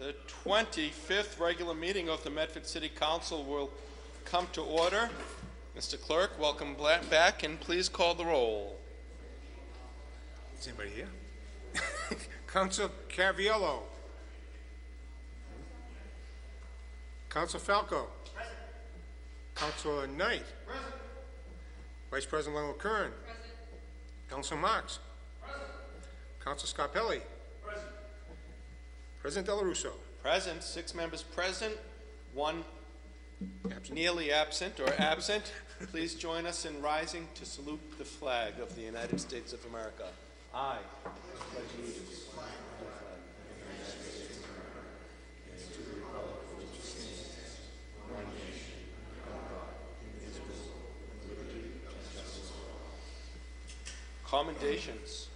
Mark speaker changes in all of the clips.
Speaker 1: The 25th regular meeting of the Medford City Council will come to order. Mr. Clerk, welcome back, and please call the roll.
Speaker 2: Is anybody here? Council Caraviello. Council Falco. Present. Councilor Knight. Present. Vice President Lenore Kern. Present. Councilor Marks. Present. Councilor Scarpelli. Present. President Della Russo.
Speaker 1: Present. 6 members present, 1
Speaker 2: Absent.
Speaker 1: nearly absent or absent. Please join us in rising to salute the flag of the United States of America. I pledge allegiance to the flag of the United States of America and to the republic for which it stands, one nation, under God, indivisible, with liberty and justice for all. Commendations.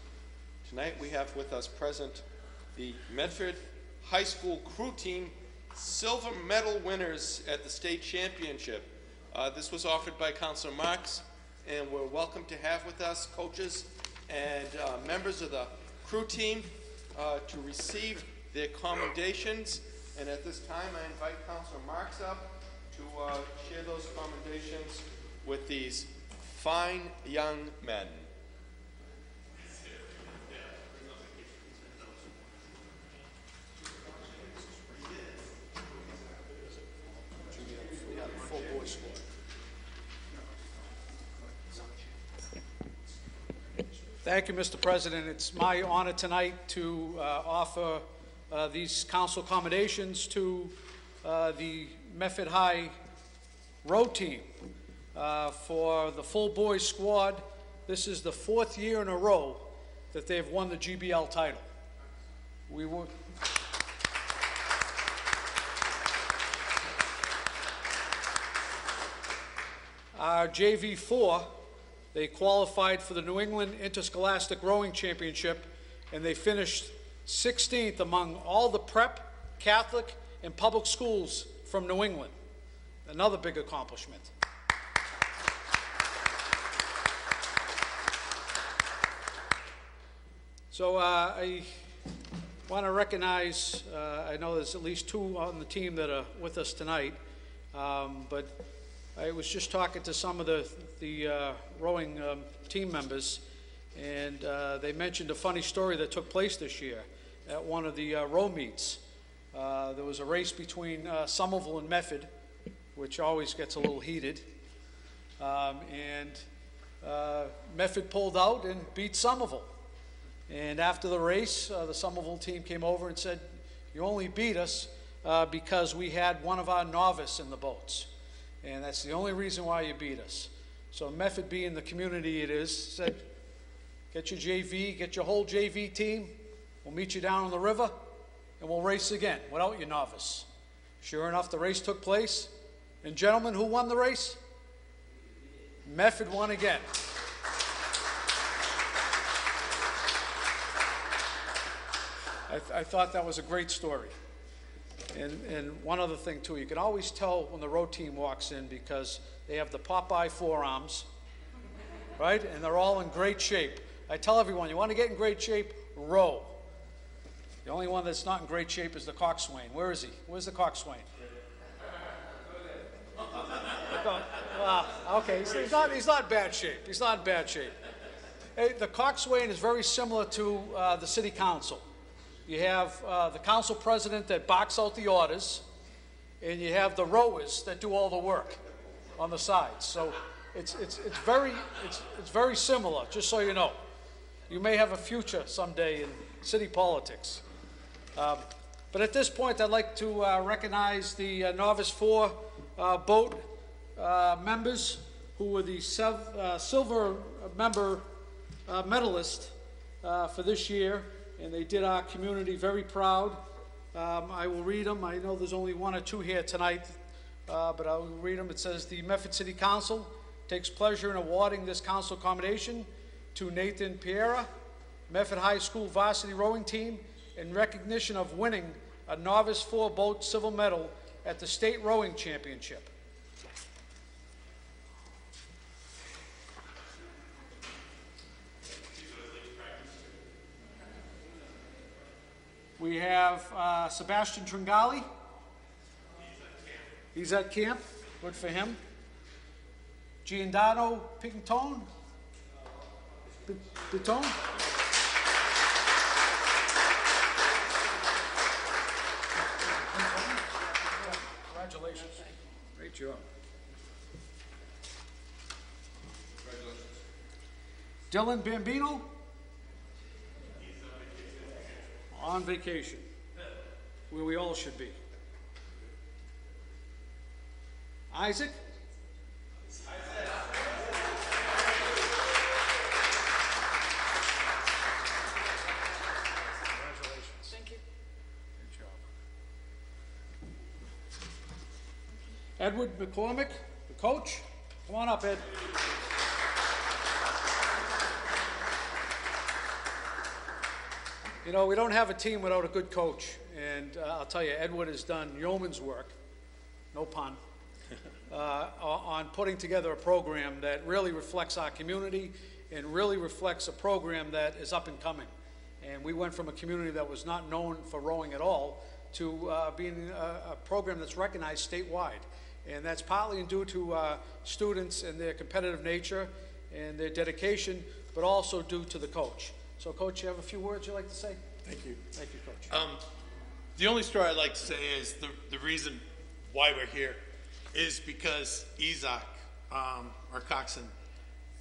Speaker 1: Tonight we have with us present the Medford High School crew team silver medal winners at the state championship. This was offered by Councilor Marks, and we're welcome to have with us coaches and members of the crew team to receive their commendations. And at this time, I invite Councilor Marks up to share those commendations with these fine young men.
Speaker 3: Thank you, Mr. President. It's my honor tonight to offer these council accommodations to the Medford High road team for the full boys squad. This is the 4th year in a row that they've won the GBL title. We were our JV4, they qualified for the New England Interscholastic Rowing Championship, and they finished 16th among all the prep, Catholic, and public schools from New England. Another big accomplishment. So I want to recognize, I know there's at least 2 on the team that are with us tonight, but I was just talking to some of the rowing team members, and they mentioned a funny story that took place this year at one of the row meets. There was a race between Somerville and Medford, which always gets a little heated, and Medford pulled out and beat Somerville. And after the race, the Somerville team came over and said, "You only beat us because we had one of our novice in the boats. And that's the only reason why you beat us." So Medford, being the community it is, said, "Get your JV, get your whole JV team. We'll meet you down on the river, and we'll race again without your novice." Sure enough, the race took place. And gentlemen, who won the race? Medford won again. I thought that was a great story. And one other thing too, you can always tell when the road team walks in because they have the Popeye forearms, right? And they're all in great shape. I tell everyone, you want to get in great shape, row. The only one that's not in great shape is the coxswain. Where is he? Where's the coxswain? Okay, so he's not in bad shape. He's not in bad shape. Hey, the coxswain is very similar to the city council. You have the council president that barks out the orders, and you have the rowers that do all the work on the sides. So it's very similar, just so you know. You may have a future someday in city politics. But at this point, I'd like to recognize the Novice 4 boat members who were the silver member medalist for this year. And they did our community very proud. I will read them. I know there's only 1 or 2 here tonight, but I will read them. It says, "The Medford City Council takes pleasure in awarding this council accommodation to Nathan Piera, Medford High School varsity rowing team, in recognition of winning a Novice 4 boat silver medal at the State Rowing Championship." We have Sebastian Tringali. He's at camp. Good for him. Giandato Pigantone. Bitone. Congratulations. Great job. Dylan Bambino. On vacation. Where we all should be. Isaac. Congratulations.
Speaker 4: Thank you.
Speaker 3: Good job. Edward McCormick, the coach. Come on up, Ed. You know, we don't have a team without a good coach, and I'll tell you, Edward has done yeoman's work, no pun, on putting together a program that really reflects our community and really reflects a program that is up and coming. And we went from a community that was not known for rowing at all to being a program that's recognized statewide. And that's partly due to students and their competitive nature and their dedication, but also due to the coach. So, Coach, you have a few words you'd like to say?
Speaker 5: Thank you.
Speaker 3: Thank you, Coach.
Speaker 5: The only story I'd like to say is the reason why we're here is because Isaac, our coxswain,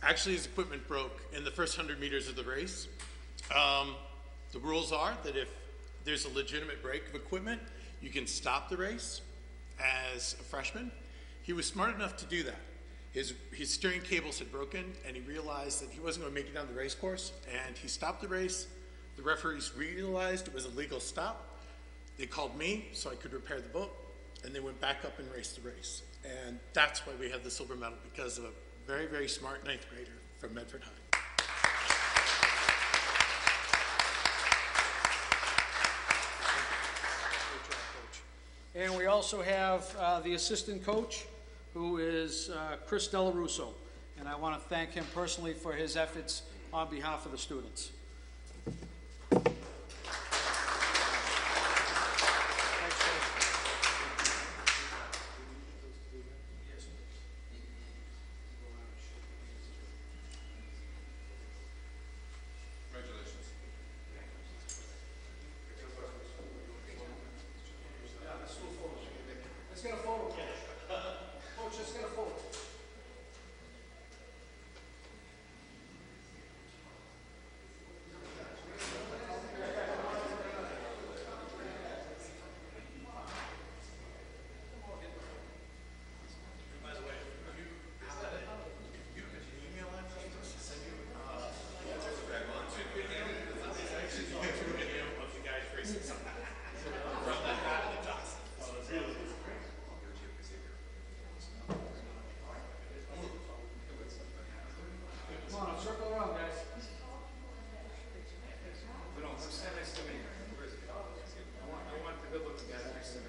Speaker 5: actually his equipment broke in the first 100 meters of the race. The rules are that if there's a legitimate break of equipment, you can stop the race as a freshman. He was smart enough to do that. His steering cables had broken, and he realized that he wasn't going to make it down the race course, and he stopped the race. The referees realized it was a legal stop. They called me so I could repair the boat, and they went back up and raced the race. And that's why we have the silver medal, because of a very, very smart ninth grader from Medford High.
Speaker 3: And we also have the assistant coach, who is Chris Delarusso. And I want to thank him personally for his efforts on behalf of the students. Let's get a photo, Coach. Coach, let's get a photo. Come on, circle around, guys.
Speaker 6: Stand next to me. I want the good looking guy next to me.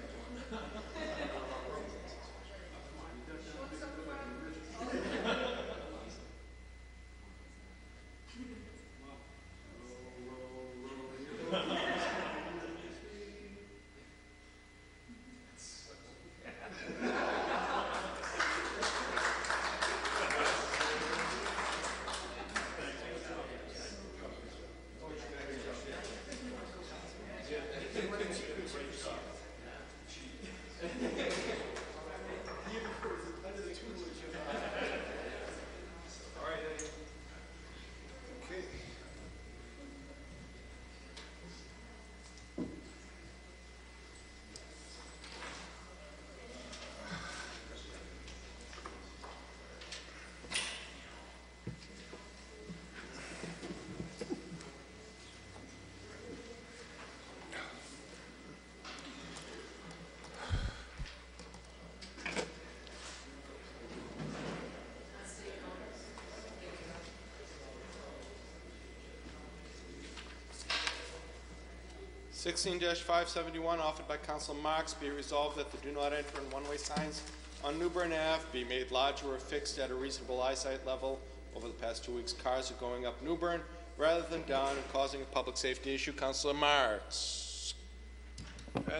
Speaker 1: (16-571) offered by Council Marks, be it resolved that the do not enter in one-way signs on Newbern Ave be made larger or fixed at a reasonable eyesight level. Over the past 2 weeks, cars are going up Newbern rather than down and causing a public safety issue. Councilor Marks.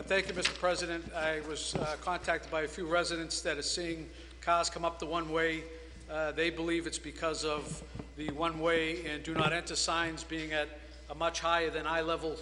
Speaker 3: Thank you, Mr. President. I was contacted by a few residents that are seeing cars come up the one-way. They believe it's because of the one-way and do not enter signs being at a much higher than eye level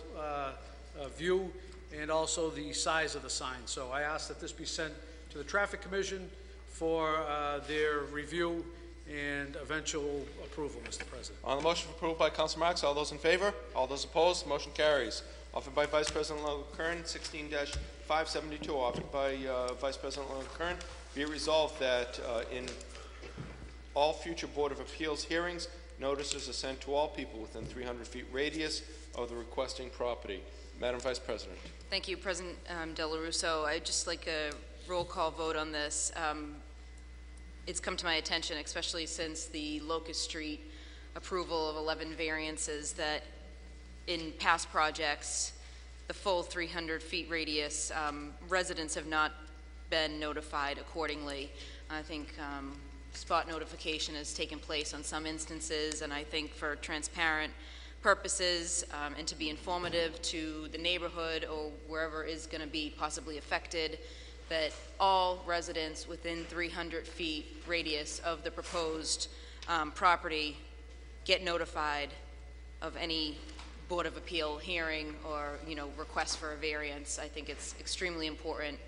Speaker 3: view, and also the size of the sign. So I ask that this be sent to the Traffic Commission for their review and eventual approval, Mr. President.
Speaker 1: On the motion approved by Council Marks, all those in favor? All those opposed? Motion carries. Offered by Vice President Longo-Kern, 16-572. Offered by Vice President Longo-Kern. Be it resolved that in all future Board of Appeals hearings, notices are sent to all people within 300 feet radius of the requesting property. Madam Vice President.
Speaker 4: Thank you, President Dela Russo. I'd just like a roll call vote on this. It's come to my attention, especially since the Locust Street approval of 11 variances, that in past projects, the full 300 feet radius, residents have not been notified accordingly. I think spot notification has taken place on some instances, and I think for transparent purposes and to be informative to the neighborhood or wherever is going to be possibly affected, that all residents within 300 feet radius of the proposed property get notified of any Board of Appeal hearing or, request for a variance. I think it's extremely important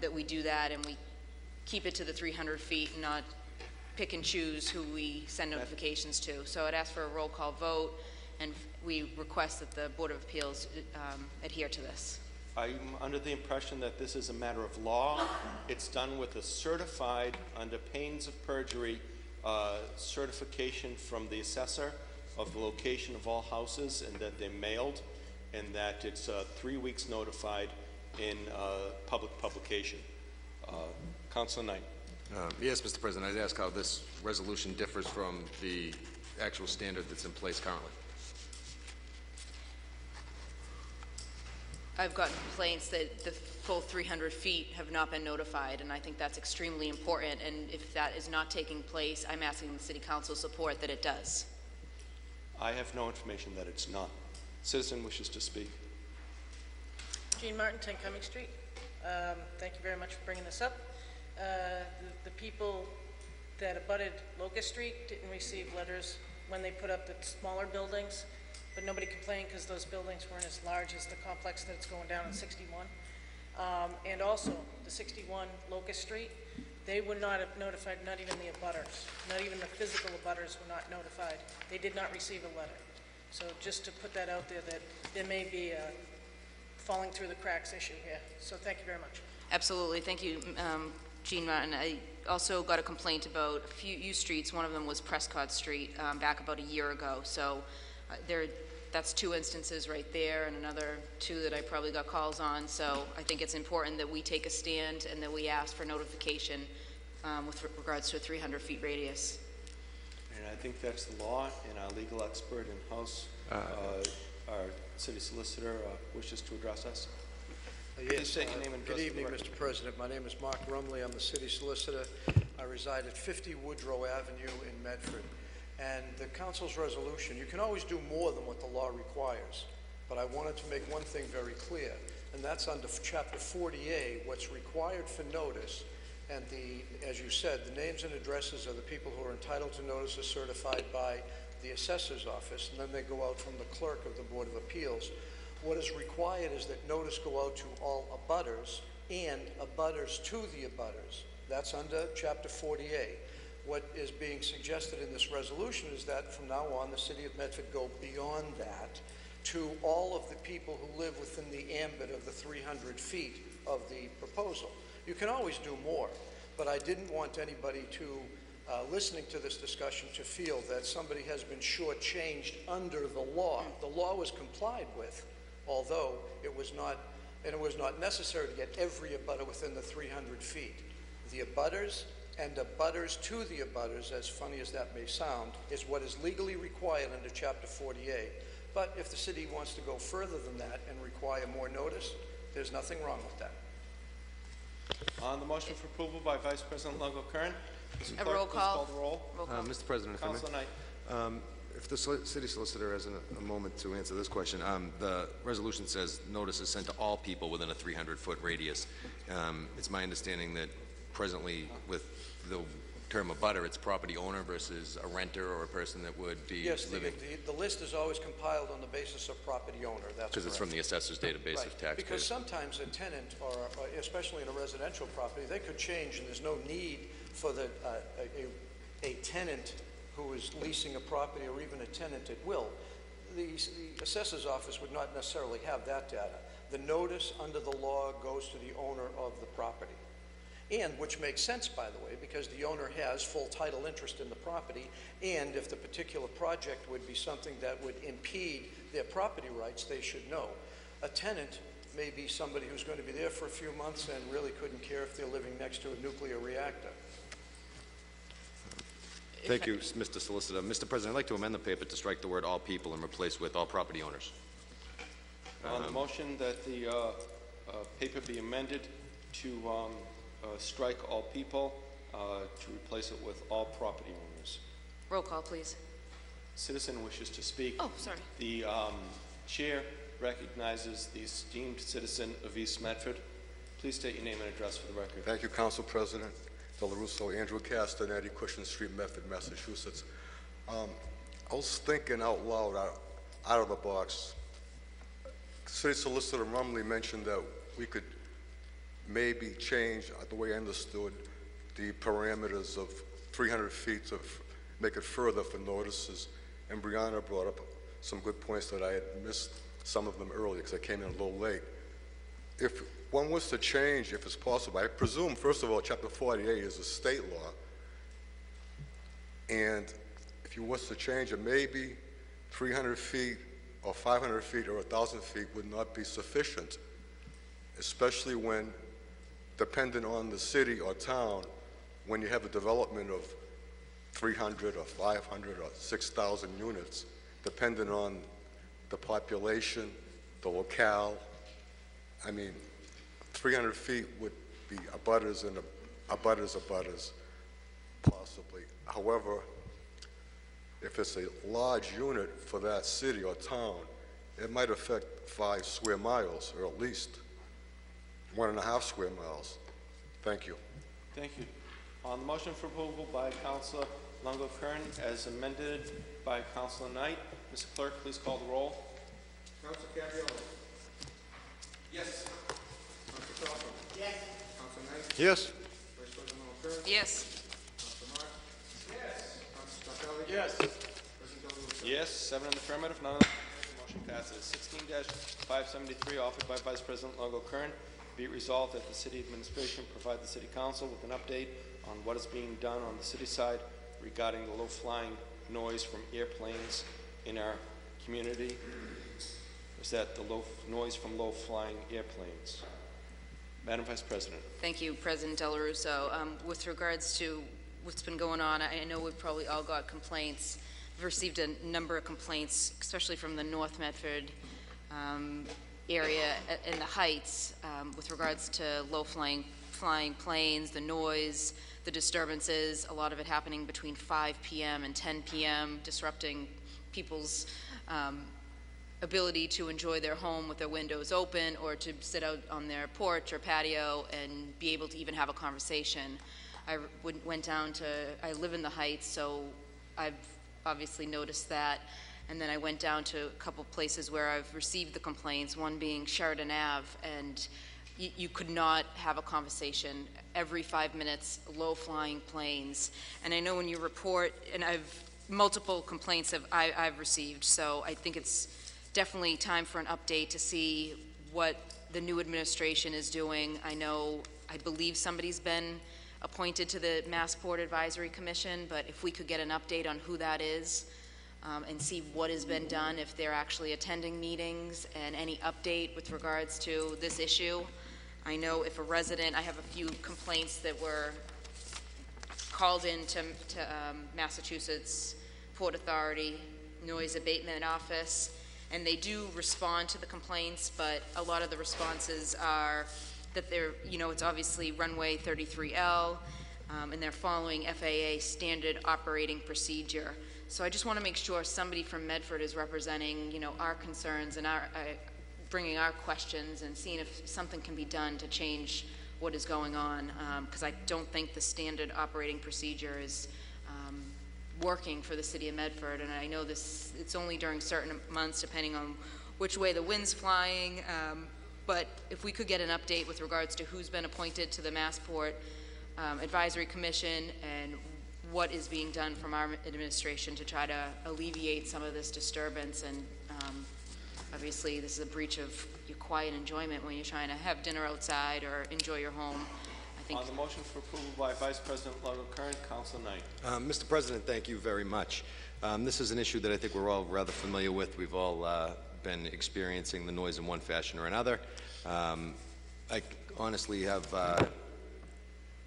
Speaker 4: that we do that and we keep it to the 300 feet and not pick and choose who we send notifications to. So I'd ask for a roll call vote, and we request that the Board of Appeals adhere to this.
Speaker 1: I'm under the impression that this is a matter of law. It's done with a certified, under pains of perjury, certification from the assessor of the location of all houses, and that they're mailed, and that it's 3 weeks notified in public publication. Councilor Knight.
Speaker 7: Yes, Mr. President, I'd ask how this resolution differs from the actual standard that's in place currently.
Speaker 4: I've gotten complaints that the full 300 feet have not been notified, and I think that's extremely important, and if that is not taking place, I'm asking the City Council support that it does.
Speaker 1: I have no information that it's not. Citizen wishes to speak.
Speaker 8: Jean Martin, 10 Cumming Street. Thank you very much for bringing this up. The people that abutted Locust Street didn't receive letters when they put up the smaller buildings, but nobody complained because those buildings weren't as large as the complex that it's going down in 61. And also, the 61 Locust Street, they would not have notified, not even the abutters, not even the physical abutters were not notified. They did not receive a letter. So just to put that out there, that there may be a falling through the cracks issue here. So thank you very much.
Speaker 4: Absolutely. Thank you, Jean Martin. I also got a complaint about a few streets. One of them was Prescott Street back about a year ago. So that's 2 instances right there, and another 2 that I probably got calls on. So I think it's important that we take a stand and that we ask for notification with regards to a 300 feet radius.
Speaker 1: And I think that's the law, and our legal expert in-house, our city solicitor, wishes to address us. Please state your name and address.
Speaker 9: Good evening, Mr. President. My name is Mark Rumley. I'm the city solicitor. I reside at 50 Woodrow Avenue in Medford. And the council's resolution, you can always do more than what the law requires. But I wanted to make one thing very clear, and that's under Chapter 40A, what's required for notice. And as you said, the names and addresses of the people who are entitled to notice are certified by the assessor's office, and then they go out from the clerk of the Board of Appeals. What is required is that notice go out to all abutters and abutters to the abutters. That's under Chapter 40A. What is being suggested in this resolution is that from now on, the city of Medford go beyond that to all of the people who live within the ambit of the 300 feet of the proposal. You can always do more, but I didn't want anybody to, listening to this discussion, to feel that somebody has been shortchanged under the law. The law was complied with, although it was not necessary to get every abutter within the 300 feet. The abutters and abutters to the abutters, as funny as that may sound, is what is legally required under Chapter 40A. But if the city wants to go further than that and require more notice, there's nothing wrong with that.
Speaker 1: On the motion for approval by Vice President Longo-Kern,
Speaker 4: A roll call.
Speaker 1: Please call the roll.
Speaker 4: Roll call.
Speaker 7: Mr. President, if I may.
Speaker 1: Councilor Knight.
Speaker 7: If the city solicitor has a moment to answer this question, the resolution says notice is sent to all people within a 300-foot radius. It's my understanding that presently with the term abutter, it's property owner versus a renter or a person that would be
Speaker 9: Yes,
Speaker 7: living.
Speaker 9: the list is always compiled on the basis of property owner, that's
Speaker 7: Because it's from
Speaker 9: correct.
Speaker 7: the assessor's database
Speaker 9: Right,
Speaker 7: of taxpayers.
Speaker 9: because sometimes a tenant, or especially in a residential property, they could change, and there's no need for a tenant who is leasing a property or even a tenant at will. The assessor's office would not necessarily have that data. The notice under the law goes to the owner of the property. And, which makes sense, by the way, because the owner has full title interest in the property, and if the particular project would be something that would impede their property rights, they should know. A tenant may be somebody who's going to be there for a few months and really couldn't care if they're living next to a nuclear reactor.
Speaker 7: Thank you, Mr. Solicitor. Mr. President, I'd like to amend the paper to strike the word all people and replace with all property owners.
Speaker 1: On the motion that the paper be amended to strike all people, to replace it with all property owners.
Speaker 4: Roll call, please.
Speaker 1: Citizen wishes to speak.
Speaker 4: Oh, sorry.
Speaker 1: The chair recognizes the esteemed citizen of East Medford. Please state your name and address for the record.
Speaker 10: Thank you, Council President Delarusso. Andrew Castanetti, Cushing Street, Medford, Massachusetts. I was thinking out loud, out of the box. City Solicitor Rumley mentioned that we could maybe change, the way I understood, the parameters of 300 feet to make it further for notices. And Brianna brought up some good points that I had missed some of them earlier because I came in a little late. If one was to change, if it's possible, I presume, first of all, Chapter 48 is a state law. And if you was to change it, maybe 300 feet or 500 feet or 1,000 feet would not be sufficient, especially when, depending on the city or town, when you have a development of 300 or 500 or 6,000 units, depending on the population, the locale. I mean, 300 feet would be abutters and abutters, possibly. However, if it's a large unit for that city or town, it might affect 5 square miles, or at least 1.5 square miles. Thank you.
Speaker 1: Thank you. On the motion for approval by Councilor Longo-Kern, as amended by Councilor Knight, Mr. Clerk, please call the roll.
Speaker 2: Council Caviello.
Speaker 1: Yes.
Speaker 2: Council Falco.
Speaker 8: Yes.
Speaker 2: Council Knight.
Speaker 10: Yes.
Speaker 2: Vice President Longo-Kern.
Speaker 4: Yes.
Speaker 2: Council Marks.
Speaker 6: Yes.
Speaker 2: Council Scarpelli.
Speaker 6: Yes.
Speaker 2: President Delarusso.
Speaker 1: Yes, 7 in the affirmative, none in the negative. Motion passes. 16-573, offered by Vice President Longo-Kern. Be it resolved that the city administration provide the city council with an update on what is being done on the city side regarding the low-flying noise from airplanes in our community. Is that the noise from low-flying airplanes? Madam Vice President.
Speaker 4: Thank you, President Delarusso. With regards to what's been going on, I know we've probably all got complaints. We've received a number of complaints, especially from the North Medford area in the Heights, with regards to low-flying planes, the noise, the disturbances, a lot of it happening between 5 p.m. and 10 p.m., disrupting people's ability to enjoy their home with their windows open or to sit out on their porch or patio and be able to even have a conversation. I went down to, I live in the Heights, so I've obviously noticed that. And then I went down to a couple places where I've received the complaints, one being Sheridan Ave, and you could not have a conversation. Every 5 minutes, low-flying planes. And I know when you report, and multiple complaints I've received, so I think it's definitely time for an update to see what the new administration is doing. I believe somebody's been appointed to the Massport Advisory Commission, but if we could get an update on who that is, and see what has been done, if they're actually attending meetings, and any update with regards to this issue. I know if a resident, I have a few complaints that were called in to Massachusetts Port Authority Noise Abatement Office, and they do respond to the complaints, but a lot of the responses are that they're, it's obviously runway 33L, and they're following FAA standard operating procedure. So I just want to make sure somebody from Medford is representing, you know, our concerns and our, bringing our questions and seeing if something can be done to change what is going on, because I don't think the standard operating procedure is working for the city of Medford, and I know this, it's only during certain months depending on which way the wind's flying, but if we could get an update with regards to who's been appointed to the Massport Advisory Commission and what is being done from our administration to try to alleviate some of this disturbance. And obviously this is a breach of your quiet enjoyment when you're trying to have dinner outside or enjoy your home. I think
Speaker 1: On the motion for approval by Vice President Longo-Kern, Council Knight.
Speaker 7: Mr. President, thank you very much. This is an issue that I think we're all rather familiar with. We've all been experiencing the noise in one fashion or another. I honestly have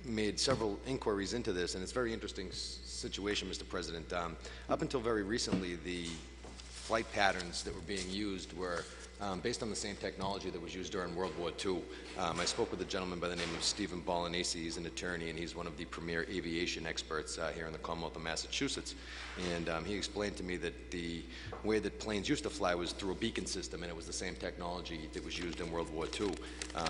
Speaker 7: made several inquiries into this, and it's a very interesting situation, Mr. President. Up until very recently, the flight patterns that were being used were based on the same technology that was used during World War II. I spoke with a gentleman by the name of Stephen Bolognese. He's an attorney, and he's one of the premier aviation experts here in the Commonwealth of Massachusetts. And he explained to me that the way that planes used to fly was through a beacon system, and it was the same technology that was used in World War II.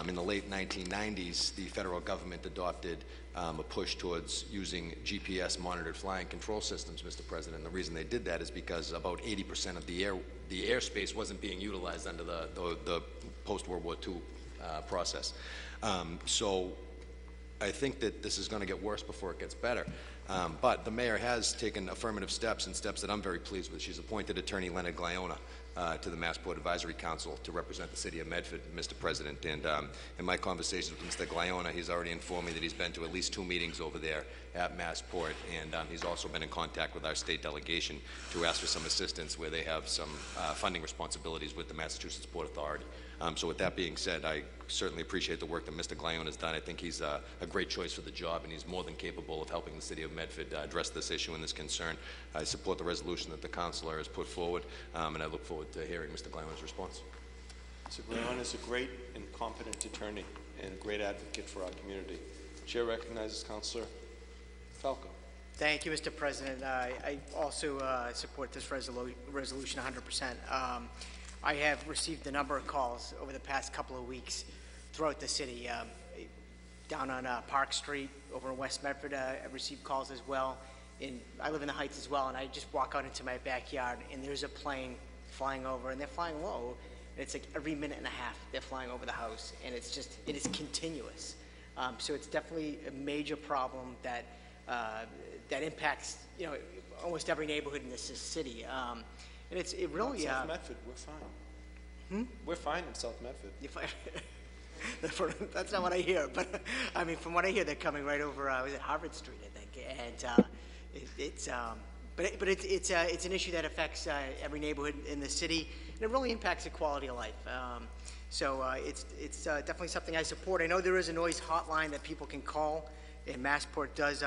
Speaker 7: In the late 1990s, the federal government adopted a push towards using GPS-monitored flying control systems, Mr. President. And the reason they did that is because about 80% of the airspace wasn't being utilized under the post-World War II process. So I think that this is going to get worse before it gets better. But the mayor has taken affirmative steps, and steps that I'm very pleased with. She's appointed Attorney Leonard Gliona to the Massport Advisory Council to represent the city of Medford, Mr. President. And in my conversations with Mr. Gliona, he's already informed me that he's been to at least 2 meetings over there at Massport, and he's also been in contact with our state delegation to ask for some assistance where they have some funding responsibilities with the Massachusetts Port Authority. So with that being said, I certainly appreciate the work that Mr. Gliona has done. I think he's a great choice for the job, and he's more than capable of helping the city of Medford address this issue and this concern. I support the resolution that the councilor has put forward, and I look forward to hearing Mr. Gliona's response.
Speaker 1: Mr. Gliona is a great and competent attorney and a great advocate for our community. Chair recognizes Councilor Falco.
Speaker 11: Thank you, Mr. President. I also support this resolution 100%. I have received a number of calls over the past couple of weeks throughout the city. Down on Park Street, over in West Medford, I've received calls as well. I live in the Heights as well, and I just walk out into my backyard, and there's a plane flying over, and they're flying low. And it's like every minute and a half they're flying over the house, and it is continuous. So it's definitely a major problem that that impacts, you know, almost every neighborhood in this city. And it really...
Speaker 1: South Medford, we're fine. We're fine in South Medford.
Speaker 11: That's not what I hear, but I mean, from what I hear, they're coming right over, was it Harvard Street, I think, and it's an issue that affects every neighborhood in the city, and it really impacts the quality of life. So it's definitely something I support. I know there is a noise hotline that people can call, and Massport does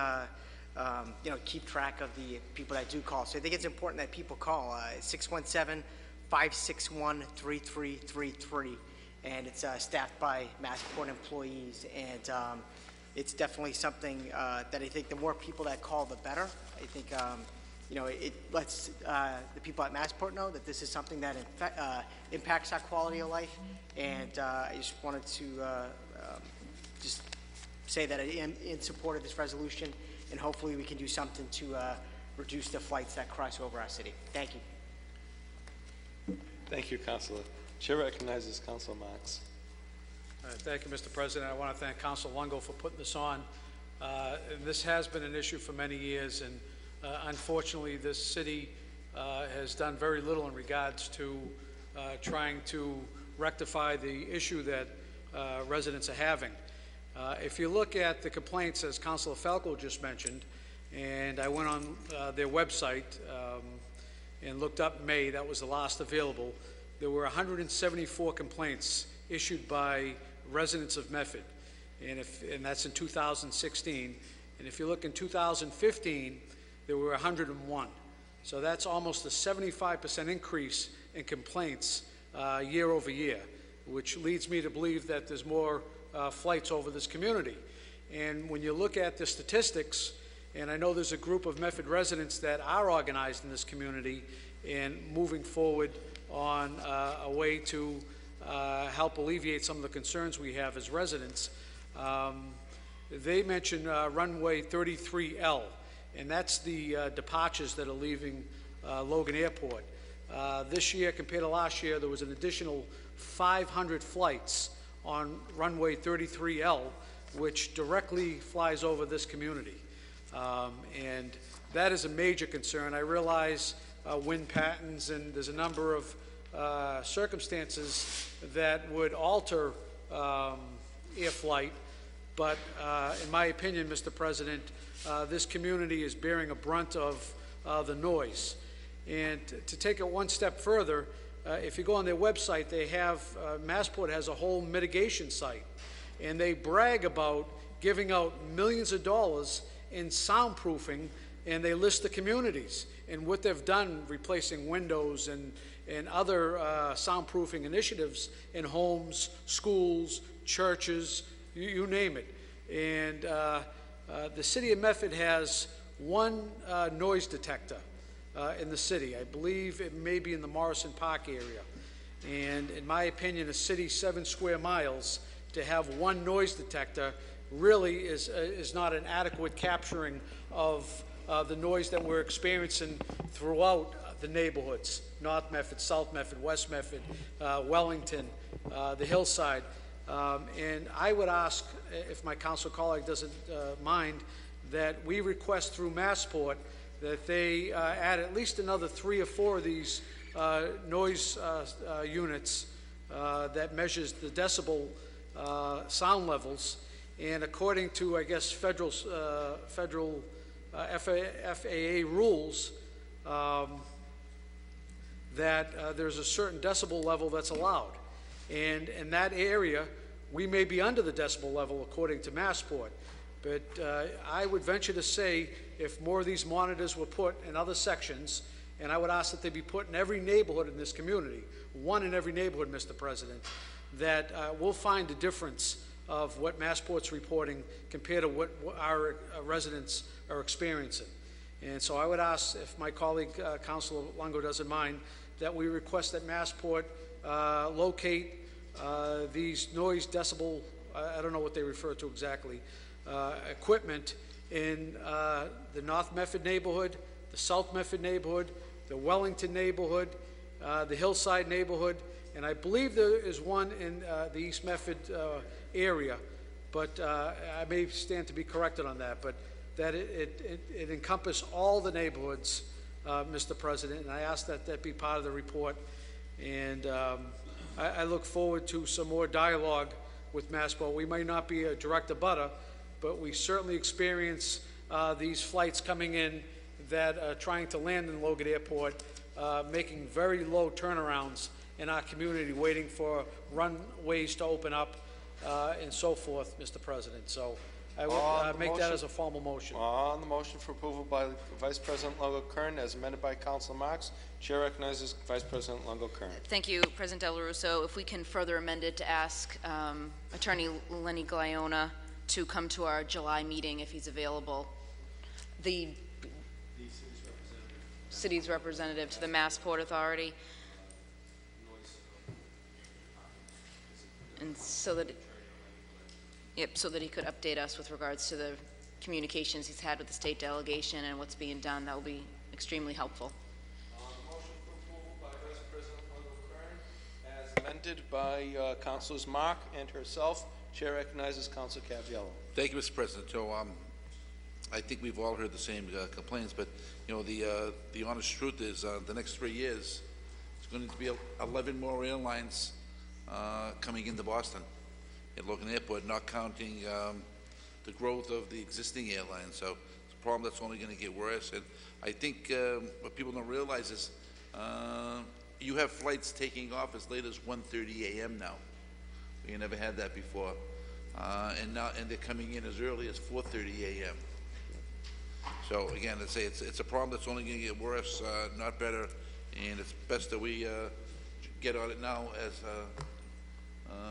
Speaker 11: you know, keep track of the people that do call. So I think it's important that people call 617-561-3333, and it's staffed by Massport employees, and it's definitely something that I think the more people that call, the better. I think you know, it lets the people at Massport know that this is something that impacts our quality of life, and I just wanted to just say that I am in support of this resolution, and hopefully we can do something to reduce the flights that cross over our city. Thank you.
Speaker 1: Thank you, Councilor. Chair recognizes Councilor Marks.
Speaker 3: Thank you, Mr. President. I want to thank Council Lungo for putting this on. And this has been an issue for many years, and unfortunately this city has done very little in regards to trying to rectify the issue that residents are having. If you look at the complaints, as Councilor Falco just mentioned, and I went on their website and looked up May, that was the last available, there were 174 complaints issued by residents of Medford, and that's in 2016. And if you look in 2015, there were 101. So that's almost a 75% increase in complaints year over year, which leads me to believe that there's more flights over this community. And when you look at the statistics And I know there's a group of Medford residents that are organized in this community and moving forward on a way to help alleviate some of the concerns we have as residents. They mentioned runway 33L, and that's the departures that are leaving Logan Airport. This year, compared to last year, there was an additional 500 flights on runway 33L, which directly flies over this community. And that is a major concern. I realize wind patterns, and there's a number of circumstances that would alter air flight, but in my opinion, Mr. President, this community is bearing a brunt of the noise. And to take it one step further, if you go on their website, they have, Massport has a whole mitigation site, and they brag about giving out millions of dollars in soundproofing, and they list the communities and what they've done replacing windows and other soundproofing initiatives in homes, schools, churches, you name it. And the city of Medford has one noise detector in the city. I believe it may be in the Morrison Park area. And in my opinion, a city 7 square miles, to have one noise detector really is not an adequate capturing of the noise that we're experiencing throughout the neighborhoods, North Medford, South Medford, West Medford, Wellington, the hillside. And I would ask, if my council colleague doesn't mind, that we request through Massport that they add at least another 3 or 4 of these noise units that measures the decibel sound levels. And according to, I guess, federal FAA rules, that there's a certain decibel level that's allowed. And in that area, we may be under the decibel level according to Massport. But I would venture to say if more of these monitors were put in other sections, and I would ask that they be put in every neighborhood in this community, one in every neighborhood, Mr. President, that we'll find a difference of what Massport's reporting compared to what our residents are experiencing. And so I would ask, if my colleague, Councilor Longo, doesn't mind, that we request that Massport locate these noise decibel, I don't know what they refer to exactly, equipment in the North Medford neighborhood, the South Medford neighborhood, the Wellington neighborhood, the Hillside neighborhood, and I believe there is one in the East Medford area, but I may stand to be corrected on that, but that it encompass all the neighborhoods, Mr. President, and I ask that that be part of the report. And I look forward to some more dialogue with Massport. We may not be a direct abutter, but we certainly experience these flights coming in that are trying to land in Logan Airport, making very low turnarounds in our community, waiting for runways to open up and so forth, Mr. President. So I would make that as a formal motion.
Speaker 1: On the motion for approval by Vice President Longo Kern as amended by Councilor Marks, Chair recognizes Vice President Longo Kern.
Speaker 4: Thank you, President Del Russo. If we can further amend it to ask Attorney Lenny Gliona to come to our July meeting if he's available. The city's representative to the Massport Authority. And so that, so that he could update us with regards to the communications he's had with the state delegation and what's being done. That will be extremely helpful.
Speaker 1: Motion for approval by Vice President Longo Kern as amended by Councilors Mark and herself. Chair recognizes Councilor Caviello.
Speaker 12: Thank you, Mr. President. So I think we've all heard the same complaints, but you know the honest truth is the next 3 years it's going to be 11 more airlines coming into Boston at Logan Airport, not counting the growth of the existing airlines. So it's a problem that's only going to get worse. And I think what people don't realize is you have flights taking off as late as 1:30 a.m. now. We never had that before, and they're coming in as early as 4:30 a.m. So again, let's say it's a problem that's only going to get worse, not better, and it's best that we get on it now as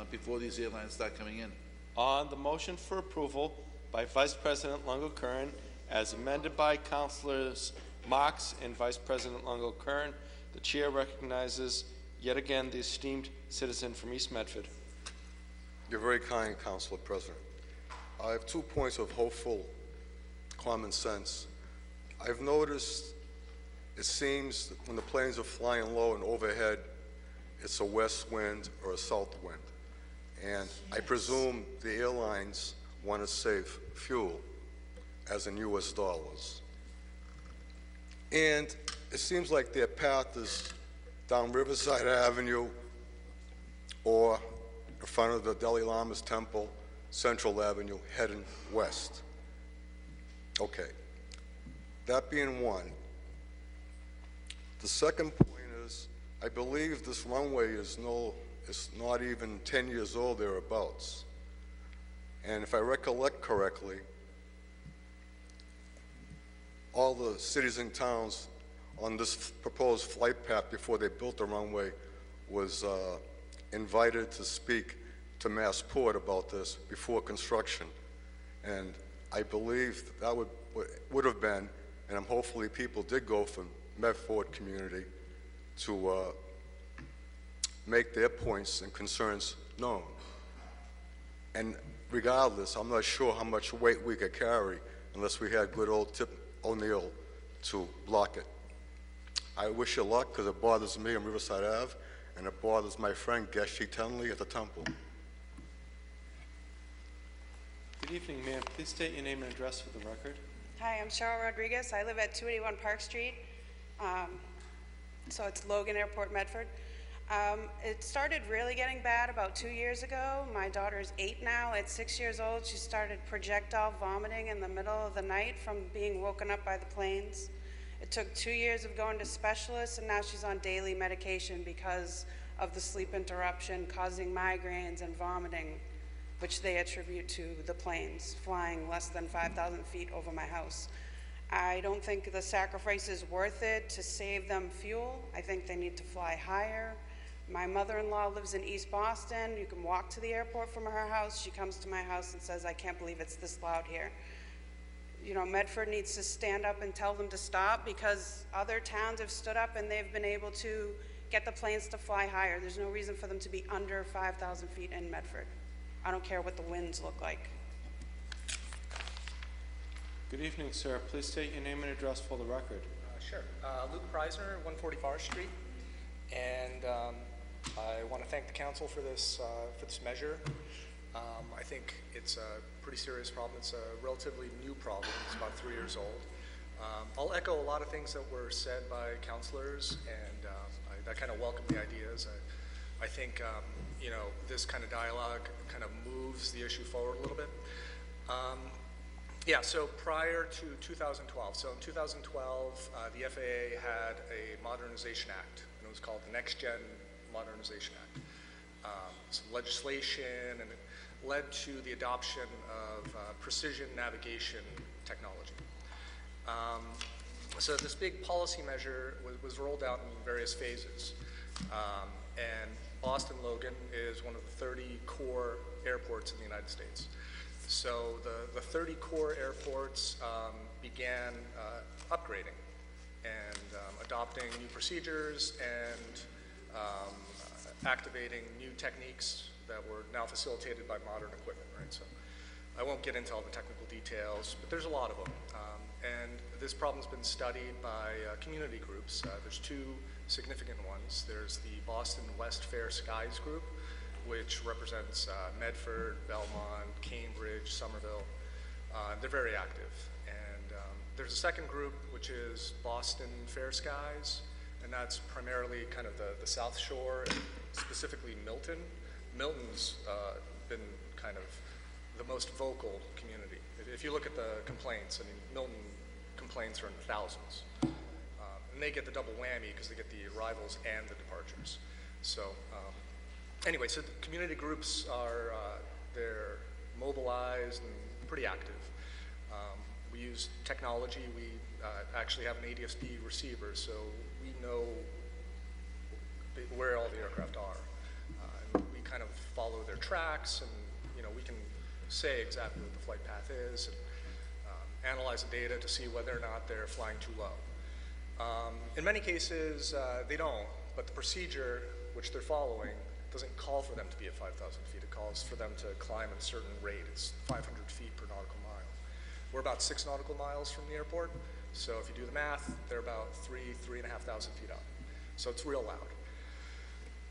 Speaker 12: before these airlines start coming in.
Speaker 1: On the motion for approval by Vice President Longo Kern as amended by Councilors Marks and Vice President Longo-Kern. The chair recognizes yet again the esteemed citizen from East Medford.
Speaker 10: You're very kind, Councilor President. I have 2 points of hopeful common sense. I've noticed it seems that when the planes are flying low and overhead, it's a west wind or a south wind. And I presume the airlines want to save fuel, as in US dollars. And it seems like their path is down Riverside Avenue or in front of the Dalai Lama's temple, Central Avenue, heading west. Okay. That being one. The second point is, I believe this runway is not even 10 years old thereabouts. And if I recollect correctly, all the cities and towns on this proposed flight path before they built the runway was invited to speak to Massport about this before construction. And I believe that would have been, and hopefully people did go from Medford community to make their points and concerns known. And regardless, I'm not sure how much weight we could carry unless we had good old Tip O'Neill to block it. I wish you luck because it bothers me on Riverside Ave and it bothers my friend Geshe Tenley at the temple.
Speaker 1: Good evening, ma'am. Please state your name and address for the record.
Speaker 13: Hi, I'm Cheryl Rodriguez. I live at 281 Park Street. So it's Logan Airport, Medford. It started really getting bad about 2 years ago. My daughter's 8 now. At 6 years old, she started projectile vomiting in the middle of the night from being woken up by the planes. It took 2 years of going to specialists, and now she's on daily medication because of the sleep interruption causing migraines and vomiting, which they attribute to the planes flying less than 5,000 feet over my house. I don't think the sacrifice is worth it to save them fuel. I think they need to fly higher. My mother-in-law lives in East Boston. You can walk to the airport from her house. She comes to my house and says, I can't believe it's this loud here. You know, Medford needs to stand up and tell them to stop because other towns have stood up and they've been able to get the planes to fly higher. There's no reason for them to be under 5,000 feet in Medford. I don't care what the winds look like.
Speaker 1: Good evening, sir. Please state your name and address for the record.
Speaker 14: Sure. Luke Preisner, 140 Forest Street. And I want to thank the council for this measure. I think it's a pretty serious problem. It's a relatively new problem. It's about 3 years old. I'll echo a lot of things that were said by councilors, and I kind of welcome the ideas. I think you know, this kind of dialogue kind of moves the issue forward a little bit. Yeah, so prior to 2012, so in 2012, the FAA had a Modernization Act, and it was called the Next Gen Modernization Act. Some legislation, and it led to the adoption of precision navigation technology. So this big policy measure was rolled out in various phases. And Boston Logan is one of the 30 core airports in the United States. So the 30 core airports began upgrading and adopting new procedures and activating new techniques that were now facilitated by modern equipment, right? So I won't get into all the technical details, but there's a lot of them. And this problem's been studied by community groups. There's two significant ones. There's the Boston West Fair Skies Group, which represents Medford, Belmont, Cambridge, Somerville. They're very active. And there's a second group, which is Boston Fair Skies, and that's primarily kind of the South Shore, and specifically Milton. Milton's been kind of the most vocal community. If you look at the complaints, I mean, Milton complaints are in the thousands. And they get the double whammy because they get the arrivals and the departures. So anyway, so the community groups are, they're mobilized and pretty active. We use technology. We actually have an ADS-B receiver, so we know where all the aircraft are. And we kind of follow their tracks, and you know, we can say exactly what the flight path is. And, analyze the data to see whether or not they're flying too low. In many cases, they don't, but the procedure which they're following doesn't call for them to be at 5,000 feet. It calls for them to climb at a certain rate. It's 500 feet per nautical mile. We're about 6 nautical miles from the airport, so if you do the math, they're about 3,500 feet up. So it's real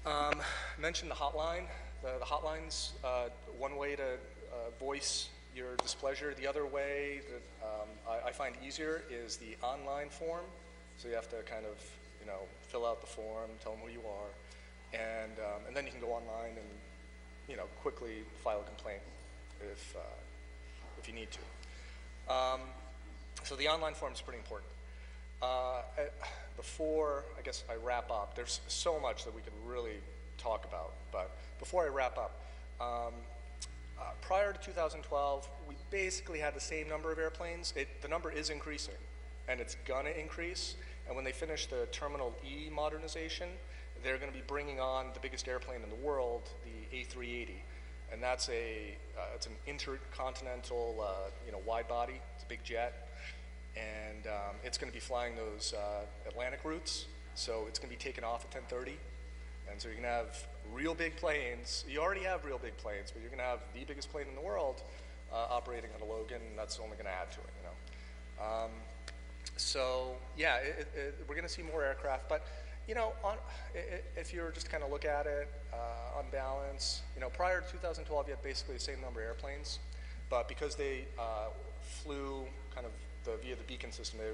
Speaker 14: loud. Mentioned the hotline. The hotline's one way to voice your displeasure. The other way that I find easier is the online form. So you have to kind of, fill out the form, tell them who you are, and then you can go online and, quickly file a complaint if you need to. So the online form is pretty important. Before, I guess, I wrap up, there's so much that we could really talk about, but before I wrap up, prior to 2012, we basically had the same number of airplanes. The number is increasing, and it's gonna increase, and when they finish the Terminal E modernization, they're gonna be bringing on the biggest airplane in the world, the A380, and that's it's an intercontinental, wide body. It's a big jet, and it's going to be flying those Atlantic routes. So it's going to be taken off at 10:30, and so you're going to have real big planes. You already have real big planes, but you're going to have the biggest plane in the world operating on a Logan, and that's only going to add to it. So yeah, we're going to see more aircraft, but. If you were just kind of look at it on balance, prior to 2012, you had basically the same number of airplanes, but because they flew kind of via the beacon system, they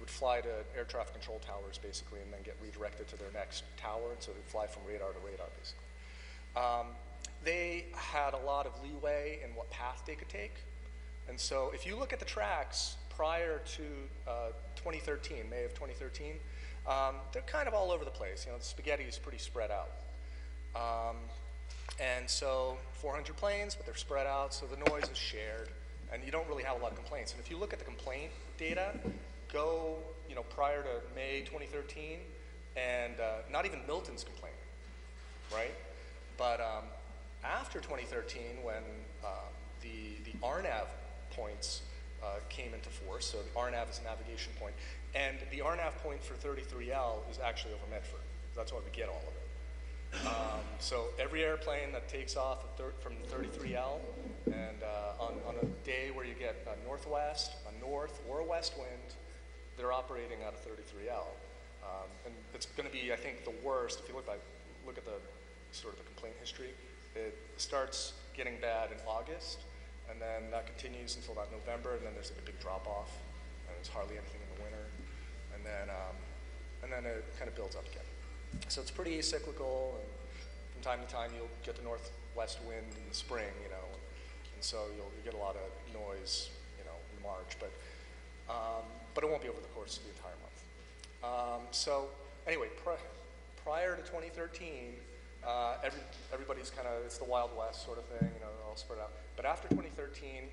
Speaker 14: would fly to air traffic control towers basically, and then get redirected to their next tower, and so they'd fly from radar to radar basically. They had a lot of leeway in what path they could take, and so if you look at the tracks prior to 2013, May of 2013, they're kind of all over the place. The spaghetti is pretty spread out. And so 400 planes, but they're spread out, so the noise is shared, and you don't really have a lot of complaints. And if you look at the complaint data, go prior to May 2013, and not even Milton's complaining, right? But after 2013, when the RNAV points came into force, so the RNAV is a navigation point, and the RNAV point for 33L is actually over Medford. That's why we get all of it. So every airplane that takes off from 33L, and on a day where you get a northwest, a north, or a west wind, they're operating out of 33L. And it's going to be, I think, the worst. If you look at the sort of the complaint history, it starts getting bad in August, and then that continues until about November, and then there's like a big drop-off, and there's hardly anything in the winter. And then it kind of builds up again. So it's pretty cyclical, and from time to time you'll get the northwest wind in the spring, and so you'll get a lot of noise, in March, but it won't be over the course of the entire month. So anyway, prior to 2013, everybody's kind of, it's the Wild West sort of thing, they're all spread out. But after 2013,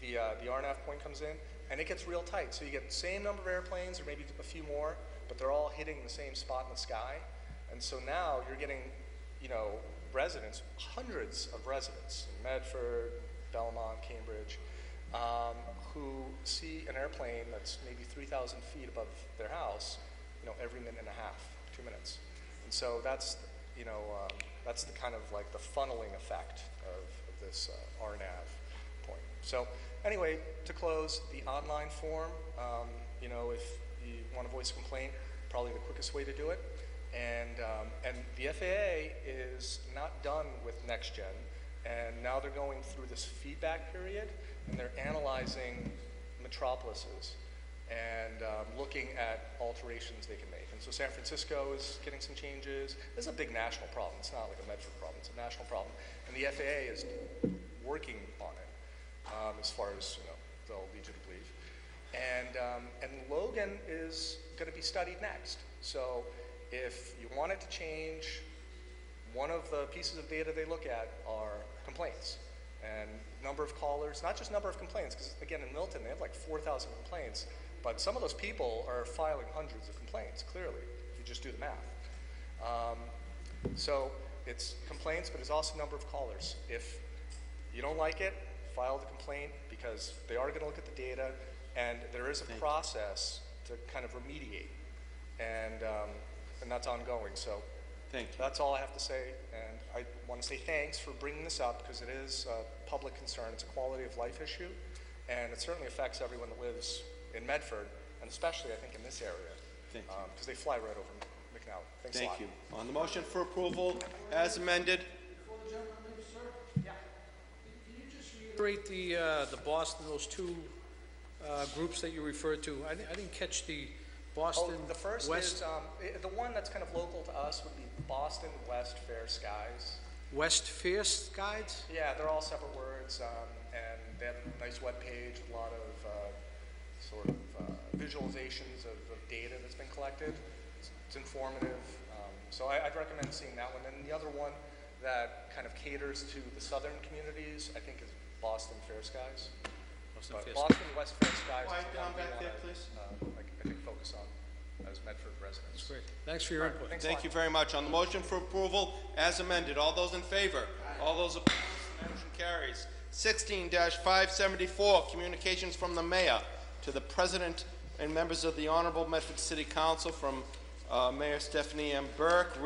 Speaker 14: the RNAV point comes in, and it gets real tight. So you get the same number of airplanes, or maybe a few more, but they're all hitting the same spot in the sky. And so now you're getting, residents, hundreds of residents in Medford, Belmont, Cambridge, who see an airplane that's maybe 3,000 feet above their house, every minute and a half, 2 minutes. And so that's, that's the kind of like the funneling effect of this RNAV point. So anyway, to close, the online form, if you want to voice a complaint, probably the quickest way to do it. And the FAA is not done with next gen, and now they're going through this feedback period, and they're analyzing metropolises and looking at alterations they can make. And so San Francisco is getting some changes. This is a big national problem. It's not like a Medford problem. It's a national problem. And the FAA is working on it, as far as they'll lead you to believe. And Logan is going to be studied next. So if you want it to change, one of the pieces of data they look at are complaints and number of callers, not just number of complaints, because again in Milton they have like 4,000 complaints, but some of those people are filing hundreds of complaints, clearly, if you just do the math. So it's complaints, but it's also number of callers. If you don't like it, file the complaint because they are going to look at the data, and there is a process to kind of remediate, and that's ongoing. So that's all I have to say, and I want to say thanks for bringing this up because it is a public concern. It's a quality of life issue, and it certainly affects everyone that lives in Medford, and especially I think in this area, because they fly right over McNally. Thanks a lot.
Speaker 1: Thank you. On the motion for approval as amended.
Speaker 3: Reiterate the Boston, those two groups that you referred to. I didn't catch the Boston
Speaker 14: the first
Speaker 3: West.
Speaker 14: is, the one that's kind of local to us would be Boston West Fair Skies.
Speaker 3: West Fierce Guides?
Speaker 14: Yeah, they're all separate words, and they have a nice web page, a lot of visualizations of data that's been collected. It's informative. So I'd recommend seeing that one. And the other one that kind of caters to the southern communities, I think, is Boston Fair Skies. Boston West Fair Skies is the one we want to, I think, focus on as Medford residents.
Speaker 3: Great. Thanks for your input.
Speaker 1: Thank you very much. On the motion for approval as amended, all those in favor? All those opposed? Motion carries. 16-574, communications from the mayor to the president and members of the Honorable Medford City Council from Mayor Stephanie M. Burke,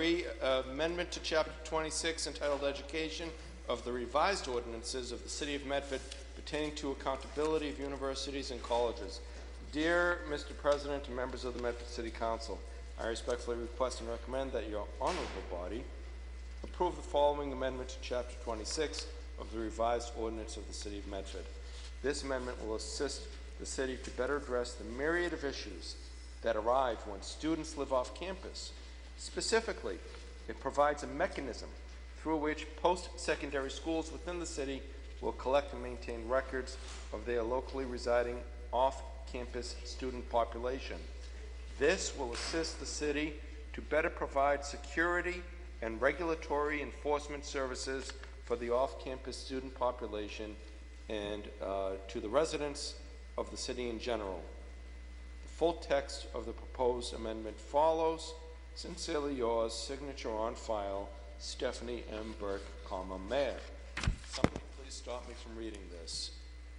Speaker 1: amendment to Chapter 26 entitled Education of the revised ordinances of the City of Medford pertaining to accountability of universities and colleges. Dear Mr. President and members of the Medford City Council, I respectfully request and recommend that your honorable body approve the following amendment to Chapter 26 of the revised ordinance of the City of Medford. This amendment will assist the city to better address the myriad of issues that arise when students live off campus. Specifically, it provides a mechanism through which post-secondary schools within the city will collect and maintain records of their locally residing off-campus student population. This will assist the city to better provide security and regulatory enforcement services for the off-campus student population and to the residents of the city in general. The full text of the proposed amendment follows. Sincerely yours, signature on file, Stephanie M. Burke, Mayor. Somebody please stop me from reading this.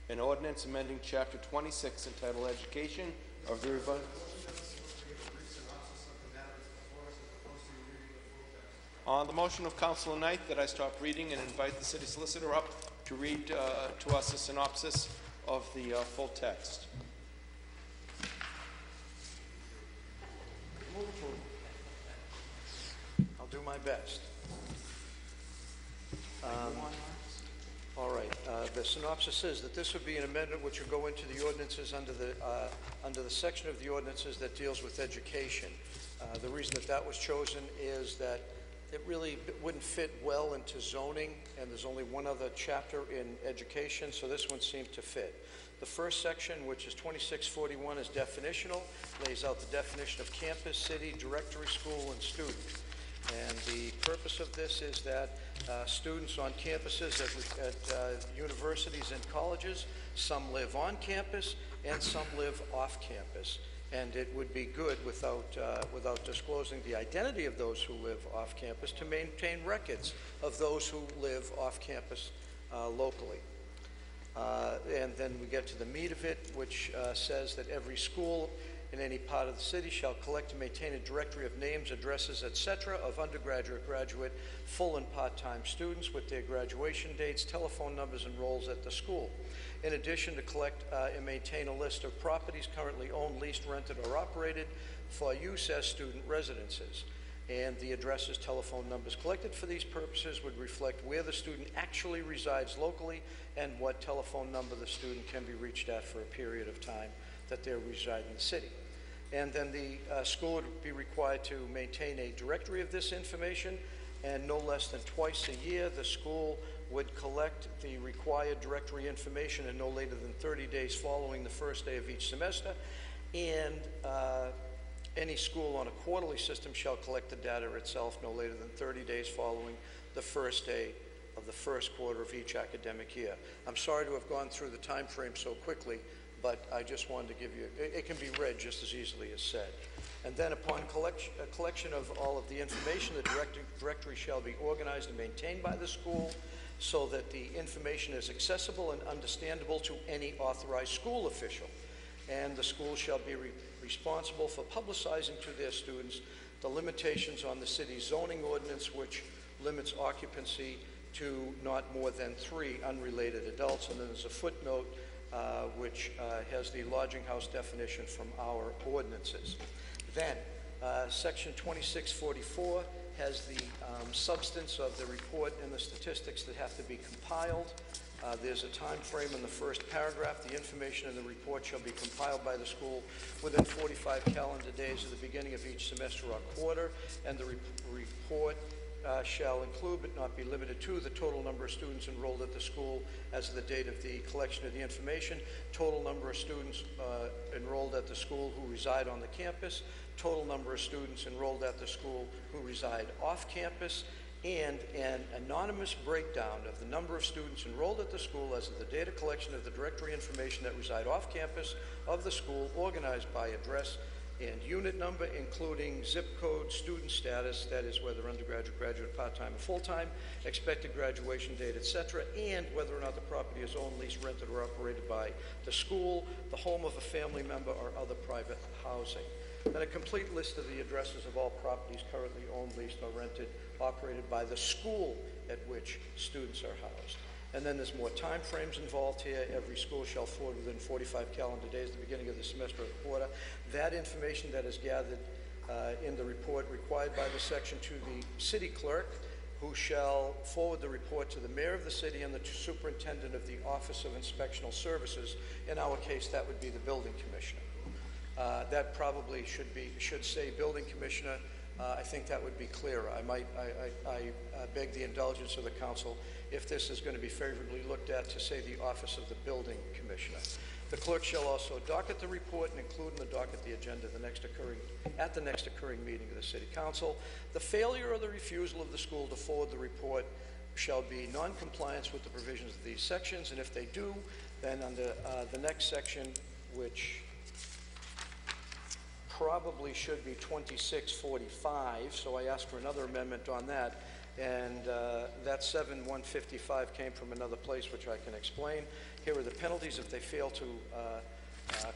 Speaker 1: An ordinance amending Chapter 26 entitled Education of the revised. On the motion of Councilor Knight that I stop reading and invite the city solicitor up to read to us a synopsis of the full text.
Speaker 9: I'll do my best. All right. The synopsis is that this would be an amendment which would go into the ordinances under the section of the ordinances that deals with education. The reason that was chosen is that it really wouldn't fit well into zoning, and there's only one other chapter in education, so this one seemed to fit. The first section, which is 2641, is definitional, lays out the definition of campus, city, directory, school, and student. And the purpose of this is that students on campuses at universities and colleges, some live on campus and some live off campus. And it would be good without disclosing the identity of those who live off campus to maintain records of those who live off campus locally. And then we get to the meat of it, which says that every school in any part of the city shall collect and maintain a directory of names, addresses, etc. of undergraduate, graduate, full and part-time students with their graduation dates, telephone numbers, and roles at the school. In addition, to collect and maintain a list of properties currently owned, leased, rented, or operated for use as student residences. And the addresses, telephone numbers collected for these purposes would reflect where the student actually resides locally and what telephone number the student can be reached at for a period of time that they reside in the city. And then the school would be required to maintain a directory of this information, and no less than twice a year the school would collect the required directory information and no later than 30 days following the first day of each semester. And any school on a quarterly system shall collect the data itself no later than 30 days following the first day of the first quarter of each academic year. I'm sorry to have gone through the time frame so quickly, but I just wanted to give you, it can be read just as easily as said. And then upon collection of all of the information, the directory shall be organized and maintained by the school. so that the information is accessible and understandable to any authorized school official. And the school shall be responsible for publicizing to their students the limitations on the city's zoning ordinance, which limits occupancy to not more than 3 unrelated adults. And then there's a footnote which has the lodging house definition from our ordinances. Then, Section 2644 has the substance of the report and the statistics that have to be compiled. There's a time frame in the first paragraph. The information in the report shall be compiled by the school within 45 calendar days of the beginning of each semester or quarter, and the report shall include but not be limited to the total number of students enrolled at the school as of the date of the collection of the information, total number of students enrolled at the school who reside on the campus, total number of students enrolled at the school who reside off campus, and an anonymous breakdown of the number of students enrolled at the school as of the date of collection of the directory information that reside off campus of the school, organized by address and unit number, including zip code, student status, that is whether undergraduate, graduate, part-time, or full-time, expected graduation date, etc., and whether or not the property is owned, leased, rented, or operated by the school, the home of a family member, or other private housing. And a complete list of the addresses of all properties currently owned, leased, or rented, operated by the school at which students are housed. And then there's more time frames involved here. Every school shall forward within 45 calendar days at the beginning of the semester or quarter that information that is gathered in the report required by the section to the city clerk, who shall forward the report to the mayor of the city and the superintendent of the Office of Inspectional Services. In our case, that would be the building commissioner. That probably should say building commissioner. I think that would be clearer. I beg the indulgence of the council, if this is going to be favorably looked at, to say the office of the building commissioner. The clerk shall also docket the report and include in the docket the agenda at the next occurring meeting of the city council. The failure or the refusal of the school to forward the report shall be non-compliance with the provisions of these sections, and if they do, then under the next section, which probably should be 2645, so I ask for another amendment on that, and that 7155 came from another place, which I can explain. Here are the penalties if they fail to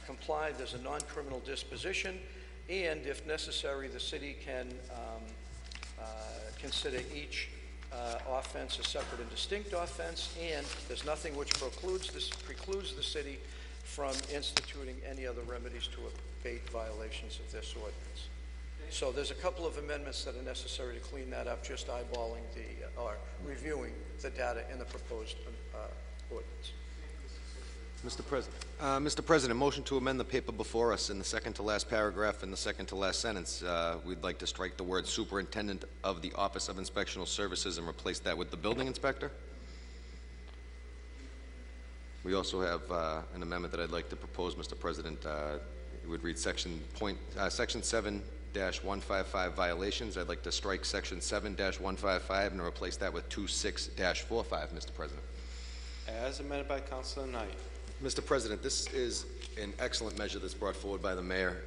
Speaker 9: comply. There's a non-criminal disposition, and if necessary, the city can consider each offense a separate and distinct offense, and there's nothing which precludes the city from instituting any other remedies to abate violations of this ordinance. So there's a couple of amendments that are necessary to clean that up, just eyeballing or reviewing the data in the proposed ordinance.
Speaker 7: Mr. President, motion to amend the paper before us in the second to last paragraph and the second to last sentence. We'd like to strike the word superintendent of the Office of Inspectional Services and replace that with the building inspector. We also have an amendment that I'd like to propose, Mr. President. It would read section 7-155 violations. I'd like to strike section 7-155 and replace that with 26-45, Mr. President.
Speaker 1: As amended by Councilor Knight.
Speaker 7: Mr. President, this is an excellent measure that's brought forward by the mayor.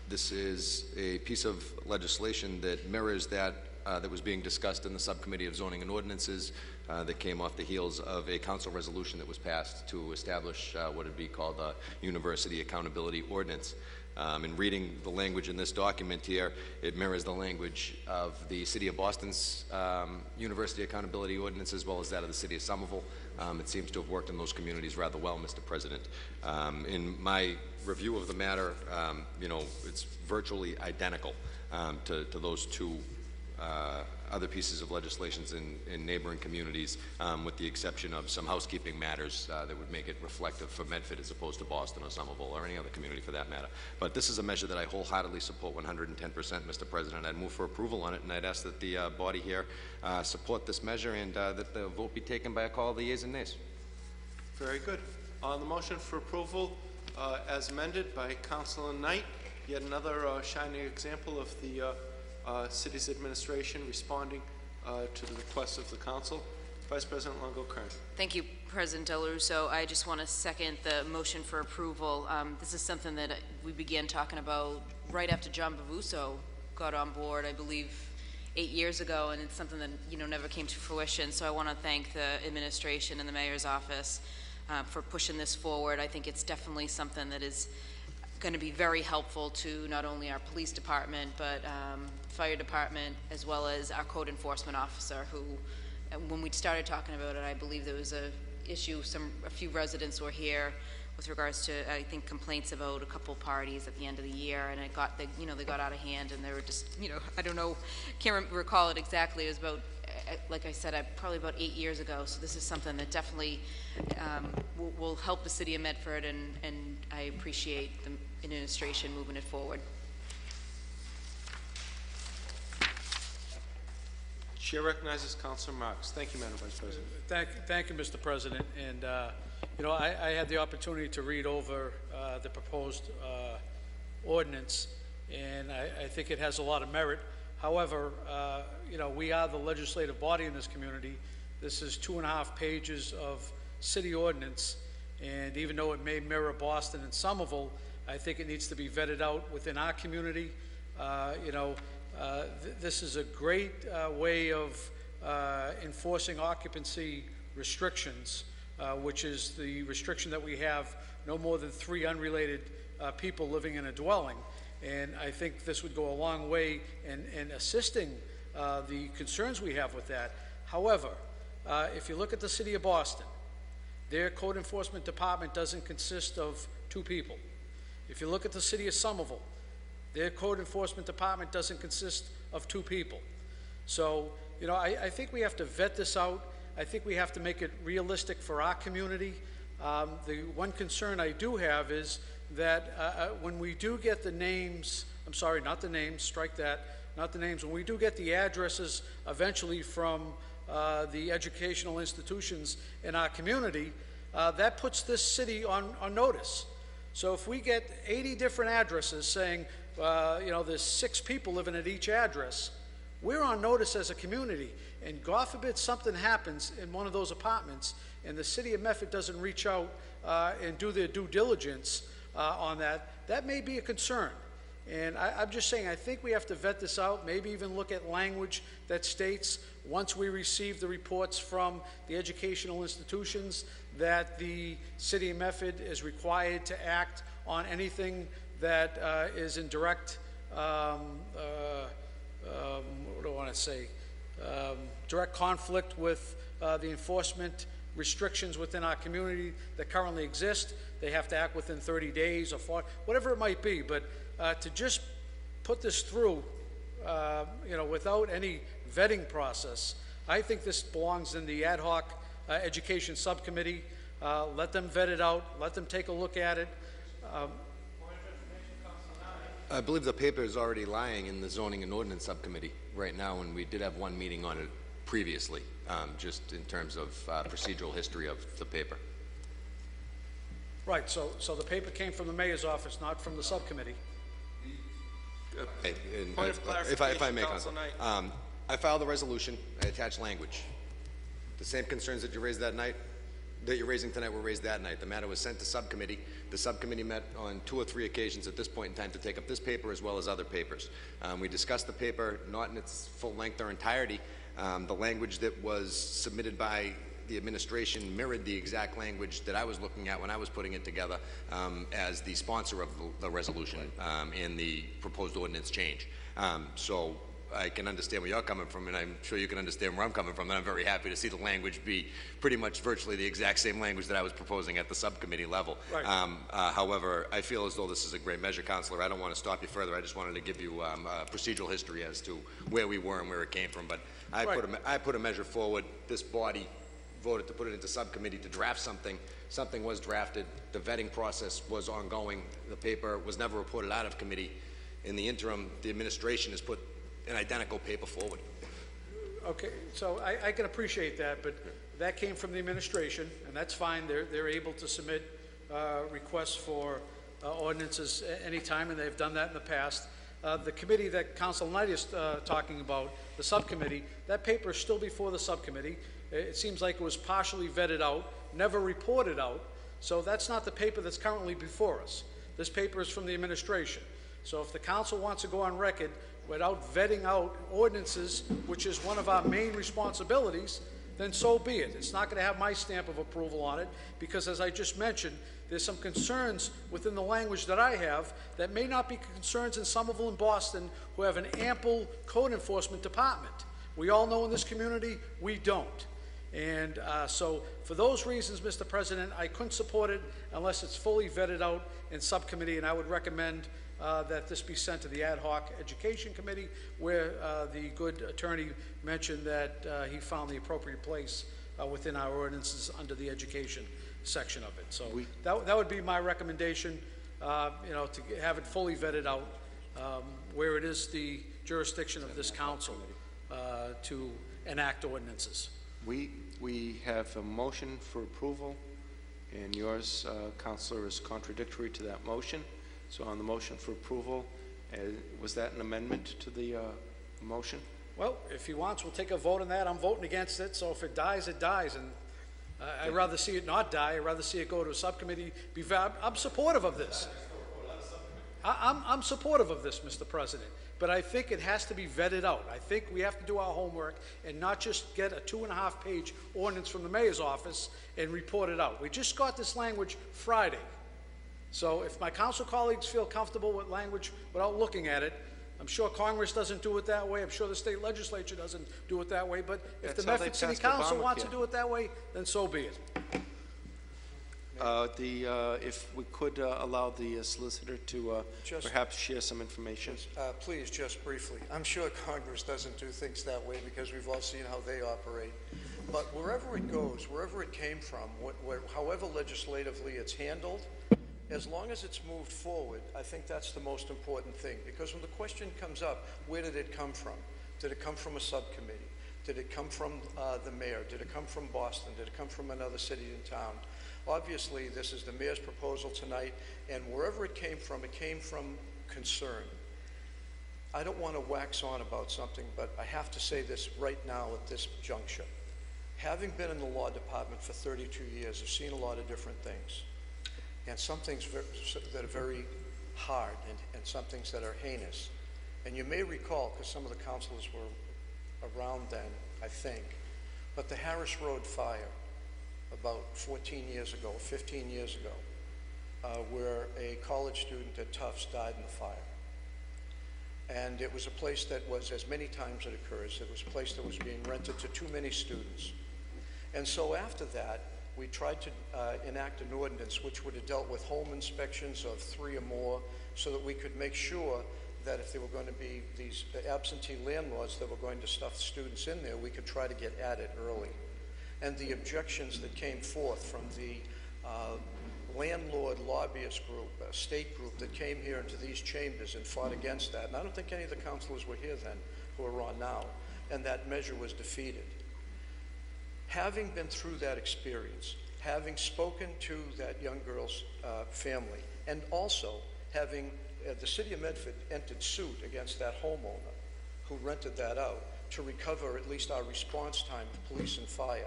Speaker 7: This is a piece of legislation that mirrors that was being discussed in the Subcommittee of Zoning and Ordinances that came off the heels of a council resolution that was passed to establish what would be called a University Accountability Ordinance. In reading the language in this document here, it mirrors the language of the City of Boston's University Accountability Ordinance as well as that of the City of Somerville. It seems to have worked in those communities rather well, Mr. President. In my review of the matter, it's virtually identical to those two other pieces of legislations in neighboring communities, with the exception of some housekeeping matters that would make it reflective for Medford as opposed to Boston or Somerville or any other community for that matter. But this is a measure that I wholeheartedly support 110%, Mr. President. I'd move for approval on it, and I'd ask that the body here support this measure and that the vote be taken by a call of the yeas and nays.
Speaker 1: Very good. On the motion for approval as amended by Councilor Knight, yet another shining example of the city's administration responding to the requests of the council. Vice President Longo-Kern.
Speaker 4: Thank you, President Del Russo. I just want to second the motion for approval. This is something that we began talking about right after John Bavuso got on board, I believe, 8 years ago, and it's something that, never came to fruition. So I want to thank the administration and the mayor's office for pushing this forward. I think it's definitely something that is going to be very helpful to not only our police department, but fire department, as well as our code enforcement officer, who, when we started talking about it, I believe there was a issue, a few residents were here with regards to, I think, complaints about a couple parties at the end of the year, and they got out of hand, and they were just, I don't know, can't recall it exactly. It was about, like I said, probably about 8 years ago. So this is something that definitely will help the city of Medford, and I appreciate the administration moving it forward.
Speaker 1: Chair recognizes Councilor Marks. Thank you, Madam Vice President.
Speaker 3: Thank you, Mr. President. And, I had the opportunity to read over the proposed ordinance, and I think it has a lot of merit. However, we are the legislative body in this community. This is 2.5 pages of city ordinance, and even though it may mirror Boston and Somerville, I think it needs to be vetted out within our community. This is a great way of enforcing occupancy restrictions, which is the restriction that we have no more than 3 unrelated people living in a dwelling. And I think this would go a long way in assisting the concerns we have with that. However, if you look at the city of Boston, their code enforcement department doesn't consist of 2 people. If you look at the city of Somerville, their code enforcement department doesn't consist of 2 people. So, I think we have to vet this out. I think we have to make it realistic for our community. The one concern I do have is that when we do get the names, I'm sorry, not the names, strike that, not the names, when we do get the addresses eventually from the educational institutions in our community, that puts this city on notice. So if we get 80 different addresses saying, there's 6 people living at each address, we're on notice as a community. And God forbid something happens in one of those apartments and the city of Medford doesn't reach out and do their due diligence on that, that may be a concern. And I'm just saying, I think we have to vet this out, maybe even look at language that states, once we receive the reports from the educational institutions, that the city of Medford is required to act on anything that is in direct, what do I want to say, direct conflict with the enforcement restrictions within our community that currently exist. They have to act within 30 days or 40, whatever it might be. But to just put this through, without any vetting process, I think this belongs in the ad hoc education subcommittee. Let them vet it out. Let them take a look at it.
Speaker 7: I believe the paper is already lying in the zoning and ordinance subcommittee right now, and we did have one meeting on it previously, just in terms of procedural history of the paper.
Speaker 3: Right, so the paper came from the mayor's office, not from the subcommittee.
Speaker 1: Point of clarification,
Speaker 7: if I may,
Speaker 1: Council
Speaker 7: Council.
Speaker 1: Knight.
Speaker 7: I filed the resolution. I attached language. The same concerns that you raised that night, that you're raising tonight, were raised that night. The matter was sent to subcommittee. The subcommittee met on 2 or 3 occasions at this point in time to take up this paper as well as other papers. We discussed the paper not in its full length or entirety. The language that was submitted by the administration mirrored the exact language that I was looking at when I was putting it together as the sponsor of the resolution and the proposed ordinance change. So I can understand where you're coming from, and I'm sure you can understand where I'm coming from, and I'm very happy to see the language be pretty much virtually the exact same language that I was proposing at the subcommittee level. Right. However, I feel as though this is a great measure, Councilor. I don't want to stop you further. I just wanted to give you procedural history as to where we were and where it came from. But I put a measure forward. This body voted to put it into subcommittee to draft something. Something was drafted. The vetting process was ongoing. The paper was never reported out of committee. In the interim, the administration has put an identical paper forward.
Speaker 3: Okay, so I can appreciate that, but that came from the administration, and that's fine. They're able to submit requests for ordinances anytime, and they've done that in the past. The committee that Council Knight is talking about, the subcommittee, that paper is still before the subcommittee. It seems like it was partially vetted out, never reported out, so that's not the paper that's currently before us. This paper is from the administration. So if the council wants to go on record, without vetting out ordinances, which is one of our main responsibilities, then so be it. It's not going to have my stamp of approval on it, because as I just mentioned, there's some concerns within the language that I have that may not be concerns in Somerville and Boston, who have an ample code enforcement department. We all know in this community, we don't. And so for those reasons, Mr. President, I couldn't support it unless it's fully vetted out in subcommittee, and I would recommend that this be sent to the Ad Hoc Education Committee, where the good attorney mentioned that he found the appropriate place within our ordinances under the education section of it. So that would be my recommendation, you know, to have it fully vetted out, where it is the jurisdiction of this council to enact ordinances.
Speaker 15: We have a motion for approval, and yours, Counselor, is contradictory to that motion. So on the motion for approval, was that an amendment to the motion?
Speaker 3: Well, if he wants, we'll take a vote on that. I'm voting against it, so if it dies, it dies. And I'd rather see it not die. I'd rather see it go to a subcommittee. I'm supportive of this. I'm supportive of this, Mr. President. But I think it has to be vetted out. I think we have to do our homework and not just get a 2.5-page ordinance from the mayor's office and report it out. We just got this language Friday. So if my council colleagues feel comfortable with language without looking at it, I'm sure Congress doesn't do it that way. I'm sure the state legislature doesn't do it that way. But if the Medford City Council wants to do it that way, then so be it.
Speaker 15: If we could allow the solicitor to perhaps share some information.
Speaker 9: Please, just briefly. I'm sure Congress doesn't do things that way because we've all seen how they operate. But wherever it goes, wherever it came from, however legislatively it's handled, as long as it's moved forward, I think that's the most important thing. Because when the question comes up, where did it come from? Did it come from a subcommittee? Did it come from the mayor? Did it come from Boston? Did it come from another city in town? Obviously, this is the mayor's proposal tonight, and wherever it came from concern. I don't want to wax on about something, but I have to say this right now at this juncture. Having been in the law department for 32 years, I've seen a lot of different things. And some things that are very hard and some things that are heinous. And you may recall, because some of the councilors were around then, I think, but the Harris Road fire about 14 years ago, 15 years ago, where a college student at Tufts died in the fire. And it was a place that was, as many times it occurs, it was a place that was being rented to too many students. And so after that, we tried to enact an ordinance which would have dealt with home inspections of 3 or more so that we could make sure that if there were going to be these absentee landlords that were going to stuff students in there, we could try to get at it early. And the objections that came forth from the landlord lobbyist group, a state group that came here into these chambers and fought against that, and I don't think any of the councilors were here then who are on now, and that measure was defeated. Having been through that experience, having spoken to that young girl's family, and also having the city of Medford entered suit against that homeowner who rented that out to recover at least our response time of police and fire.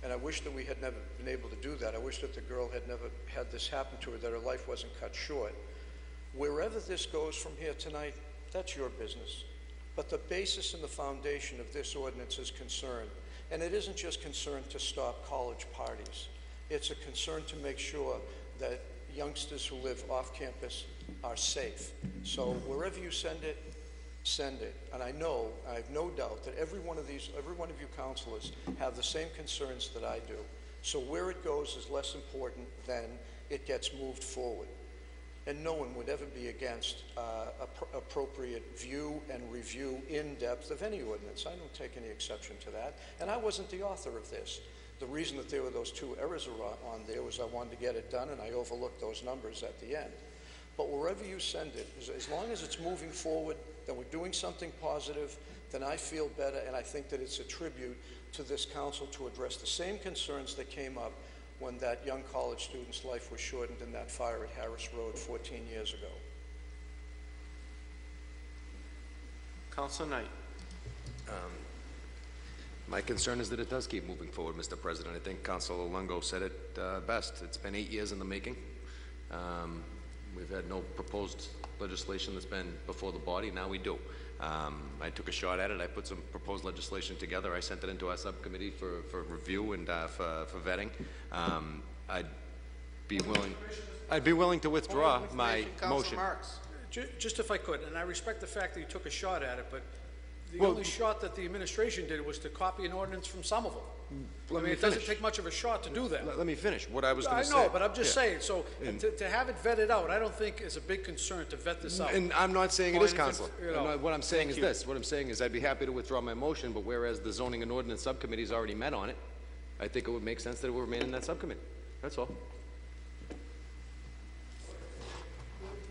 Speaker 9: And I wish that we had never been able to do that. I wish that the girl had never had this happen to her, that her life wasn't cut short. Wherever this goes from here tonight, that's your business. But the basis and the foundation of this ordinance is concern. And it isn't just concern to stop college parties. It's a concern to make sure that youngsters who live off campus are safe. So wherever you send it, send it. And I have no doubt that every one of you councilors have the same concerns that I do. So where it goes is less important than it gets moved forward. And no one would ever be against appropriate view and review in depth of any ordinance. I don't take any exception to that. And I wasn't the author of this. The reason that there were those 2 errors on there was I wanted to get it done, and I overlooked those numbers at the end. But wherever you send it, as long as it's moving forward, that we're doing something positive, then I feel better, and I think that it's a tribute to this council to address the same concerns that came up when that young college student's life was shortened in that fire at Harris Road 14 years ago.
Speaker 15: Councilor Knight.
Speaker 7: My concern is that it does keep moving forward, Mr. President. I think Councilor Longo said it best. It's been 8 years in the making. We've had no proposed legislation that's been before the body, now we do. I took a shot at it, I put some proposed legislation together, I sent it into our subcommittee for review and for vetting. I'd be willing to withdraw my motion.
Speaker 3: Just if I could, and I respect the fact that you took a shot at it, but the
Speaker 7: Well,
Speaker 3: only shot that the administration did was to copy an ordinance from Somerville. I mean, it doesn't take much of a shot to do that.
Speaker 7: Let me finish what I was going
Speaker 3: I
Speaker 7: to say.
Speaker 3: know, but I'm just
Speaker 7: Yeah.
Speaker 3: saying, so to have it vetted out, I don't think is a big concern to vet this out.
Speaker 7: And I'm not saying it
Speaker 3: Or
Speaker 7: is,
Speaker 3: anything,
Speaker 7: Counselor.
Speaker 3: you know.
Speaker 7: What I'm saying is this. What I'm saying is I'd be happy to withdraw my motion, but whereas the Zoning and Ordinance Subcommittee's already met on it, I think it would make sense that it would remain in that subcommittee. That's all.
Speaker 3: With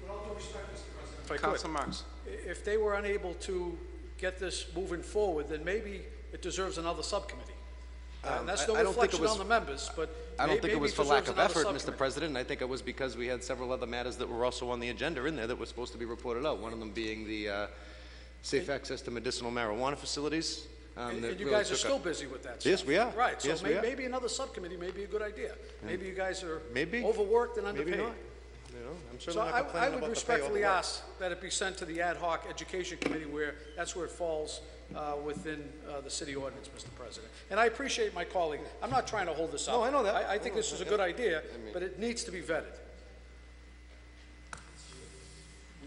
Speaker 3: all due respect, Mr. President, if I could,
Speaker 15: Councilor Marks.
Speaker 3: if they were unable to get this moving forward, then maybe it deserves another subcommittee. And that's no
Speaker 7: I don't think it
Speaker 3: reflection
Speaker 7: was-
Speaker 3: on the members, but
Speaker 7: I don't think it was for lack of effort, Mr.
Speaker 3: President.
Speaker 7: President. I think it was because we had several other matters that were also on the agenda in there that were supposed to be reported out. One of them being the safe access to medicinal marijuana facilities.
Speaker 3: And
Speaker 7: that
Speaker 3: you
Speaker 7: really
Speaker 3: guys are
Speaker 7: took
Speaker 3: still
Speaker 7: up-
Speaker 3: busy with that stuff.
Speaker 7: Yes, we are.
Speaker 3: Right, so
Speaker 7: Yes, we are.
Speaker 3: maybe another subcommittee may be a good idea. Maybe you guys are
Speaker 7: Maybe.
Speaker 3: overworked and
Speaker 7: Maybe
Speaker 3: underpaid.
Speaker 7: not. You know, I'm
Speaker 3: So
Speaker 7: certainly not
Speaker 3: I
Speaker 7: complaining
Speaker 3: would
Speaker 7: about the pay
Speaker 3: respectfully
Speaker 7: overwork.
Speaker 3: ask that it be sent to the ad hoc education committee where, that's where it falls within the city ordinance, Mr. President. And I appreciate my colleague. I'm not trying to hold this up.
Speaker 7: No, I know that.
Speaker 3: I think this is a good idea, but it needs to be vetted.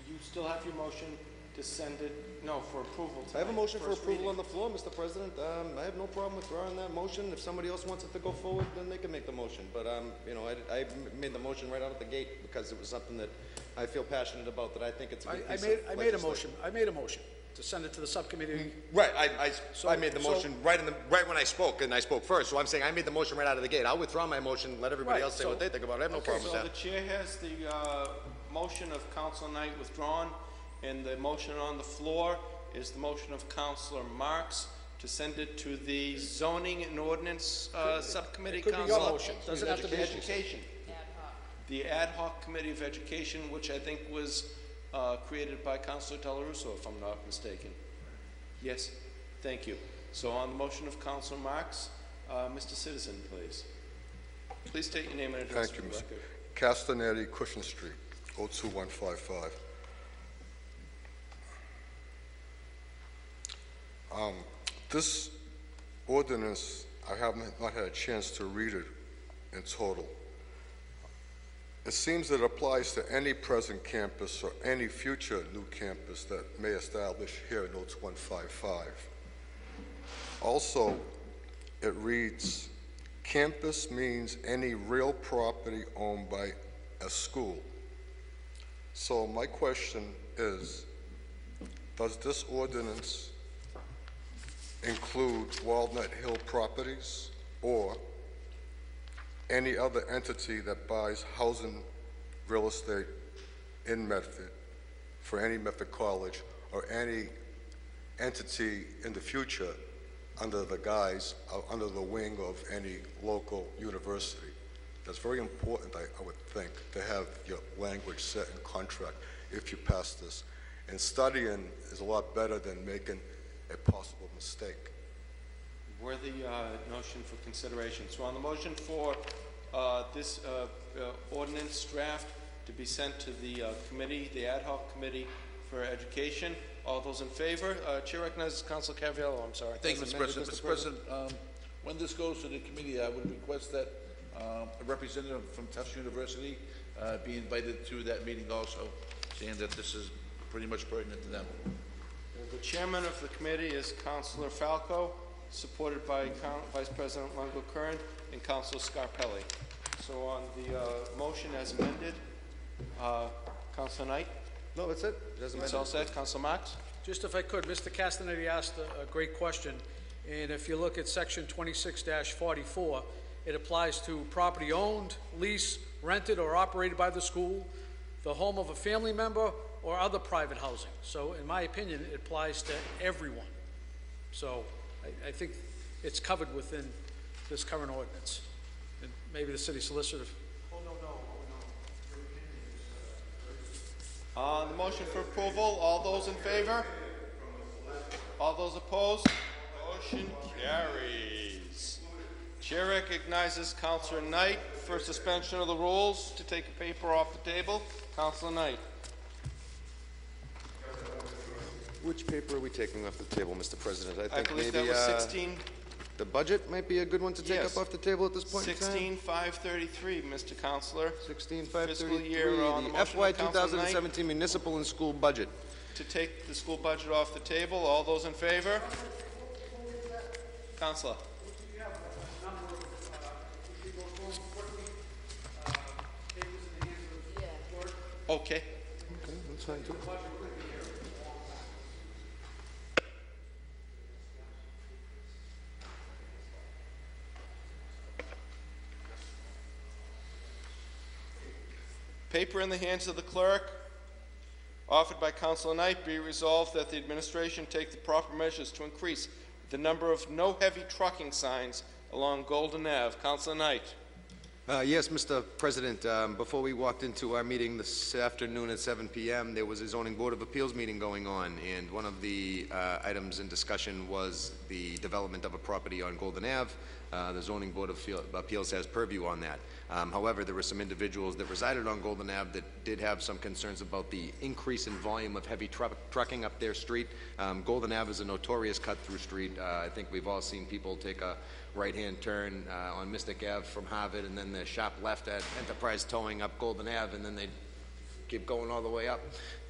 Speaker 15: You still have your motion to send it, no, for approval tonight.
Speaker 7: I have a motion for
Speaker 15: first
Speaker 7: approval
Speaker 15: reading.
Speaker 7: on the floor, Mr. President. I have no problem withdrawing that motion. If somebody else wants it to go forward, then they can make the motion. But, you know, I made the motion right out of the gate because it was something that I feel passionate about, that I think it's a good piece of
Speaker 3: I made a
Speaker 7: legislation.
Speaker 3: motion. I made a motion to send it to the subcommittee.
Speaker 7: Right,
Speaker 3: So-
Speaker 7: I made the
Speaker 3: so-
Speaker 7: motion right when I spoke, and I spoke first, so I'm saying I made the motion right out of the gate. I'll withdraw my motion, let everybody
Speaker 3: Right,
Speaker 7: else say
Speaker 3: so-
Speaker 7: what they think about it. I have no problem with
Speaker 15: So the
Speaker 7: that.
Speaker 15: chair has the motion of Council Knight withdrawn, and the motion on the floor is the motion of Councilor Marks to send it to the Zoning and Ordinance Subcommittee.
Speaker 3: It could be your
Speaker 15: Councilor.
Speaker 3: motion. Doesn't have to be-
Speaker 15: Education. The Ad Hoc Committee of Education, which I think was created by Councilor Delarusso, if I'm not mistaken. Yes, thank you. So on the motion of Councilor Marks, Mr. Citizen, please. Please state your name and address
Speaker 10: Thank
Speaker 15: for
Speaker 10: you,
Speaker 15: the
Speaker 10: Mr.
Speaker 15: record.
Speaker 10: Castanetti, Cushion Street, 02155. This ordinance, I have not had a chance to read it in total. It seems it applies to any present campus or any future new campus that may establish here in 02155. Also, it reads, campus means any real property owned by a school. So my question is, does this ordinance include Walnut Hill Properties or any other entity that buys housing real estate in Medford for any Medford college or any entity in the future under the guise, under the wing of any local university? That's very important, I would think, to have your language set in contract if you pass this. And studying is a lot better than making a possible mistake.
Speaker 15: Worthy motion for consideration. So on the motion for this ordinance draft to be sent to the committee, the ad hoc committee for education, all those in favor? Chair recognizes Councilor Caviello. I'm sorry.
Speaker 12: Thank you,
Speaker 15: As
Speaker 12: Mr.
Speaker 15: amended,
Speaker 12: President. Mr. President, when this goes to the committee, I would request that a representative from Tufts University be invited to that meeting also, saying that this is pretty much pertinent to them.
Speaker 15: The chairman of the committee is Councilor Falco, supported by Vice President Longo-Kern and Councilor Scarpelli. So on the motion as amended, Councilor Knight?
Speaker 7: No, that's it.
Speaker 15: It's all set. Councilor Marks?
Speaker 3: Just if I could, Mr. Castanetti asked a great question, and if you look at section 26-44, it applies to property owned, leased, rented, or operated by the school, the home of a family member, or other private housing. So in my opinion, it applies to everyone. So I think it's covered within this current ordinance. And maybe the city solicitor.
Speaker 15: On the motion for approval, all those in favor? All those opposed? Motion carries.
Speaker 1: Chair recognizes Councilor Knight for suspension of the rules to take a paper off the table. Councilor Knight.
Speaker 7: Which paper are we taking off the table, Mr. President? I think
Speaker 1: believe
Speaker 7: maybe
Speaker 1: that was 16.
Speaker 7: the budget might be a good one to take
Speaker 1: Yes.
Speaker 7: up off the table at this point in time.
Speaker 1: 16533, Mr. Councilor.
Speaker 7: 16533,
Speaker 1: Fiscal year on the
Speaker 7: the
Speaker 1: motion
Speaker 7: FY
Speaker 1: of Councilor Knight
Speaker 7: 2017 municipal and school budget.
Speaker 1: to take the school budget off the table. All those in favor? Councilor. Okay.
Speaker 7: Okay, that's fine too.
Speaker 1: Paper in the hands of the clerk, offered by Councilor Knight, be resolved that the administration take the proper measures to increase the number of no heavy trucking signs along Golden Ave. Councilor Knight.
Speaker 7: Yes, Mr. President, before we walked into our meeting this afternoon at 7 p.m., there was a zoning board of appeals meeting going on, and one of the items in discussion was the development of a property on Golden Ave. The zoning board of appeals has purview on that. However, there were some individuals that resided on Golden Ave that did have some concerns about the increase in volume of heavy trucking up their street. Golden Ave is a notorious cut-through street. I think we've all seen people take a right-hand turn on Mystic Ave from Harvard, and then the sharp left at Enterprise Towing up Golden Ave, and then they keep going all the way up.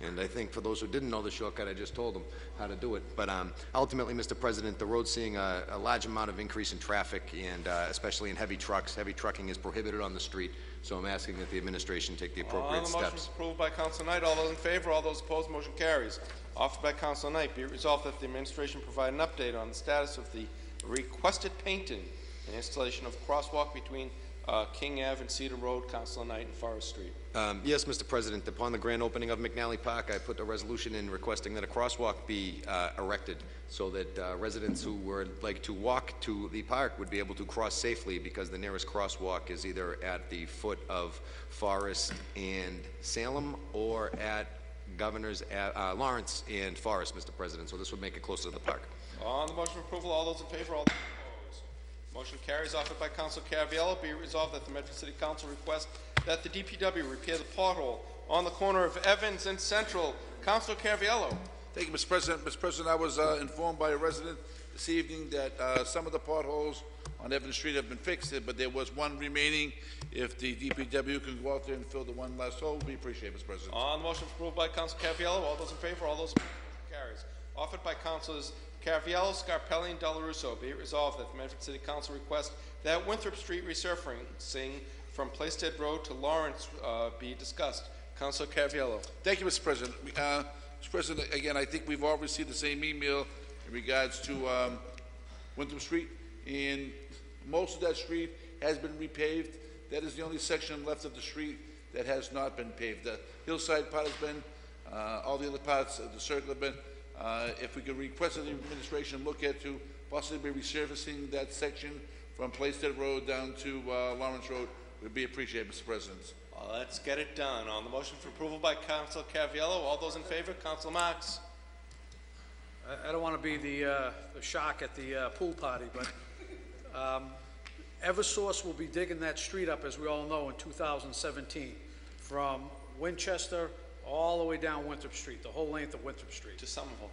Speaker 7: And I think for those who didn't know the shortcut, I just told them how to do it. But ultimately, Mr. President, the road's seeing a large amount of increase in traffic, and especially in heavy trucks. Heavy trucking is prohibited on the street, so I'm asking that the administration take the appropriate
Speaker 1: On the motion
Speaker 7: steps.
Speaker 1: approved by Councilor Knight, all those in favor, all those opposed, motion carries. Offered by Councilor Knight, be it resolved that the administration provide an update on the status of the requested painting and installation of a crosswalk between King Ave and Cedar Road, Councilor Knight, and Forest Street.
Speaker 7: Yes, Mr. President, upon the grand opening of McNally Park, I put a resolution in requesting that a crosswalk be erected so that residents who would like to walk to the park would be able to cross safely, because the nearest crosswalk is either at the foot of Forest and Salem or at Governor's Lawrence and Forest, Mr. President. So this would make it closer to the park.
Speaker 1: On the motion for approval, all those in favor, all those opposed. Motion carries. Offered by Councilor Caraviello, be it resolved that the Medford City Council request that the DPW repair the pothole on the corner of Evans and Central. Councilor Caraviello.
Speaker 12: Thank you, Mr. President. Mr. President, I was informed by a resident this evening that some of the potholes on Evans Street have been fixed, but there was one remaining. If the DPW can go out there and fill the one last hole, we appreciate it, Mr. President.
Speaker 1: On the motion approved by Councilor Caraviello, all those in favor, all those opposed, motion carries. Offered by Councilors Caraviello, Scarpelli, and Delarusso, be it resolved that the Medford City Council request that Winthrop Street resurfacing from Plaisted Road to Lawrence be discussed. Councilor Caraviello.
Speaker 12: Thank you, Mr. President. Mr. President, again, I think we've all received the same email in regards to Winthrop Street, and most of that street has been repaved. That is the only section left of the street that has not been paved. The hillside part has been, all the other parts of the circle have been. If we could request that the administration look at to possibly resurfacing that section from Plaisted Road down to Lawrence Road, would be appreciated, Mr. President.
Speaker 1: Let's get it done. On the motion for approval by Councilor Caraviello, all those in favor, Councilor Marks.
Speaker 3: I don't want to be the shark at the pool party, but Eversource will be digging that street up, as we all know, in 2017, from Winchester all the way down Winthrop Street, the whole length of Winthrop Street.
Speaker 1: To Somerville.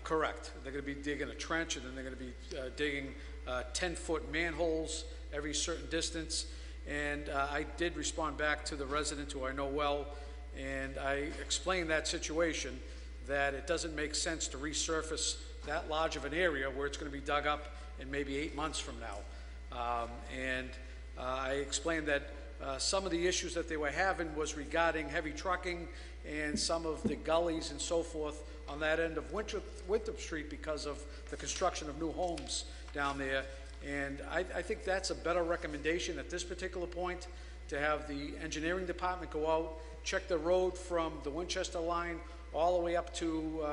Speaker 3: Correct. They're going to be digging a trench, and then they're going to be digging 10-foot manholes every certain distance. And I did respond back to the resident, who I know well, and I explained that situation, that it doesn't make sense to resurface that large of an area where it's going to be dug up in maybe 8 months from now. I explained that some of the issues that they were having was regarding heavy trucking and some of the gullies and so forth on that end of Winthrop Street because of the construction of new homes down there. And I think that's a better recommendation at this particular point, to have the engineering department go out, check the road from the Winchester line all the way up to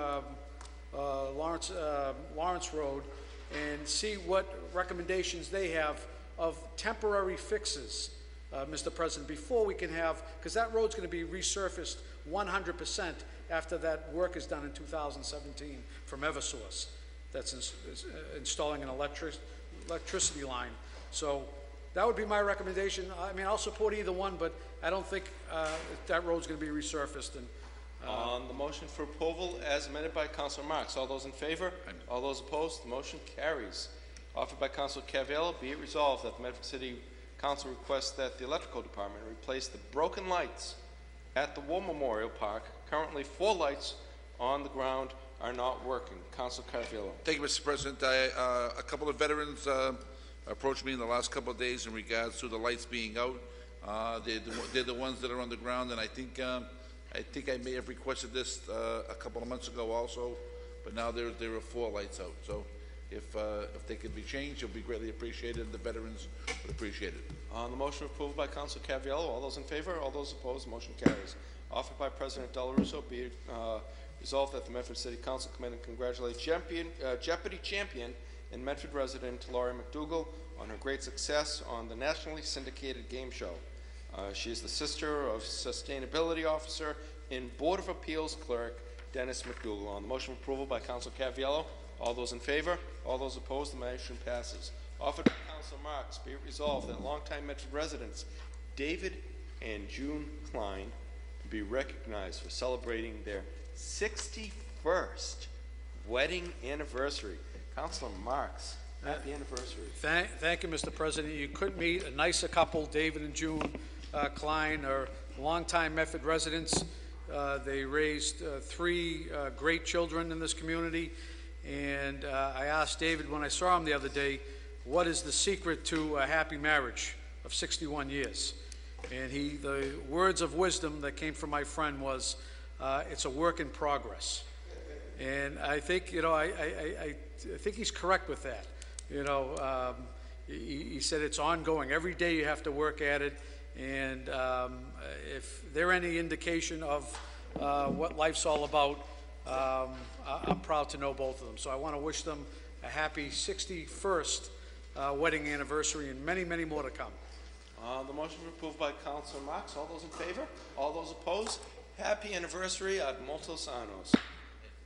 Speaker 3: Lawrence Road, and see what recommendations they have of temporary fixes, Mr. President, before we can have, because that road's going to be resurfaced 100% after that work is done in 2017 from Eversource. That's installing an electricity line. So that would be my recommendation. I mean, I'll support either one, but I don't think that road's going to be resurfaced. And
Speaker 1: On the motion for approval as amended by Councilor Marks, all those in favor? All those opposed? The motion carries. Offered by Councilor Caviello, be it resolved that the Medford City Council requests that the electrical department replace the broken lights at the War Memorial Park. Currently, 4 lights on the ground are not working. Councilor Caviello.
Speaker 12: Thank you, Mr. President. A couple of veterans approached me in the last couple of days in regards to the lights being out. They're the ones that are on the ground, and I think I may have requested this a couple of months ago also, but now there are 4 lights out. So if they could be changed, it'll be greatly appreciated, and the veterans would appreciate it.
Speaker 1: On the motion approved by Councilor Caviello, all those in favor? All those opposed? The motion carries. Offered by President Delarusso, be it resolved that the Medford City Council come in and congratulate Jeopardy champion and Medford resident Laurie McDougall on her great success on the nationally syndicated game show. She is the sister of Sustainability Officer and Board of Appeals Clerk Dennis McDougall. On the motion of approval by Councilor Caviello, all those in favor? All those opposed? The motion passes. Offered by Councilor Marks, be it resolved that longtime Medford residents David and June Klein be recognized for celebrating their 61st wedding anniversary. Councilor Marks, happy anniversary.
Speaker 3: Thank you, Mr. President. You couldn't meet a nicer couple. David and June Klein are longtime Medford residents. They raised 3 great children in this community. And I asked David when I saw him the other day, what is the secret to a happy marriage of 61 years? And the words of wisdom that came from my friend was, it's a work in progress. And I think, I think he's correct with that. He said it's ongoing. Every day you have to work at it. And if they're any indication of what life's all about, I'm proud to know both of them. So I want to wish them a happy 61st wedding anniversary and many, many more to come.
Speaker 1: The motion approved by Councilor Marks. All those in favor? All those opposed? Happy anniversary ad multos annos.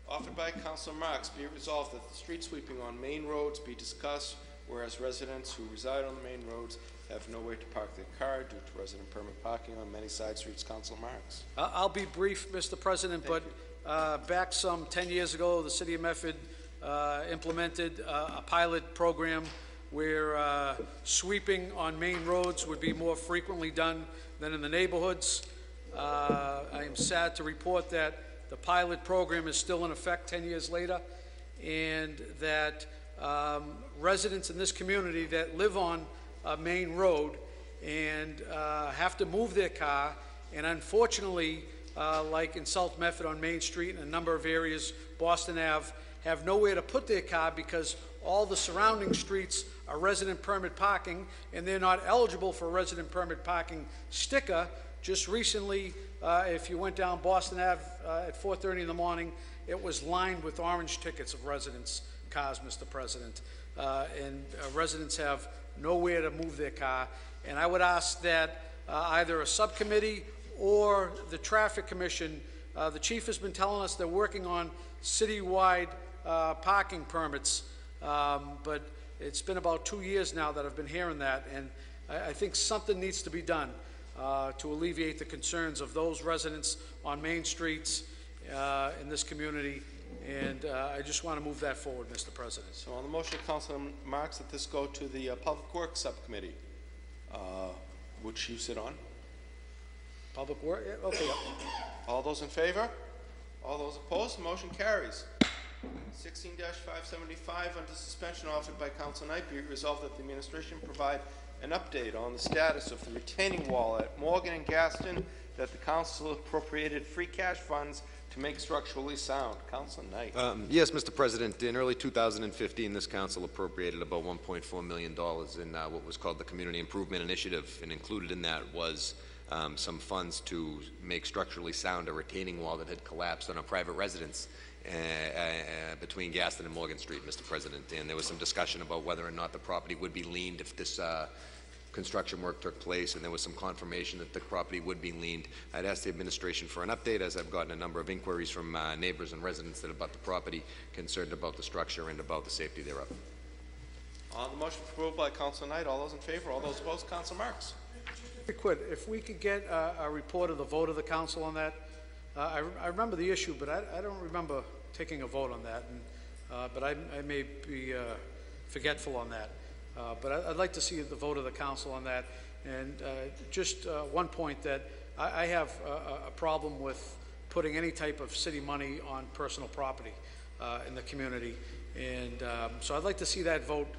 Speaker 1: Offered by Councilor Marks, be it resolved that the street sweeping on main roads be discussed, whereas residents who reside on the main roads have nowhere to park their car due to resident permit parking on many side streets. Councilor Marks.
Speaker 3: I'll be brief, Mr. President, but back some 10 years ago, the City of Medford implemented a pilot program where sweeping on main roads would be more frequently done than in the neighborhoods. I am sad to report that the pilot program is still in effect 10 years later, and that residents in this community that live on a main road and have to move their car, and unfortunately, like in South Medford on Main Street and a number of areas, Boston Ave, have nowhere to put their car because all the surrounding streets are resident permit parking, and they're not eligible for a resident permit parking sticker. Just recently, if you went down Boston Ave at 4:30 in the morning, it was lined with orange tickets of residents' cars, Mr. President. And residents have nowhere to move their car. And I would ask that either a subcommittee or the Traffic Commission, the chief has been telling us they're working on citywide parking permits, but it's been about 2 years now that I've been hearing that, and I think something needs to be done to alleviate the concerns of those residents on main streets in this community, and I just want to move that forward, Mr. President.
Speaker 1: So on the motion of Councilor Marks that this go to the Public Works Subcommittee, which you sit on.
Speaker 3: Public Works, okay.
Speaker 1: All those in favor? All those opposed? The motion carries. 16-575 under suspension offered by Councilor Knight, be it resolved that the administration provide an update on the status of the retaining wall at Morgan and Gaston that the council appropriated free cash funds to make structurally sound. Councilor Knight.
Speaker 7: Yes, Mr. President. In early 2015, this council appropriated about $1.4 million in what was called the Community Improvement Initiative, and included in that was some funds to make structurally sound a retaining wall that had collapsed on a private residence between Gaston and Morgan Street, Mr. President. And there was some discussion about whether or not the property would be liened if this construction work took place, and there was some confirmation that the property would be liened. I'd asked the administration for an update, as I've gotten a number of inquiries from neighbors and residents that about the property, concerned about the structure and about the safety thereof.
Speaker 1: On the motion approved by Council Knight, all those in favor, all those opposed, Council Marks.
Speaker 3: Very quick, if we could get a report of the vote of the council on that. I remember the issue, but I don't remember taking a vote on that, and, but I may be forgetful on that. But I'd like to see the vote of the council on that. And just one point that I have a problem with putting any type of city money on personal property in the community. And so I'd like to see that vote,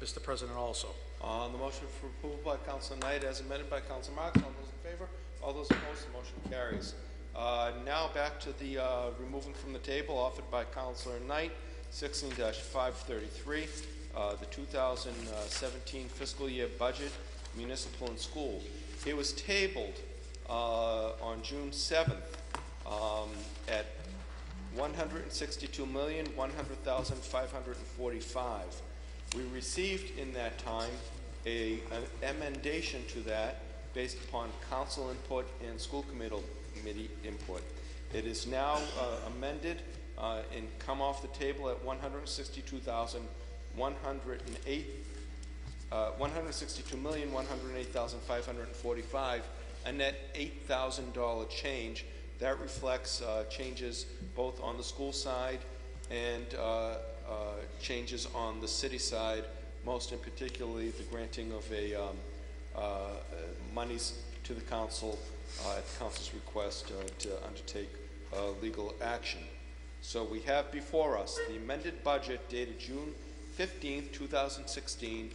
Speaker 3: Mr. President, also.
Speaker 1: On the motion for approval by Council Knight as amended by Council Marks, all those in favor, all those opposed, the motion carries. Now back to the removing from the table offered by Councilor Knight, 16-533, the 2017 fiscal year budget, municipal and school. It was tabled on June 7th at $162,100,545. We received in that time an amendation to that based upon council input and school committee input. It is now amended and come off the table at $162,108,545, a net $8,000 change. That reflects changes both on the school side and changes on the city side, most in particularly the granting of monies to the council at the council's request to undertake legal action. So we have before us the amended budget dated June 15th, 2016,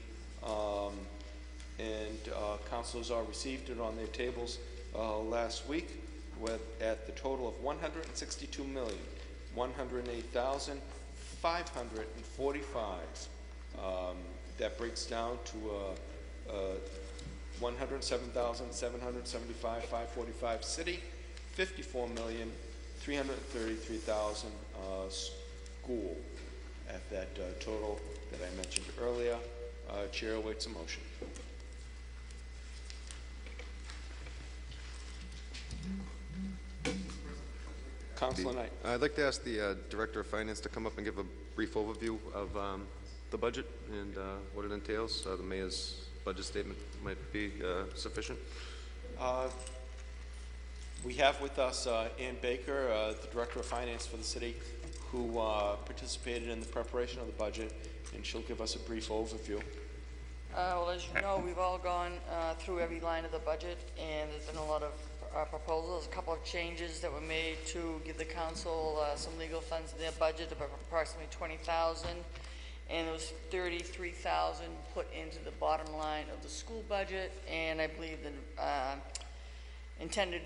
Speaker 1: and councilors all received it on their tables last week at the total of $162,108,545. That breaks down to $107,775,545 city, $54,333,000 school. At that total that I mentioned earlier, Chair awaits a motion. Councilor Knight.
Speaker 7: I'd like to ask the Director of Finance to come up and give a brief overview of the budget and what it entails. The mayor's budget statement might be sufficient.
Speaker 1: We have with us Ann Baker, the Director of Finance for the city, who participated in the preparation of the budget, and she'll give us a brief overview.
Speaker 16: Well, as you know, we've all gone through every line of the budget, and there's been a lot of proposals, a couple of changes that were made to give the council some legal funds in their budget of approximately $20,000, and there was $33,000 put into the bottom line of the school budget, and I believe the intended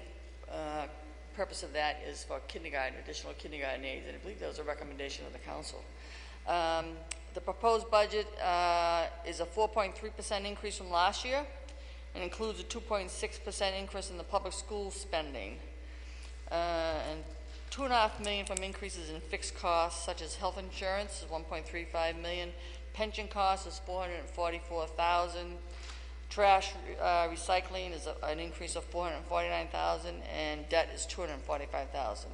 Speaker 16: purpose of that is for kindergarten, additional kindergarten aides, and I believe that was a recommendation of the council. The proposed budget is a 4.3% increase from last year, and includes a 2.6% increase in the public school spending, and $2.5 million from increases in fixed costs such as health insurance is $1.35 million, pension costs is $444,000, trash recycling is an increase of $449,000, and debt is $245,000.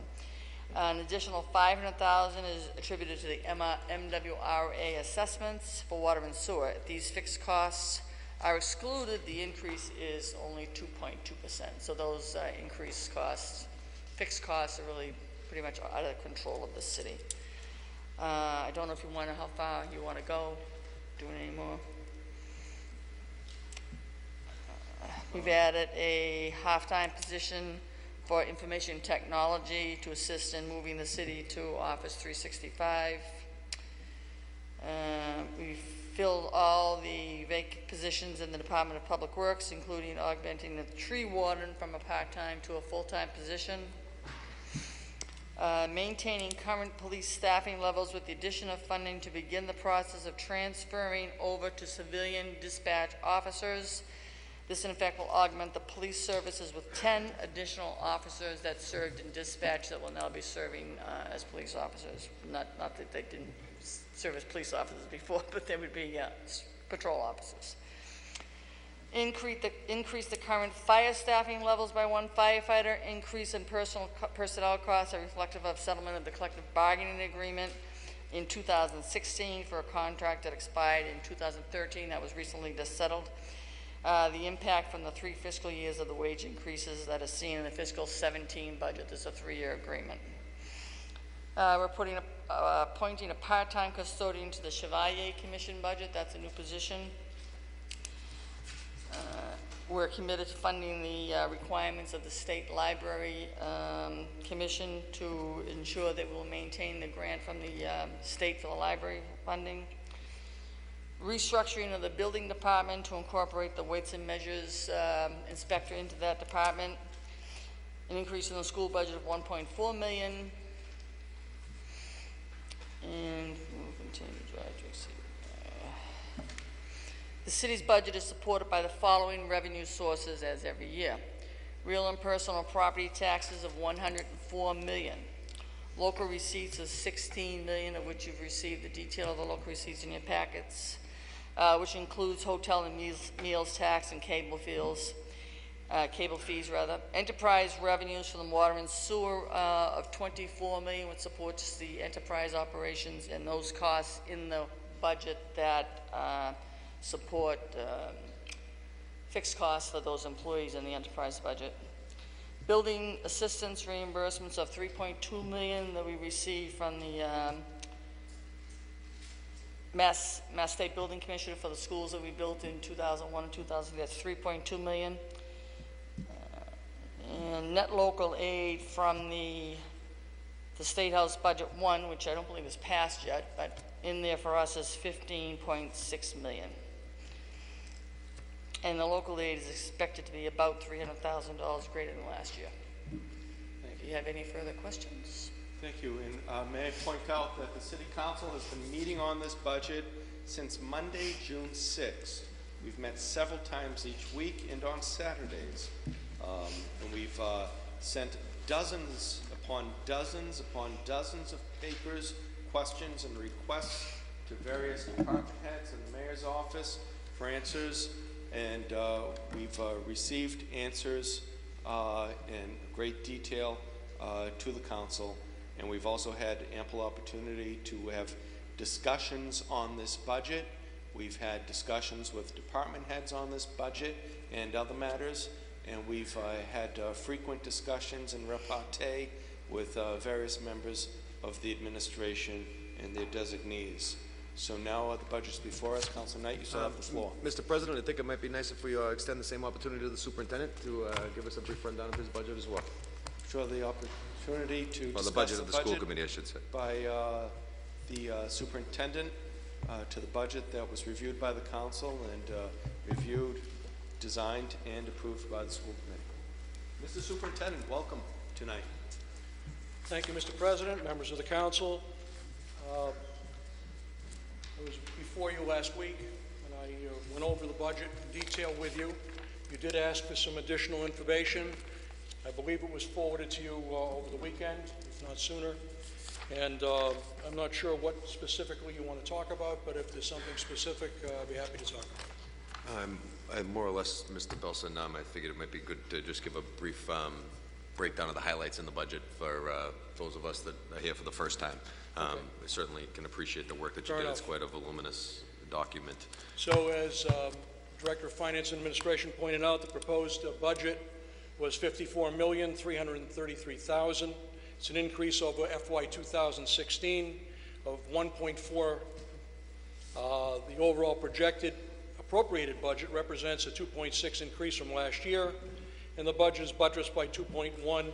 Speaker 16: An additional $500,000 is attributed to the MWRA assessments for water and sewer. If these fixed costs are excluded, the increase is only 2.2%. So those increased costs, fixed costs, are really pretty much out of control of the city. I don't know if you want to, how far you want to go doing any more. We've added a half-time position for information technology to assist in moving the city to Office 365. We've filled all the vacant positions in the Department of Public Works, including augmenting the tree warden from a part-time to a full-time position. Maintaining current police staffing levels with the addition of funding to begin the process of transferring over to civilian dispatch officers. This, in fact, will augment the police services with 10 additional officers that served in dispatch that will now be serving as police officers. Not that they didn't serve as police officers before, but they would be patrol officers. Increase the current fire staffing levels by 1 firefighter. Increase in personnel costs are reflective of settlement of the collective bargaining agreement. in 2016 for a contract that expired in 2013 that was recently just settled. The impact from the 3 fiscal years of the wage increases that are seen in the fiscal 17 budget. This is a 3-year agreement. We're appointing a part-time custodian to the Chevalier Commission budget. That's a new position. We're committed to funding the requirements of the State Library Commission to ensure that we'll maintain the grant from the state for the library funding. Restructuring of the building department to incorporate the weights and measures inspector into that department. An increase in the school budget of $1.4 million. And we'll continue to try to see. The city's budget is supported by the following revenue sources as every year. Real and personal property taxes of $104 million. Local receipts of $16 million, of which you've received the detail of the local receipts in your packets, which includes hotel and meals tax and cable fees. Enterprise revenues from the water and sewer of $24 million, which supports the enterprise operations and those costs in the budget that support fixed costs for those employees in the enterprise budget. Building assistance reimbursements of $3.2 million that we received from the Mass State Building Commission for the schools that we built in 2001 and 2000. That's $3.2 million. And net local aid from the State House Budget 1, which I don't believe is passed yet, but in there for us is $15.6 million. And the local aid is expected to be about $300,000 greater than last year. If you have any further questions.
Speaker 1: Thank you. And may I point out that the City Council has been meeting on this budget since Monday, June 6th. We've met several times each week and on Saturdays. And we've sent dozens upon dozens upon dozens of papers, questions, and requests to various department heads and the mayor's office for answers. And we've received answers in great detail to the council. And we've also had ample opportunity to have discussions on this budget. We've had discussions with department heads on this budget and other matters. And we've had frequent discussions and repartee with various members of the administration and their designees. So now the budget's before us. Councilor Knight, you still have the floor.
Speaker 7: Mr. President, I think it might be nice if we extend the same opportunity to the superintendent to give us a brief rundown of his budget as well.
Speaker 1: Sure, the opportunity to discuss
Speaker 7: the budget of the school committee, I should say.
Speaker 1: By the superintendent to the budget that was reviewed by the council and reviewed, designed, and approved by the school committee. Mr. Superintendent, welcome tonight.
Speaker 17: Thank you, Mr. President, members of the council. I was before you last week, and I went over the budget in detail with you. You did ask for some additional information. I believe it was forwarded to you over the weekend, if not sooner. And I'm not sure what specifically you want to talk about, but if there's something specific, I'd be happy to talk about it.
Speaker 7: I more or less, Mr. Belson, I figured it might be good to just give a brief breakdown of the highlights in the budget for those of us that are here for the first time. I certainly can appreciate the work that you did. It's quite a voluminous document.
Speaker 17: So as Director of Finance and Administration pointed out, the proposed budget was $54,333,000. It's an increase over FY 2016 of 1.4. The overall projected appropriated budget represents a 2.6 increase from last year, and the budget is buttressed by 2.1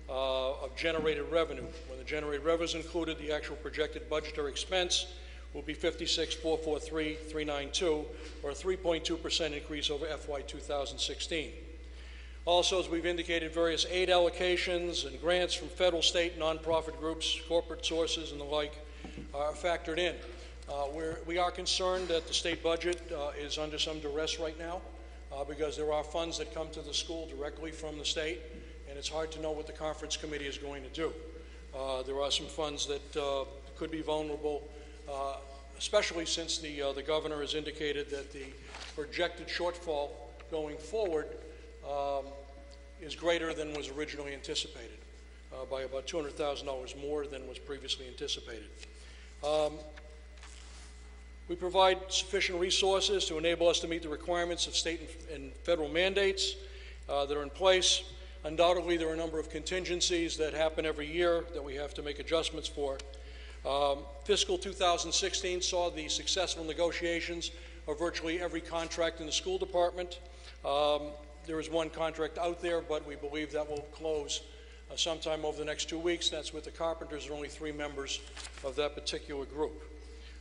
Speaker 17: of generated revenue. When the generated revenue is included, the actual projected budgetary expense will be $56,443,392, or a 3.2% increase over FY 2016. Also, as we've indicated, various aid allocations and grants from federal, state, nonprofit groups, corporate sources, and the like are factored in. We are concerned that the state budget is under some duress right now because there are funds that come to the school directly from the state, and it's hard to know what the conference committee is going to do. There are some funds that could be vulnerable, especially since the governor has indicated that the projected shortfall going forward is greater than was originally anticipated, by about $200,000 more than was previously anticipated. We provide sufficient resources to enable us to meet the requirements of state and federal mandates that are in place. Undoubtedly, there are a number of contingencies that happen every year that we have to make adjustments for. Fiscal 2016 saw the successful negotiations of virtually every contract in the school department. There is one contract out there, but we believe that will close sometime over the next 2 weeks. That's with the carpenters. There are only 3 members of that particular group.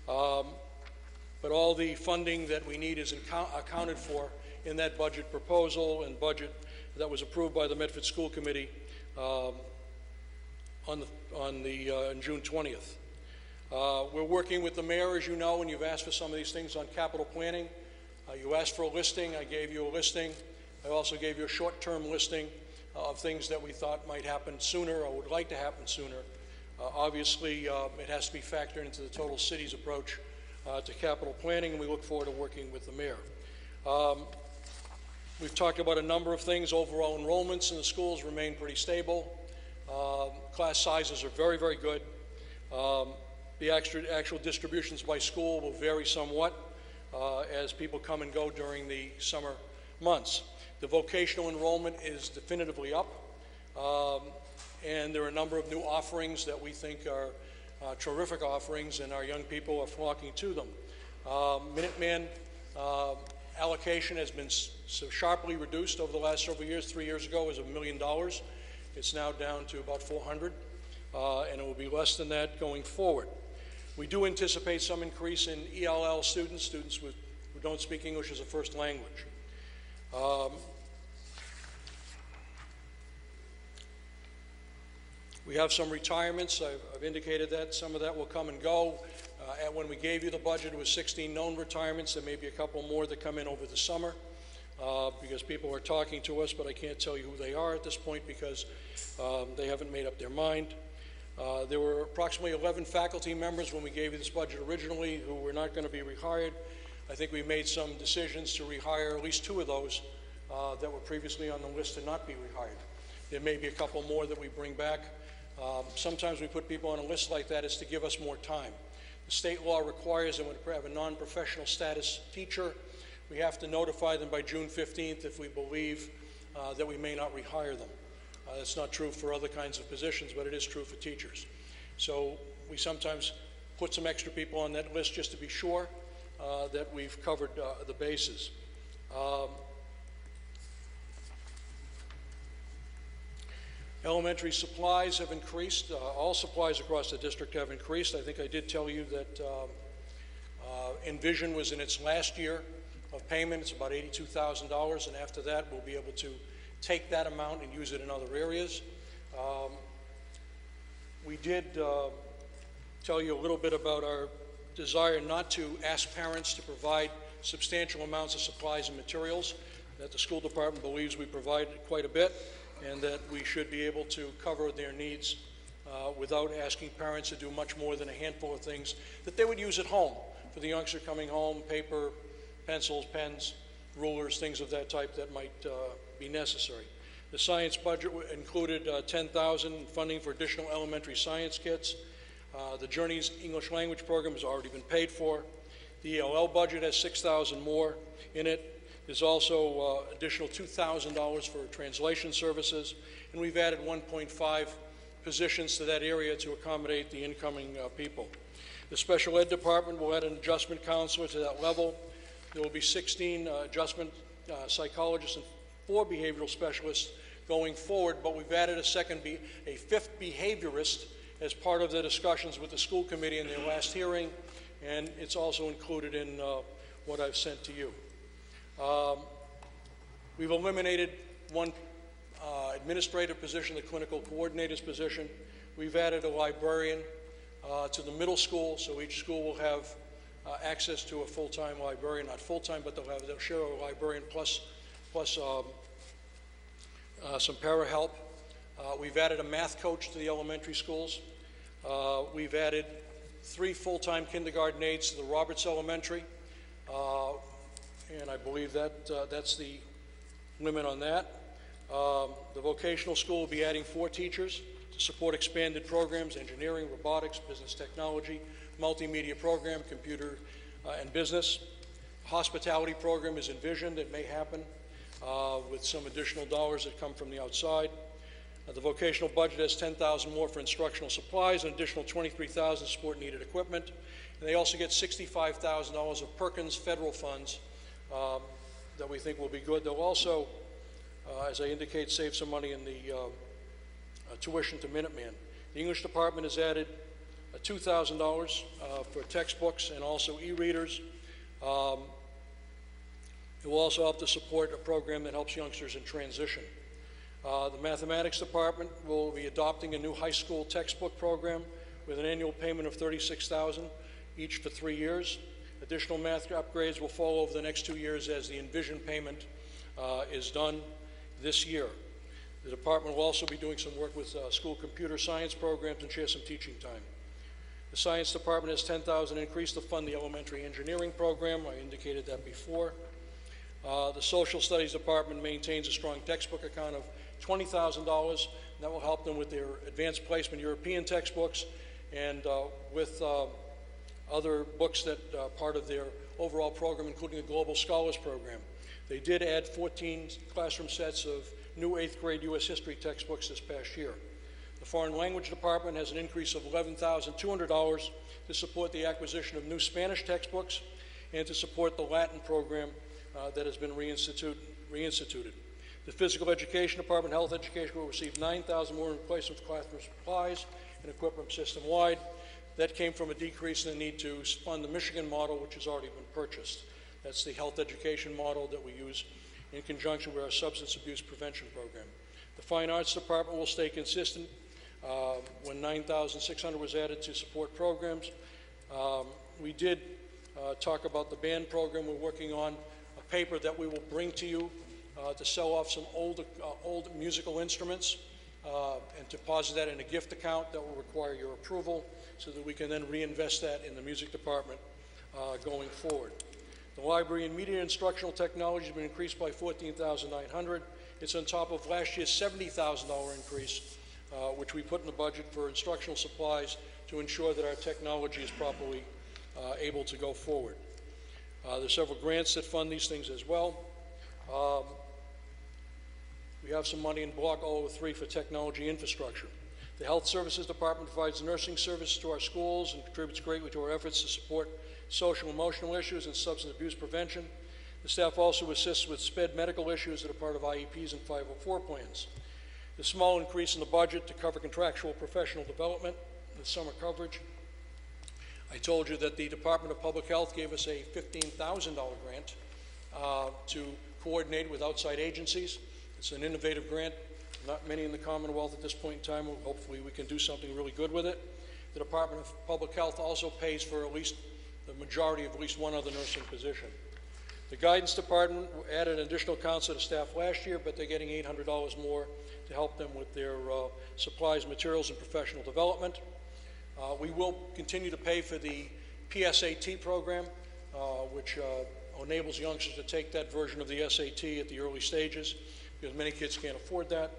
Speaker 17: But all the funding that we need is accounted for in that budget proposal and budget that was approved by the Medford School Committee on June 20th. We're working with the mayor, as you know, and you've asked for some of these things on capital planning. You asked for a listing. I gave you a listing. I also gave you a short-term listing of things that we thought might happen sooner or would like to happen sooner. Obviously, it has to be factored into the total city's approach to capital planning, and we look forward to working with the mayor. We've talked about a number of things. Overall enrollments in the schools remain pretty stable. Class sizes are very, very good. The actual distributions by school will vary somewhat as people come and go during the summer months. The vocational enrollment is definitively up, and there are a number of new offerings that we think are terrific offerings, and our young people are flocking to them. Minuteman allocation has been so sharply reduced over the last several years. 3 years ago it was $1 million. It's now down to about 400, and it will be less than that going forward. We do anticipate some increase in ELL students who don't speak English as a first language. We have some retirements. I've indicated that. Some of that will come and go. When we gave you the budget, it was 16 known retirements. There may be a couple more that come in over the summer because people are talking to us, but I can't tell you who they are at this point because they haven't made up their mind. There were approximately 11 faculty members when we gave you this budget originally who were not going to be rehired. I think we made some decisions to rehire at least 2 of those that were previously on the list to not be rehired. There may be a couple more that we bring back. Sometimes we put people on a list like that is to give us more time. The state law requires that when we have a non-professional status teacher, we have to notify them by June 15th if we believe that we may not rehire them. That's not true for other kinds of positions, but it is true for teachers. So we sometimes put some extra people on that list just to be sure that we've covered the bases. Elementary supplies have increased. All supplies across the district have increased. I think I did tell you that Envision was in its last year of payment. It's about $82,000, and after that we'll be able to take that amount and use it in other areas. We did tell you a little bit about our desire not to ask parents to provide substantial amounts of supplies and materials, that the school department believes we provide quite a bit, and that we should be able to cover their needs without asking parents to do much more than a handful of things that they would use at home for the youngster coming home: paper, pencils, pens, rulers, things of that type that might be necessary. The science budget included $10,000 in funding for additional elementary science kits. The Journeys English Language Program has already been paid for. The ELL budget has $6,000 more in it. There's also additional $2,000 for translation services, and we've added 1.5 positions to that area to accommodate the incoming people. The special ed department will add an adjustment counselor to that level. There will be 16 adjustment psychologists and 4 behavioral specialists going forward, but we've added a 5th behaviorist as part of the discussions with the school committee in their last hearing, and it's also included in what I've sent to you. We've eliminated one administrative position, the clinical coordinator's position. We've added a librarian to the middle school, so each school will have access to a full-time librarian, not full-time, but they'll share a librarian plus some para-help. We've added a math coach to the elementary schools. We've added 3 full-time kindergarten aides to the Roberts Elementary. And I believe that that's the limit on that. The vocational school will be adding 4 teachers to support expanded programs: engineering, robotics, business technology, multimedia program, computer and business. Hospitality program is envisioned. It may happen with some additional dollars that come from the outside. The vocational budget has $10,000 more for instructional supplies, an additional $23,000 to support needed equipment. And they also get $65,000 of Perkins federal funds that we think will be good. They'll also, as I indicate, save some money in the tuition to Minuteman. The English department has added $2,000 for textbooks and also e-readers. It will also help to support a program that helps youngsters in transition. The mathematics department will be adopting a new high school textbook program with an annual payment of $36,000 each for 3 years. Additional math upgrades will follow over the next 2 years as the Envision payment is done this year. The department will also be doing some work with school computer science programs and share some teaching time. The science department has $10,000 increase to fund the elementary engineering program. I indicated that before. The social studies department maintains a strong textbook account of $20,000, and that will help them with their advanced placement European textbooks and with other books that are part of their overall program, including the Global Scholars Program. They did add 14 classroom sets of new 8th grade U.S. history textbooks this past year. The foreign language department has an increase of $11,200 to support the acquisition of new Spanish textbooks and to support the Latin program that has been reinstituted. The physical education department, health education, will receive $9,000 more in replacement classroom supplies and equipment system-wide. That came from a decrease in the need to fund the Michigan model, which has already been purchased. That's the health education model that we use in conjunction with our substance abuse prevention program. The fine arts department will stay consistent when $9,600 was added to support programs. We did talk about the band program. We're working on a paper that we will bring to you to sell off some old musical instruments and deposit that in a gift account that will require your approval so that we can then reinvest that in the music department going forward. The library and media instructional technology has been increased by $14,900. It's on top of last year's $70,000 increase, which we put in the budget for instructional supplies to ensure that our technology is properly able to go forward. There's several grants that fund these things as well. We have some money in Block 003 for technology infrastructure. The Health Services Department provides nursing services to our schools and contributes greatly to our efforts to support social and emotional issues and substance abuse prevention. The staff also assists with SPED medical issues that are part of IEPs and 504 plans. The small increase in the budget to cover contractual professional development and summer coverage. I told you that the Department of Public Health gave us a $15,000 grant to coordinate with outside agencies. It's an innovative grant. Not many in the Commonwealth at this point in time. Hopefully we can do something really good with it. The Department of Public Health also pays for at least the majority of at least one other nursing position. The Guidance Department added an additional counselor to staff last year, but they're getting $800 more to help them with their supplies, materials, and professional development. We will continue to pay for the PSAT program, which enables youngsters to take that version of the SAT at the early stages, because many kids can't afford that.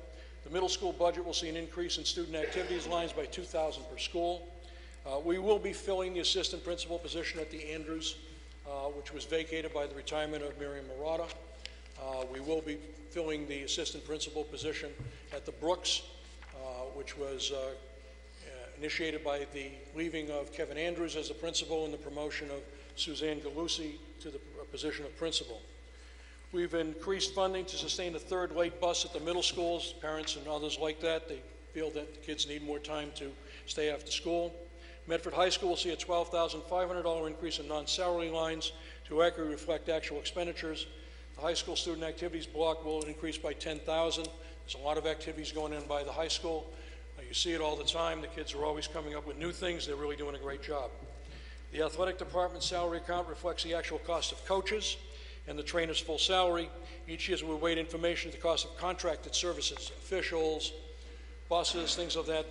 Speaker 17: The middle school budget will see an increase in student activities lines by $2,000 per school. We will be filling the assistant principal position at the Andrews, which was vacated by the retirement of Miriam Murata. We will be filling the assistant principal position at the Brooks, which was initiated by the leaving of Kevin Andrews as the principal and the promotion of Suzanne Galusi to the position of principal. We've increased funding to sustain a third late bus at the middle schools. Parents and others like that. They feel that the kids need more time to stay after school. Medford High School will see a $12,500 increase in non-salary lines to accurately reflect actual expenditures. The high school student activities block will increase by $10,000. There's a lot of activities going in by the high school. You see it all the time. The kids are always coming up with new things. They're really doing a great job. The athletic department salary account reflects the actual cost of coaches and the trainer's full salary. Each year we weight information to the cost of contracted services, officials, buses, things of that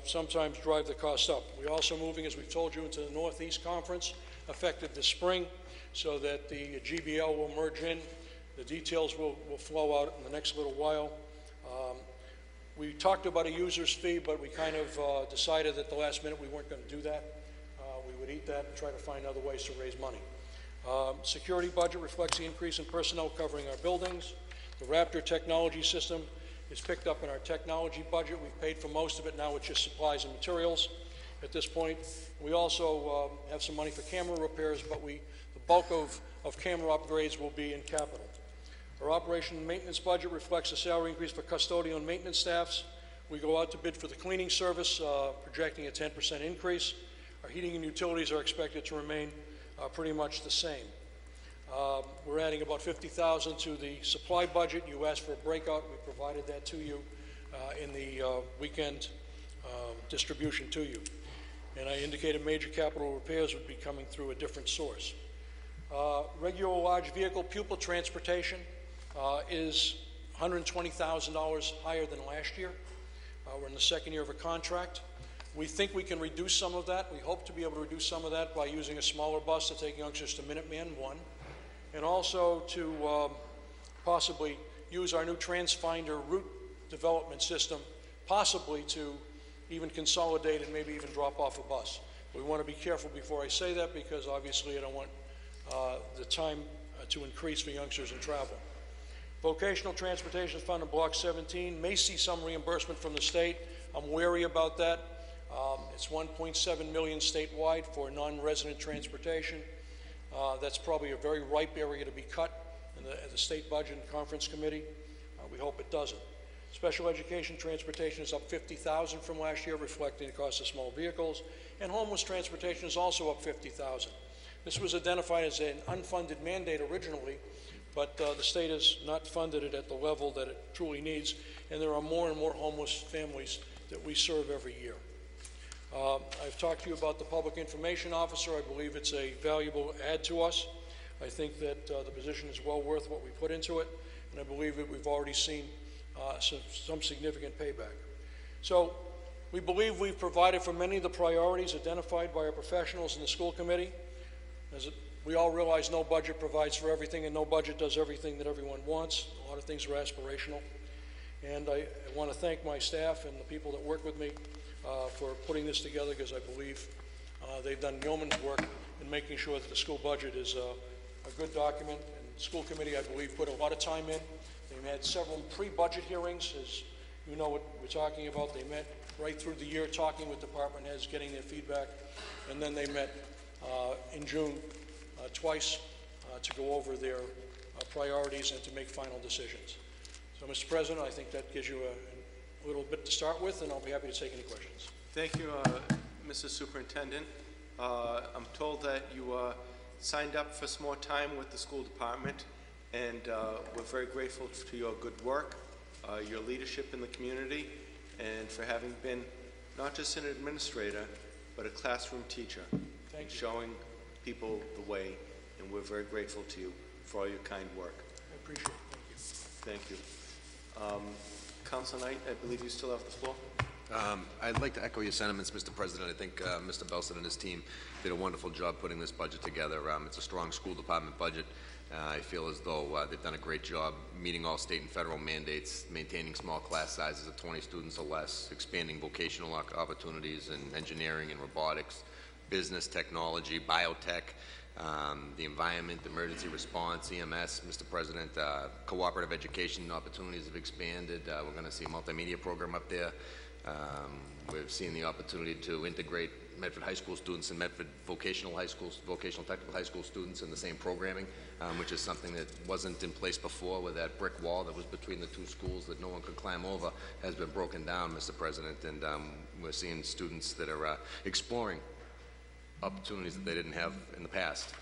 Speaker 17: sometimes drive the cost up. We're also moving, as we've told you, into the Northeast Conference, effective this spring, so that the GBL will merge in. The details will flow out in the next little while. We talked about a user's fee, but we kind of decided at the last minute we weren't going to do that. We would eat that and try to find other ways to raise money. Security budget reflects the increase in personnel covering our buildings. The Raptor technology system is picked up in our technology budget. We've paid for most of it. Now it's just supplies and materials at this point. We also have some money for camera repairs, but the bulk of camera upgrades will be in capital. Our operation and maintenance budget reflects a salary increase for custodial and maintenance staffs. We go out to bid for the cleaning service, projecting a 10% increase. Our heating and utilities are expected to remain pretty much the same. We're adding about $50,000 to the supply budget. You asked for a breakout. We provided that to you in the weekend distribution to you. And I indicated major capital repairs would be coming through a different source. Regular large vehicle pupil transportation is $120,000 higher than last year. We're in the second year of a contract. We think we can reduce some of that. We hope to be able to reduce some of that by using a smaller bus to take youngsters to Minuteman 1, and also to possibly use our new TransFinder route development system, possibly to even consolidate and maybe even drop off a bus. We want to be careful before I say that, because obviously I don't want the time to increase for youngsters in travel. Vocational Transportation Fund in Block 17 may see some reimbursement from the state. I'm wary about that. It's $1.7 million statewide for non-resident transportation. That's probably a very ripe area to be cut in the state budget and conference committee. We hope it doesn't. Special education transportation is up $50,000 from last year, reflecting the cost of small vehicles. And homeless transportation is also up $50,000. This was identified as an unfunded mandate originally, but the state has not funded it at the level that it truly needs, and there are more and more homeless families that we serve every year. I've talked to you about the public information officer. I believe it's a valuable add to us. I think that the position is well worth what we put into it, and I believe that we've already seen some significant payback. So we believe we've provided for many of the priorities identified by our professionals in the school committee. As we all realize, no budget provides for everything, and no budget does everything that everyone wants. A lot of things are aspirational. And I want to thank my staff and the people that work with me for putting this together, because I believe they've done yeoman's work in making sure that the school budget is a good document. And the school committee, I believe, put a lot of time in. They've had several pre-budget hearings, as you know what we're talking about. They met right through the year talking with department heads, getting their feedback, and then they met in June twice to go over their priorities and to make final decisions. So, Mr. President, I think that gives you a little bit to start with, and I'll be happy to take any questions.
Speaker 15: Thank you, Mrs. Superintendent. I'm told that you signed up for some more time with the school department, and we're very grateful to your good work, your leadership in the community, and for having been not just an administrator, but a classroom teacher.
Speaker 17: Thank you.
Speaker 15: Showing people the way, and we're very grateful to you for all your kind work.
Speaker 17: I appreciate it. Thank you.
Speaker 15: Thank you. Councilor Knight, I believe you still have the floor.
Speaker 7: I'd like to echo your sentiments, Mr. President. I think Mr. Belson and his team did a wonderful job putting this budget together. It's a strong school department budget. I feel as though they've done a great job meeting all state and federal mandates, maintaining small class sizes of 20 students or less, expanding vocational opportunities in engineering and robotics, business, technology, biotech, the environment, emergency response, EMS, Mr. President, cooperative education opportunities have expanded. We're going to see a multimedia program up there. We've seen the opportunity to integrate Medford High School students and Medford vocational technical high school students in the same programming, which is something that wasn't in place before, where that brick wall that was between the two schools that no one could climb over has been broken down, Mr. President, and we're seeing students that are exploring opportunities that they didn't have in the past.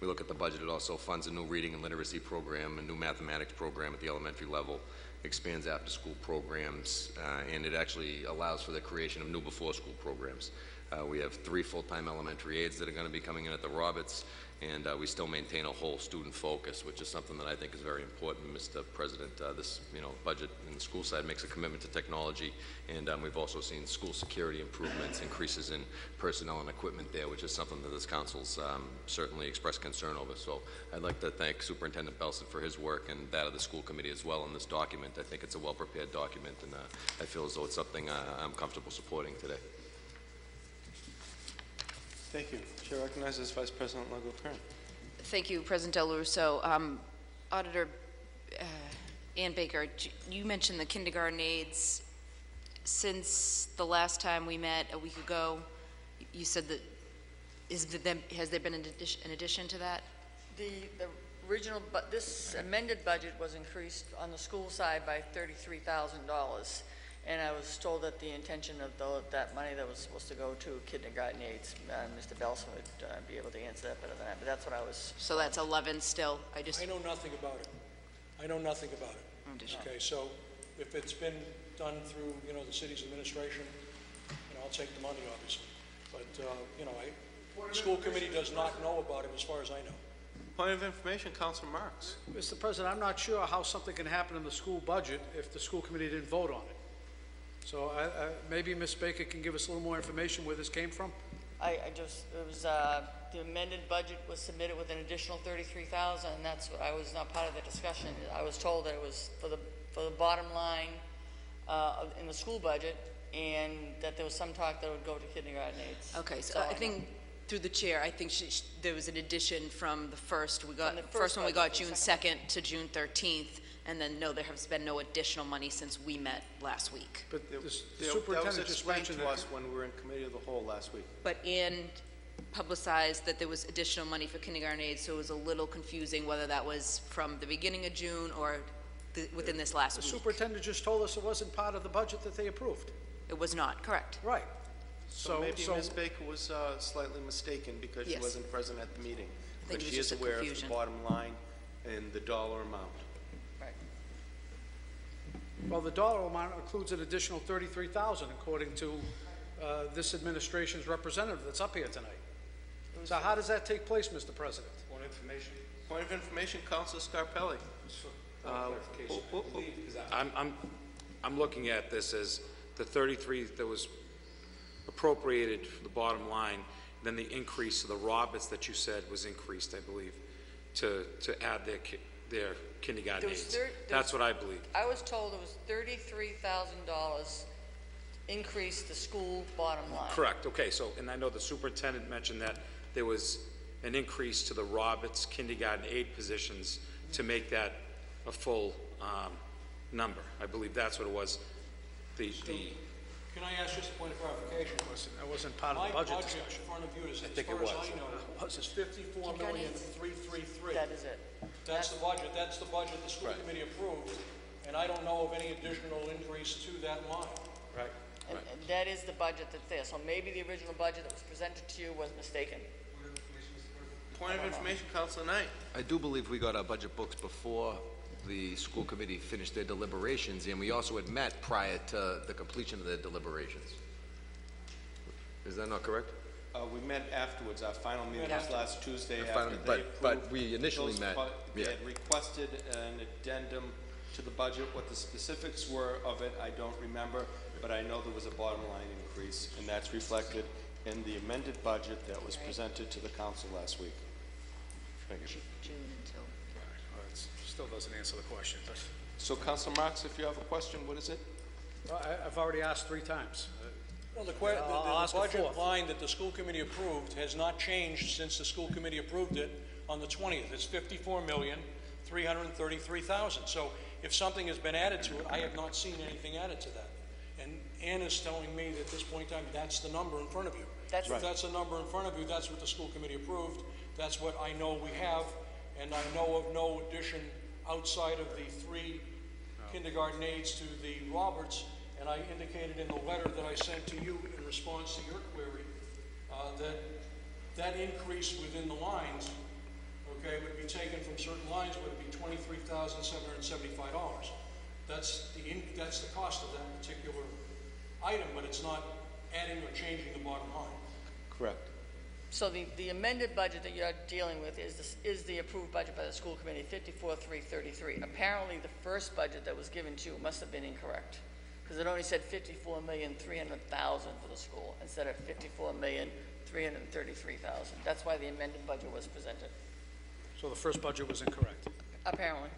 Speaker 7: We look at the budget, it also funds a new reading and literacy program, a new mathematics program at the elementary level, expands after-school programs, and it actually allows for the creation of new before-school programs. We have 3 full-time elementary aides that are going to be coming in at the Roberts, and we still maintain a whole student focus, which is something that I think is very important, Mr. President. This budget in the school side makes a commitment to technology, and we've also seen school security improvements, increases in personnel and equipment there, which is something that this council's certainly expressed concern over. So I'd like to thank Superintendent Belson for his work and that of the school committee as well in this document. I think it's a well-prepared document, and I feel as though it's something I'm comfortable supporting today.
Speaker 15: Thank you. Chair recognizes Vice President Longo-Kern.
Speaker 4: Thank you, President Del Russo. Auditor Ann Baker, you mentioned the kindergarten aides. Since the last time we met a week ago, you said that has there been an addition to that?
Speaker 16: The original, but this amended budget was increased on the school side by $33,000. And I was told that the intention of that money that was supposed to go to kindergarten aides, Mr. Belson would be able to answer that better than that, but that's what I was.
Speaker 4: So that's 11 still?
Speaker 17: I know nothing about it. I know nothing about it. Okay, so if it's been done through, the city's administration, I'll take the money, obviously. But, the school committee does not know about it as far as I know.
Speaker 15: Point of information, Councilor Marks.
Speaker 3: Mr. President, I'm not sure how something can happen in the school budget if the school committee didn't vote on it. So maybe Ms. Baker can give us a little more information where this came from?
Speaker 16: The amended budget was submitted with an additional $33,000, and that's what I was not part of the discussion. I was told that it was for the bottom line in the school budget, and that there was some talk that it would go to kindergarten aides.
Speaker 4: Okay, so I think through the chair, I think there was an addition from the first. First one we got June 2nd to June 13th. And then, no, there has been no additional money since we met last week.
Speaker 3: But the
Speaker 15: That
Speaker 3: superintendent
Speaker 15: was
Speaker 3: just
Speaker 15: explained
Speaker 3: mentioned
Speaker 15: to us when we were in committee of the whole last week.
Speaker 4: But Ann publicized that there was additional money for kindergarten aides, so it was a little confusing whether that was from the beginning of June or within this last week.
Speaker 3: The superintendent just told us it wasn't part of the budget that they approved.
Speaker 4: It was not, correct.
Speaker 3: Right.
Speaker 15: So maybe Ms. Baker was slightly mistaken because she wasn't present at the meeting.
Speaker 4: think
Speaker 15: But
Speaker 4: it was
Speaker 15: she is
Speaker 4: just a
Speaker 15: aware of
Speaker 4: confusion.
Speaker 15: the bottom line and the dollar amount.
Speaker 3: Well, the dollar amount includes an additional $33,000 according to this administration's representative that's up here tonight. So how does that take place, Mr. President?
Speaker 15: Point of information. Point of information, Councilor Scarpelli.
Speaker 6: I'm looking at this as the 33 that was appropriated for the bottom line, then the increase to the Roberts that you said was increased, I believe, to add their kindergarten aides. That's what I believe.
Speaker 16: I was told it was $33,000 increase the school bottom line.
Speaker 6: Correct, okay, so, and I know the superintendent mentioned that there was an increase to the Roberts kindergarten aide positions to make that a full number. I believe that's what it was.
Speaker 17: Can I ask just a point of clarification?
Speaker 3: That wasn't part of the budget discussion.
Speaker 17: My budget in front of you is,
Speaker 6: I
Speaker 17: as
Speaker 6: think it
Speaker 17: far as
Speaker 6: was.
Speaker 17: I know, is $54,333,000.
Speaker 16: That is it.
Speaker 17: That's the budget. That's the budget the school committee approved, and I don't know of any additional increase to that line.
Speaker 15: Right.
Speaker 16: And that is the budget that's there. So maybe the original budget that was presented to you was mistaken.
Speaker 15: Point of information, Councilor Knight.
Speaker 7: I do believe we got our budget books before the school committee finished their deliberations, and we also had met prior to the completion of their deliberations. Is that not correct?
Speaker 15: We met afterwards. Our final meeting was last Tuesday after they approved.
Speaker 7: But we initially met.
Speaker 15: They had requested an addendum to the budget. What the specifics were of it, I don't remember, but I know there was a bottom line increase, and that's reflected in the amended budget that was presented to the council last week. Thank you.
Speaker 4: June until.
Speaker 2: Well, it still doesn't answer the question.
Speaker 15: So, Councilor Marks, if you have a question, what is it?
Speaker 3: Well, I've already asked 3 times.
Speaker 17: Well, the
Speaker 3: I'll ask a
Speaker 17: budget
Speaker 3: fourth.
Speaker 17: line that the school committee approved has not changed since the school committee approved it on the 20th. It's $54,333,000. So if something has been added to it, I have not seen anything added to that. And Ann is telling me that at this point in time, that's the number in front of you.
Speaker 16: That's
Speaker 17: If that's the number in front of you, that's what the school committee approved. That's what I know we have, and I know of no addition outside of the 3 kindergarten aides to the Roberts. And I indicated in the letter that I sent to you in response to your query that increase within the lines, okay, would be taken from certain lines, would be $23,775. That's the cost of that particular item, but it's not adding or changing the bottom line.
Speaker 15: Correct.
Speaker 16: So the amended budget that you're dealing with is the approved budget by the school committee, $54,333. Apparently, the first budget that was given to you must have been incorrect, because it only said $54,300,000 for the school instead of $54,333,000. That's why the amended budget was presented.
Speaker 3: So the first budget was incorrect.
Speaker 16: Apparently.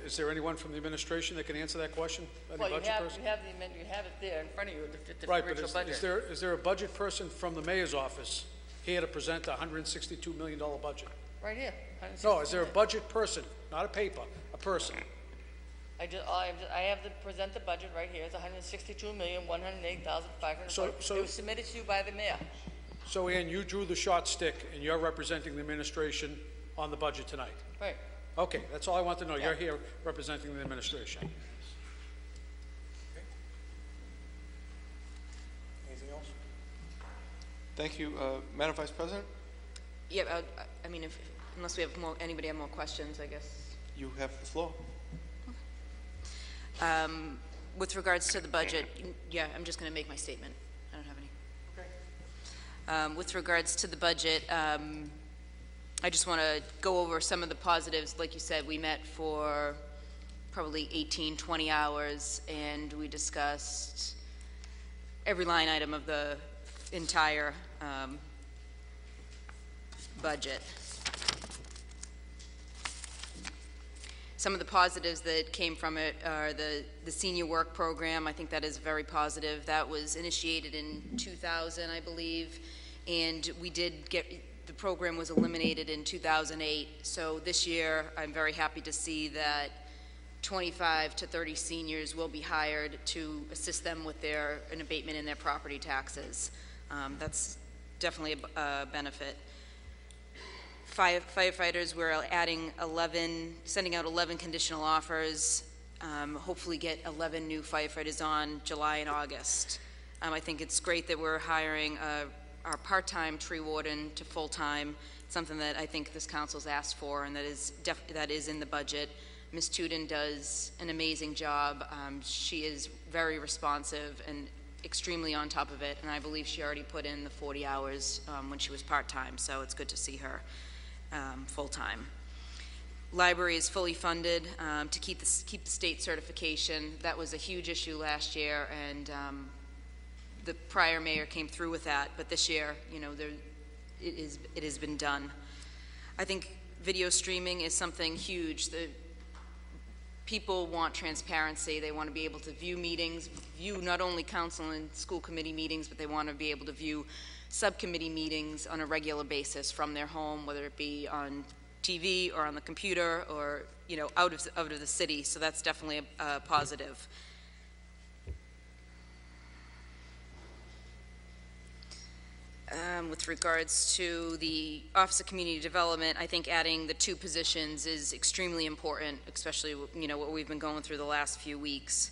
Speaker 3: Is there anyone from the administration that can answer that question? Any
Speaker 16: Well, you
Speaker 3: budget
Speaker 16: have,
Speaker 3: person?
Speaker 16: you have the amendment, you have it there in front of you, the
Speaker 3: Right, but
Speaker 16: original budget.
Speaker 3: is there a budget person from the mayor's office here to present a $162 million budget?
Speaker 16: Right here.
Speaker 3: No, is there a budget person, not a paper, a person?
Speaker 16: I have to present the budget right here. It's $162,108,500.
Speaker 3: So-
Speaker 16: It was submitted to you by the mayor.
Speaker 3: So, Ann, you drew the short stick, and you're representing the administration on the budget tonight?
Speaker 16: Right.
Speaker 3: Okay, that's all I want to know.
Speaker 16: Yeah.
Speaker 3: You're here representing the administration.
Speaker 14: Anything else?
Speaker 1: Thank you. Madam Vice President,
Speaker 4: Yeah, I mean, unless we have anybody have more questions, I guess.
Speaker 1: you have the floor.
Speaker 4: With regards to the budget, yeah, I'm just going to make my statement. I don't have any. Okay. With regards to the budget, I just want to go over some of the positives. Like you said, we met for probably 18, 20 hours, and we discussed every line item of the entire budget. Some of the positives that came from it are the senior work program. I think that is very positive. That was initiated in 2000, I believe, and we did get, the program was eliminated in 2008. So this year, I'm very happy to see that 25 to 30 seniors will be hired to assist them with an abatement in their property taxes. That's definitely a benefit. Firefighters, we're sending out 11 conditional offers, hopefully get 11 new firefighters on July and August. I think it's great that we're hiring our part-time tree warden to full-time, something that I think this council's asked for, and that is in the budget. Ms. Tudin does an amazing job. She is very responsive and extremely on top of it, and I believe she already put in the 40 hours when she was part-time, so it's good to see her full-time. Library is fully funded to keep the state certification. That was a huge issue last year, and the prior mayor came through with that, but this year, you know, it has been done. I think video streaming is something huge. The people want transparency. They want to be able to view meetings, view not only council and school committee meetings, but they want to be able to view subcommittee meetings on a regular basis from their home, whether it be on TV or on the computer or, you know, out of the city. So that's definitely a positive. With regards to the Office of Community Development, I think adding the 2 positions is extremely important, especially, you know, what we've been going through the last few weeks.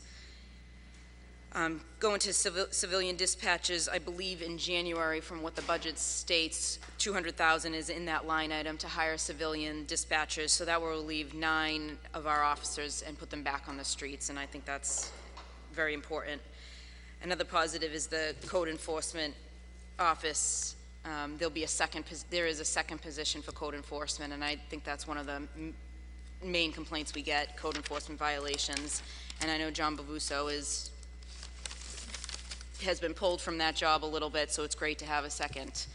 Speaker 4: Going to civilian dispatches, I believe in January, from what the budget states, $200,000 is in that line item to hire civilian dispatchers, so that will leave 9 of our officers and put them back on the streets, and I think that's very important. Another positive is the code enforcement office. There is a second position for code enforcement, and I think that's one of the main complaints we get, code enforcement violations, and I know John Bavuso has been pulled from that job a little bit, so it's great to have a second.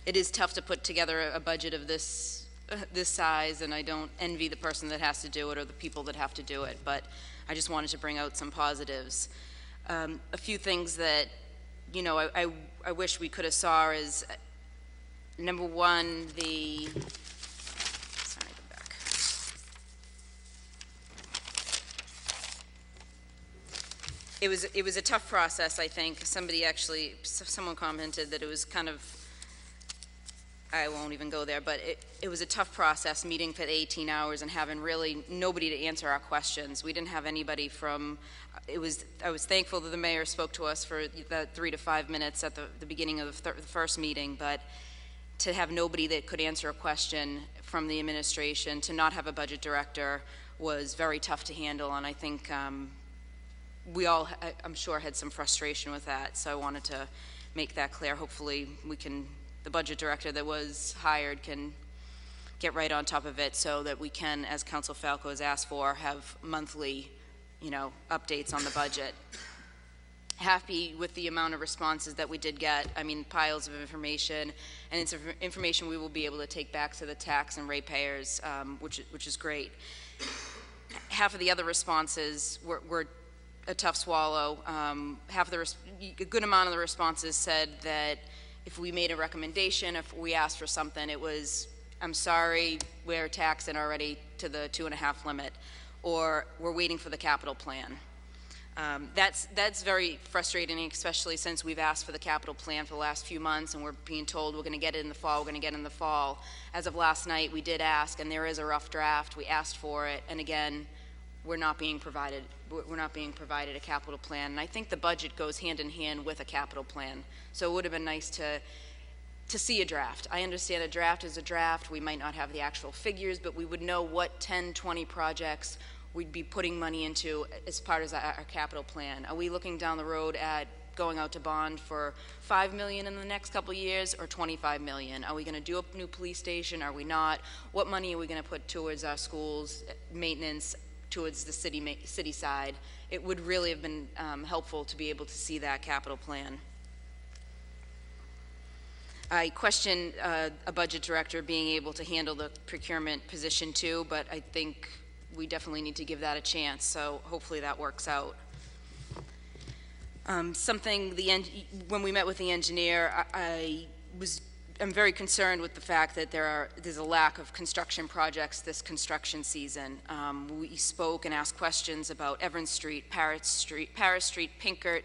Speaker 4: It is tough to put together a budget of this size, and I don't envy the person that has to do it or the people that have to do it, but I just wanted to bring out some positives. A few things that, you know, I wish we could have saw is, number one, It was a tough process, I think. Someone commented that it was kind of, I won't even go there, but it was a tough process, meeting for 18 hours and having really nobody to answer our questions. We didn't have anybody from, I was thankful that the mayor spoke to us for the 3 to 5 minutes at the beginning of the first meeting, but to have nobody that could answer a question from the administration, to not have a budget director, was very tough to handle, and I think we all, I'm sure, had some frustration with that, so I wanted to make that clear. Hopefully the budget director that was hired can get right on top of it so that we can, as Council Falco has asked for, have monthly, you know, updates on the budget. happy with the amount of responses that we did get. I mean, piles of information, and it's information we will be able to take back to the tax and ratepayers, which is great. Half of the other responses were a tough swallow. A good amount of the responses said that if we made a recommendation, if we asked for something, it was, I'm sorry, we're taxing already to the 2.5 limit, or we're waiting for the capital plan. That's very frustrating, especially since we've asked for the capital plan for the last few months, and we're being told we're going to get it in the fall, we're going to get it in the fall. As of last night, we did ask, and there is a rough draft. We asked for it, and again, we're not being provided a capital plan. And I think the budget goes hand in hand with a capital plan. So it would have been nice to see a draft. I understand a draft is a draft. We might not have the actual figures, but we would know what 10, 20 projects we'd be putting money into as part of our capital plan. Are we looking down the road at going out to bond for $5 million in the next couple of years, or $25 million? Are we going to do a new police station? Are we not? What money are we going to put towards our schools, maintenance, towards the city side? It would really have been helpful to be able to see that capital plan. I question a budget director being able to handle the procurement position too, but I think we definitely need to give that a chance, so hopefully that works out. When we met with the engineer, I'm very concerned with the fact that there's a lack of construction projects this construction season. We spoke and asked questions about Evans Street, Paris Street, Pinkert,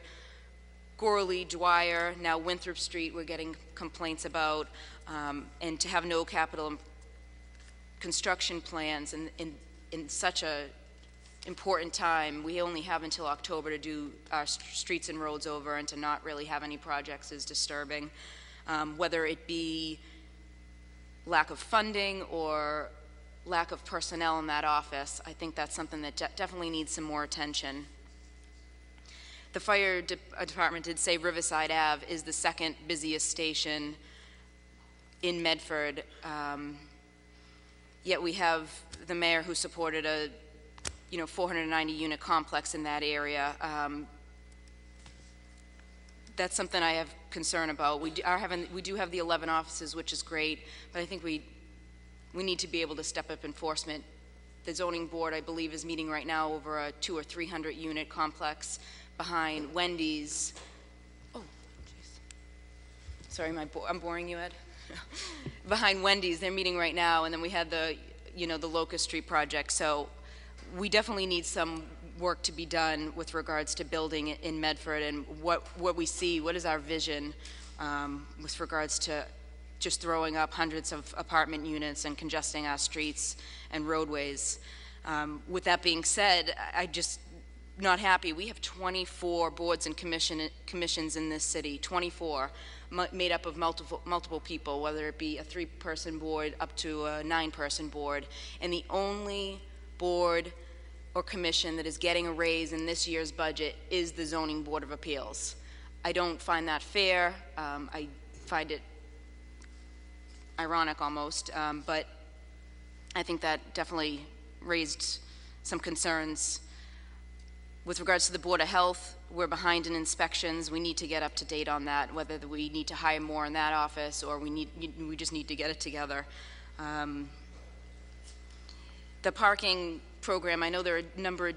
Speaker 4: Gorley, Dwyer, now Winthrop Street we're getting complaints about, and to have no capital construction plans in such a important time. We only have until October to do our streets and roads over, and to not really have any projects is disturbing. Whether it be lack of funding or lack of personnel in that office, I think that's something that definitely needs some more attention. The fire department did say Riverside Ave is the second busiest station in Medford, yet we have the mayor who supported a 490 unit complex in that area. That's something I have concern about. We do have the 11 offices, which is great, but I think we need to be able to step up enforcement. The zoning board, I believe, is meeting right now over a 200 or 300 unit complex behind Wendy's. Oh, jeez. Sorry, I'm boring you, Ed? Behind Wendy's, they're meeting right now, and then we had the Locust Street project. So we definitely need some work to be done with regards to building in Medford, and what we see, what is our vision with regards to just throwing up hundreds of apartment units and congesting our streets and roadways. With that being said, I'm just not happy. We have 24 boards and commissions in this city, 24, made up of multiple people, whether it be a 3-person board up to a 9-person board, and the only board or commission that is getting a raise in this year's budget is the Zoning Board of Appeals. I don't find that fair. I find it ironic almost, but I think that definitely raised some concerns. With regards to the Board of Health, we're behind in inspections. We need to get up to date on that, whether we need to hire more in that office or we just need to get it together. The parking program, I know there are a number of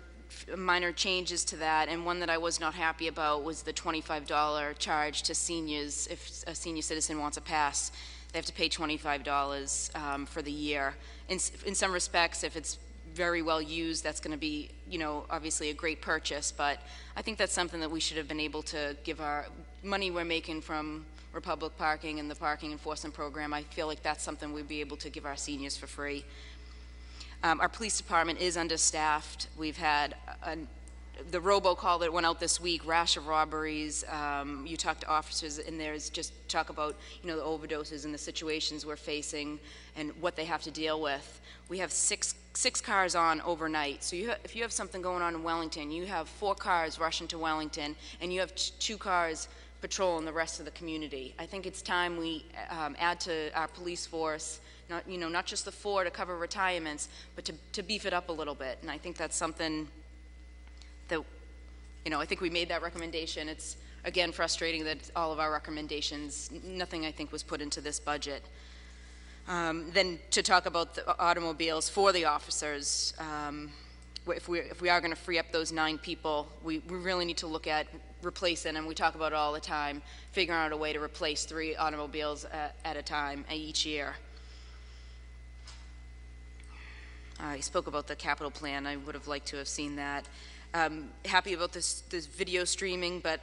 Speaker 4: minor changes to that, and one that I was not happy about was the $25 charge to seniors. If a senior citizen wants a pass, they have to pay $25 for the year. In some respects, if it's very well used, that's going to be, obviously a great purchase, but I think that's something that we should have been able to give our money we're making from Republic Parking and the parking enforcement program. I feel like that's something we'd be able to give our seniors for free. Our police department is understaffed. We've had the robocall that went out this week, rash of robberies. You talk to officers, and there's just talk about the overdoses and the situations we're facing and what they have to deal with. We have six cars on overnight. So if you have something going on in Wellington, you have 4 cars rushing to Wellington, and you have 2 cars patrolling the rest of the community. I think it's time we add to our police force. Not just the 4 to cover retirements, but to beef it up a little bit. And I think that's something that I think we made that recommendation. It's, again, frustrating that all of our recommendations, nothing I think was put into this budget. Then to talk about the automobiles for the officers, if we are going to free up those 9 people, we really need to look at replacing, and we talk about it all the time, figuring out a way to replace 3 automobiles at a time each year. I spoke about the capital plan. I would have liked to have seen that. Happy about this video streaming, but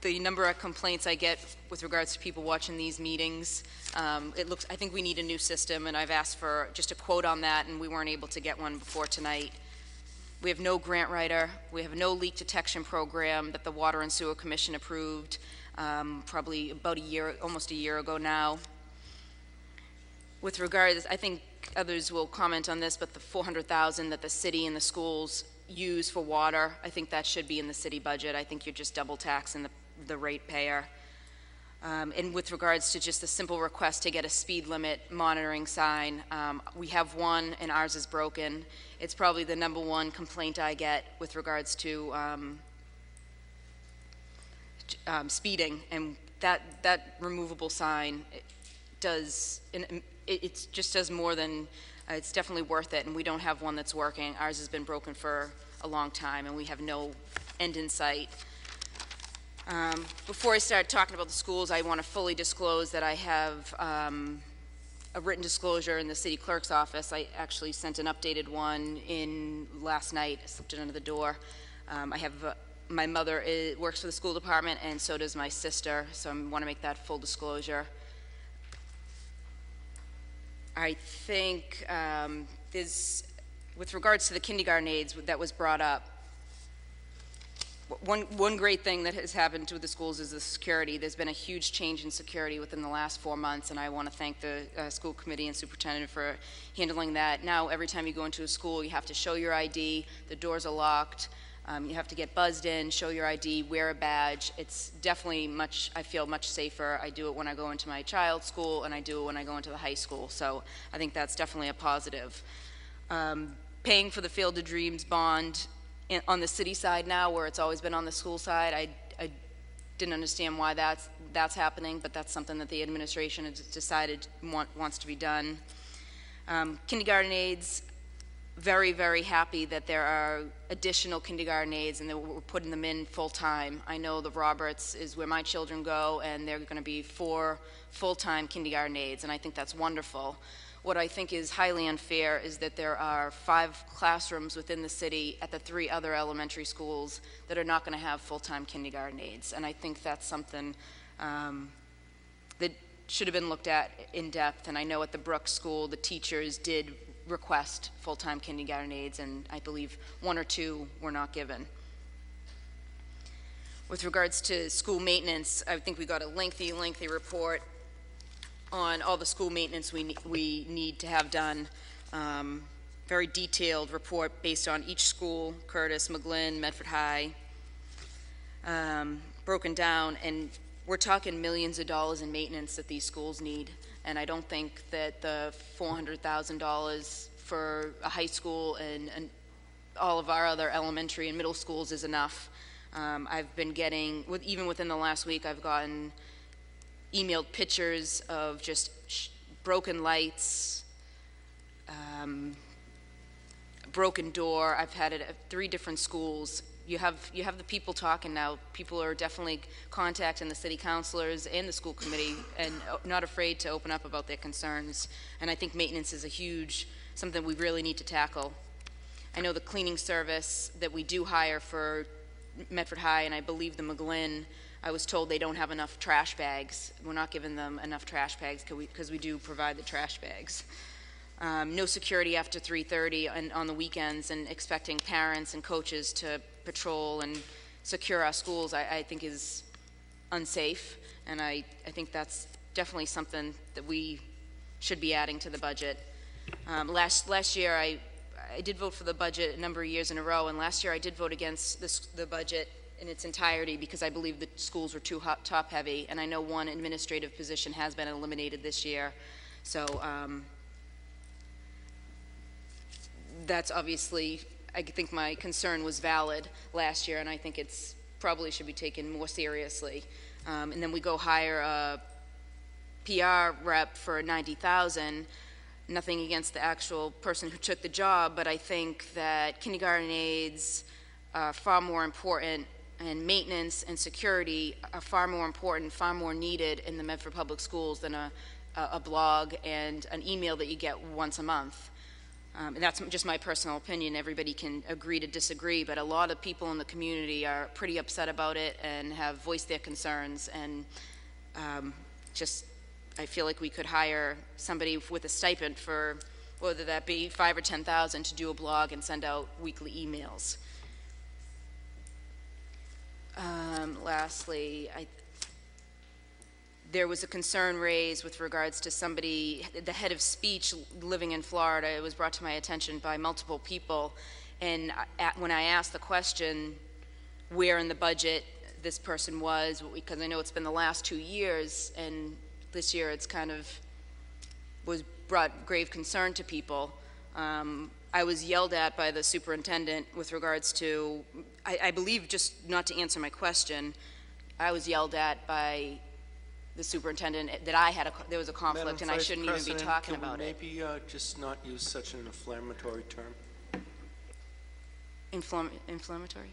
Speaker 4: the number of complaints I get with regards to people watching these meetings, I think we need a new system, and I've asked for just a quote on that, and we weren't able to get one before tonight. We have no grant writer. We have no leak detection program that the Water and Sewer Commission approved probably about almost a year ago now. With regards, I think others will comment on this, but the $400,000 that the city and the schools use for water, I think that should be in the city budget. I think you're just double taxing the ratepayer. And with regards to just a simple request to get a speed limit monitoring sign, we have one and ours is broken. It's probably the #1 complaint I get with regards to speeding, and that removable sign it just does more than, it's definitely worth it, and we don't have one that's working. Ours has been broken for a long time, and we have no end in sight. Before I start talking about the schools, I want to fully disclose that I have a written disclosure in the city clerk's office. I actually sent an updated one in last night. I slipped it under the door. I have my mother works for the school department, and so does my sister, so I want to make that full disclosure. I think with regards to the kindergarten aides that was brought up, one great thing that has happened with the schools is the security. There's been a huge change in security within the last 4 months, and I want to thank the school committee and superintendent for handling that. Now, every time you go into a school, you have to show your ID, the doors are locked, you have to get buzzed in, show your ID, wear a badge. It's definitely I feel much safer. I do it when I go into my child's school, and I do it when I go into the high school, so I think that's definitely a positive. Paying for the Field of Dreams bond on the city side now, where it's always been on the school side, I didn't understand why that's happening, but that's something that the administration has decided wants to be done. Kindergarten aides, very, very happy that there are additional kindergarten aides and that we're putting them in full-time. I know the Roberts is where my children go, and they're going to be 4 full-time kindergarten aides, and I think that's wonderful. What I think is highly unfair is that there are 5 classrooms within the city at the 3 other elementary schools that are not going to have full-time kindergarten aides, and I think that's something that should have been looked at in depth. And I know at the Brooks School, the teachers did request full-time kindergarten aides, and I believe 1 or 2 were not given. With regards to school maintenance, I think we got a lengthy report on all the school maintenance we need to have done. Very detailed report based on each school, Curtis, McGlynn, Medford High, broken down, and we're talking millions of dollars in maintenance that these schools need. And I don't think that the $400,000 for a high school and all of our other elementary and middle schools is enough. I've been getting, even within the last week, I've gotten emailed pictures of just broken lights, broken door. I've had it at 3 different schools. You have the people talking now. People are definitely contacting the city councilors and the school committee and not afraid to open up about their concerns. And I think maintenance is something we really need to tackle. I know the cleaning service that we do hire for Medford High, and I believe the McGlynn, I was told they don't have enough trash bags. We're not giving them enough trash bags because we do provide the trash bags. No security after 3:30 and on the weekends, and expecting parents and coaches to patrol and secure our schools, I think is unsafe, and I think that's definitely something that we should be adding to the budget. Last year, I did vote for the budget a number of years in a row, and last year I did vote against the budget in its entirety because I believe the schools were too top-heavy, and I know one administrative position has been eliminated this year. So that's obviously I think my concern was valid last year, and I think it's probably should be taken more seriously. And then we go hire a PR rep for $90,000. Nothing against the actual person who took the job, but I think that kindergarten aides are far more important, and maintenance and security are far more important, far more needed in the Medford Public Schools than a blog and an email that you get once a month. And that's just my personal opinion. Everybody can agree to disagree, but a lot of people in the community are pretty upset about it and have voiced their concerns. And I feel like we could hire somebody with a stipend for, whether that be $5,000 or $10,000, to do a blog and send out weekly emails. Lastly, there was a concern raised with regards to somebody, the head of speech living in Florida. It was brought to my attention by multiple people, and when I asked the question where in the budget this person was, because I know it's been the last 2 years, and this year it's kind of brought grave concern to people. I was yelled at by the superintendent with regards to, I believe, just not to answer my question, I was yelled at by the superintendent that there was a conflict,
Speaker 15: Madam
Speaker 4: and I
Speaker 15: Vice
Speaker 4: shouldn't even be
Speaker 15: President,
Speaker 4: talking
Speaker 15: can we
Speaker 4: about it.
Speaker 15: maybe just not use such an inflammatory term?
Speaker 4: Inflammatory?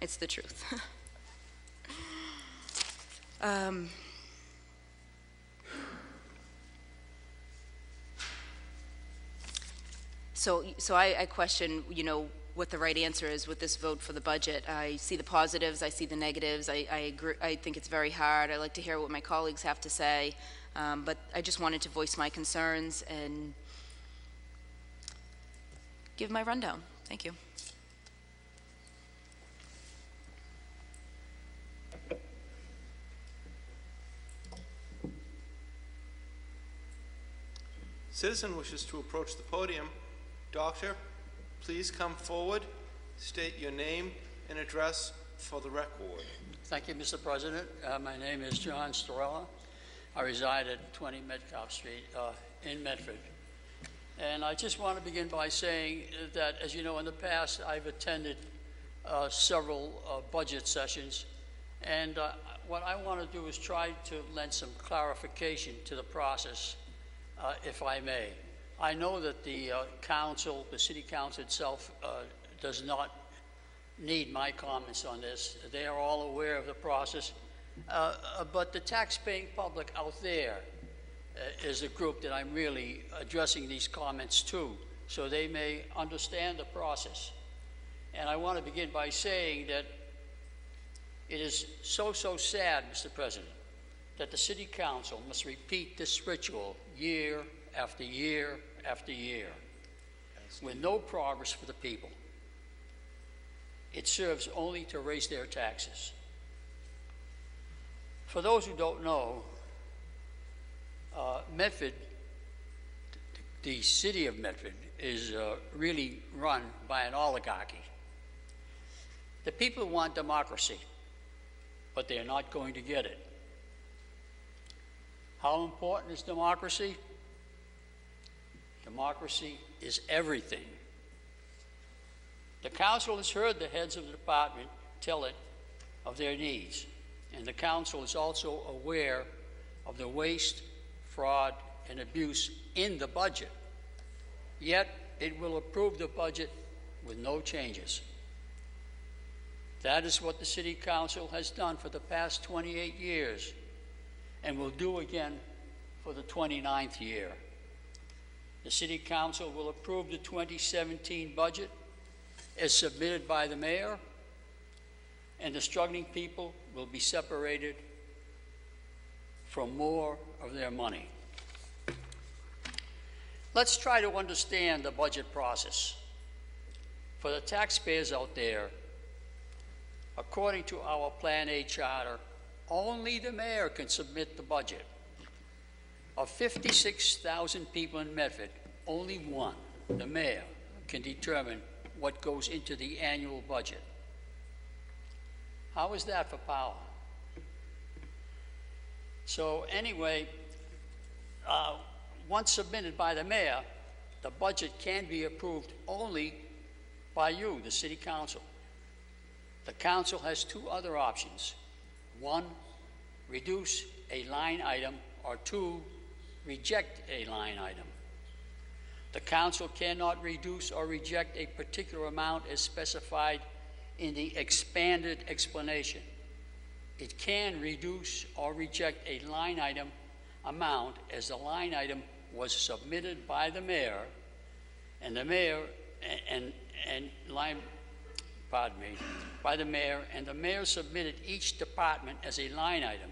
Speaker 4: It's the truth. So I question, what the right answer is with this vote for the budget. I see the positives, I see the negatives. I agree. I think it's very hard. I like to hear what my colleagues have to say, but I just wanted to voice my concerns and give my rundown. Thank you.
Speaker 1: Citizen wishes to approach the podium. Doctor, please come forward, state your name and address for the record.
Speaker 18: Thank you, Mr. President. My name is John Storella. I reside at 20 Metcalf Street in Medford. And I just want to begin by saying that, as you know, in the past, I've attended several budget sessions. And what I want to do is try to lend some clarification to the process, if I may. I know that the council, the city council itself, does not need my comments on this. They are all aware of the process. But the tax-paying public out there is a group that I'm really addressing these comments to, so they may understand the process. And I want to begin by saying that it is so sad, Mr. President, that the city council must repeat this ritual year after year after year with no progress for the people. It serves only to raise their taxes. For those who don't know, Medford, the city of Medford, is really run by an oligarchy. The people want democracy, but they're not going to get it. How important is democracy? Democracy is everything. The council has heard the heads of the department tell it of their needs, and the council is also aware of the waste, fraud, and abuse in the budget. Yet, it will approve the budget with no changes. That is what the city council has done for the past 28 years, and will do again for the 29th year. The City Council will approve the 2017 budget as submitted by the mayor, and the struggling people will be separated from more of their money. Let's try to understand the budget process. For the taxpayers out there, according to our Plan A charter, only the mayor can submit the budget. Of 56,000 people in Medford, only one, the mayor, can determine what goes into the annual budget. How is that for power? So anyway, once submitted by the mayor, the budget can be approved only by you, the city council. The council has two other options. One, reduce a line item, or two, reject a line item. The council cannot reduce or reject a particular amount as specified in the expanded explanation. It can reduce or reject a line item amount as the line item was submitted by the mayor, and the mayor by the mayor, and the mayor submitted each department as a line item,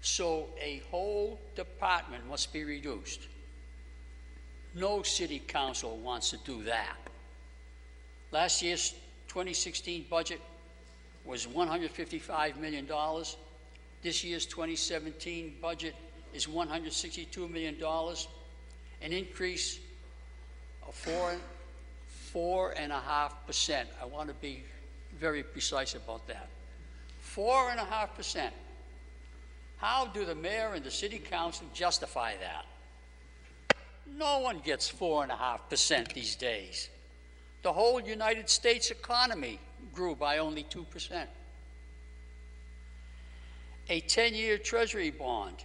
Speaker 18: so a whole department must be reduced. No city council wants to do that. Last year's 2016 budget was $155 million. This year's 2017 budget is $162 million, an increase of 4.5%. I want to be very precise about that. 4.5%. How do the mayor and the city council justify that? No one gets 4.5% these days. The whole United States economy grew by only 2%. A 10-year Treasury bond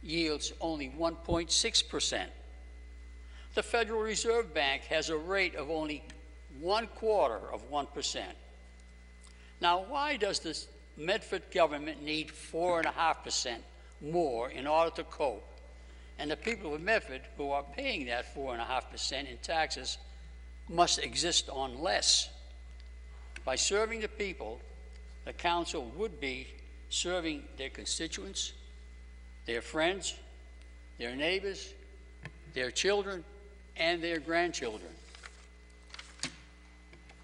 Speaker 18: yields only 1.6%. The Federal Reserve Bank has a rate of only 1/4%. Now, why does the Medford government need 4.5% more in order to cope? And the people of Medford who are paying that 4.5% in taxes must exist on less. By serving the people, the council would be serving their constituents, their friends, their neighbors, their children, and their grandchildren.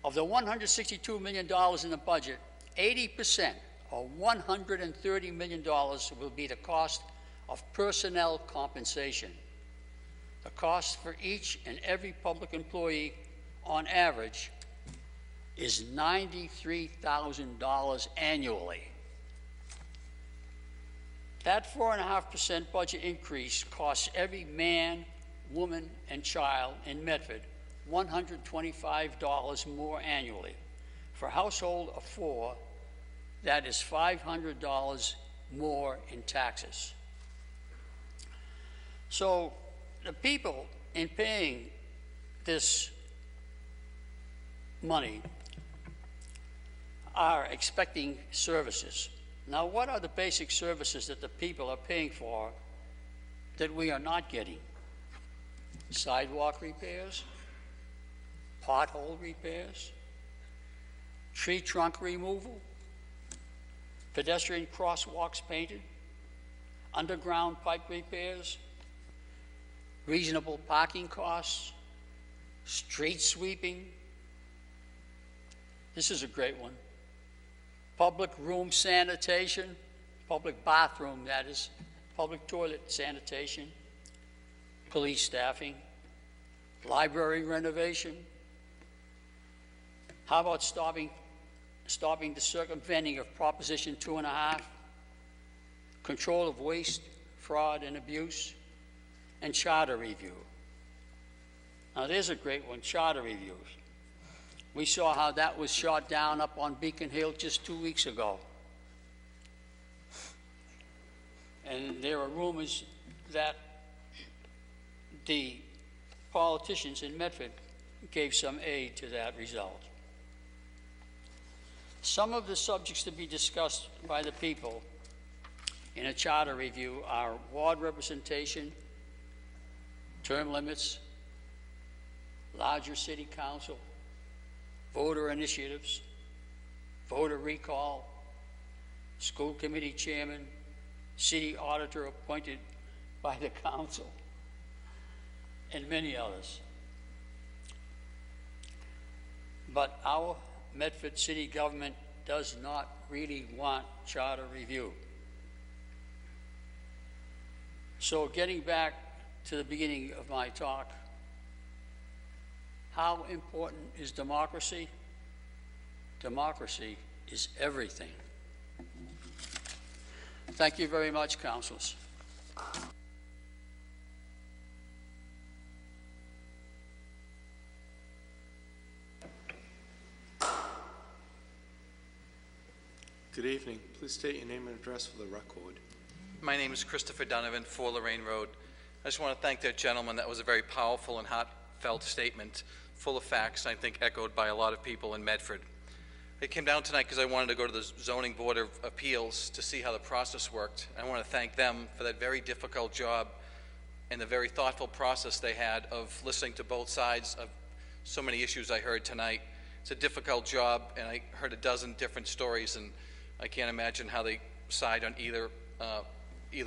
Speaker 18: Of the $162 million in the budget, 80%, or $130 million, will be the cost of personnel compensation. The cost for each and every public employee, on average, is $93,000 annually. That 4.5% budget increase costs every man, woman, and child in Medford $125 more annually. For a household of 4, that is $500 more in taxes. So the people, in paying this money, are expecting services. Now, what are the basic services that the people are paying for that we are not getting? Sidewalk repairs, pothole repairs, tree trunk removal, pedestrian crosswalks painted, underground pipe repairs, reasonable parking costs, street sweeping. This is a great one. Public room sanitation, public bathroom, that is, public toilet sanitation, police staffing, library renovation. How about stopping the circumventing of Proposition 2.5, control of waste, fraud, and abuse, and charter review? Now, there's a great one, charter reviews. We saw how that was shot down up on Beacon Hill just 2 weeks ago. And there are rumors that the politicians in Medford gave some aid to that result. Some of the subjects to be discussed by the people in a charter review are ward representation, term limits, larger city council, voter initiatives, voter recall, school committee chairman, city auditor appointed by the council, and many others. But our Medford city government does not really want charter review. So getting back to the beginning of my talk, how important is democracy? Democracy is everything. Thank you very much, councilors.
Speaker 15: Good evening. Please state your name and address for the record.
Speaker 19: My name is Christopher Donovan, 4 Lorraine Road. I just want to thank that gentleman. That was a very powerful and heartfelt statement, full of facts, and I think echoed by a lot of people in Medford. I came down tonight because I wanted to go to the Zoning Board of Appeals to see how the process worked. I want to thank them for that very difficult job and the very thoughtful process they had of listening to both sides of so many issues I heard tonight. It's a difficult job, and I heard a dozen different stories, and I can't imagine how they side on either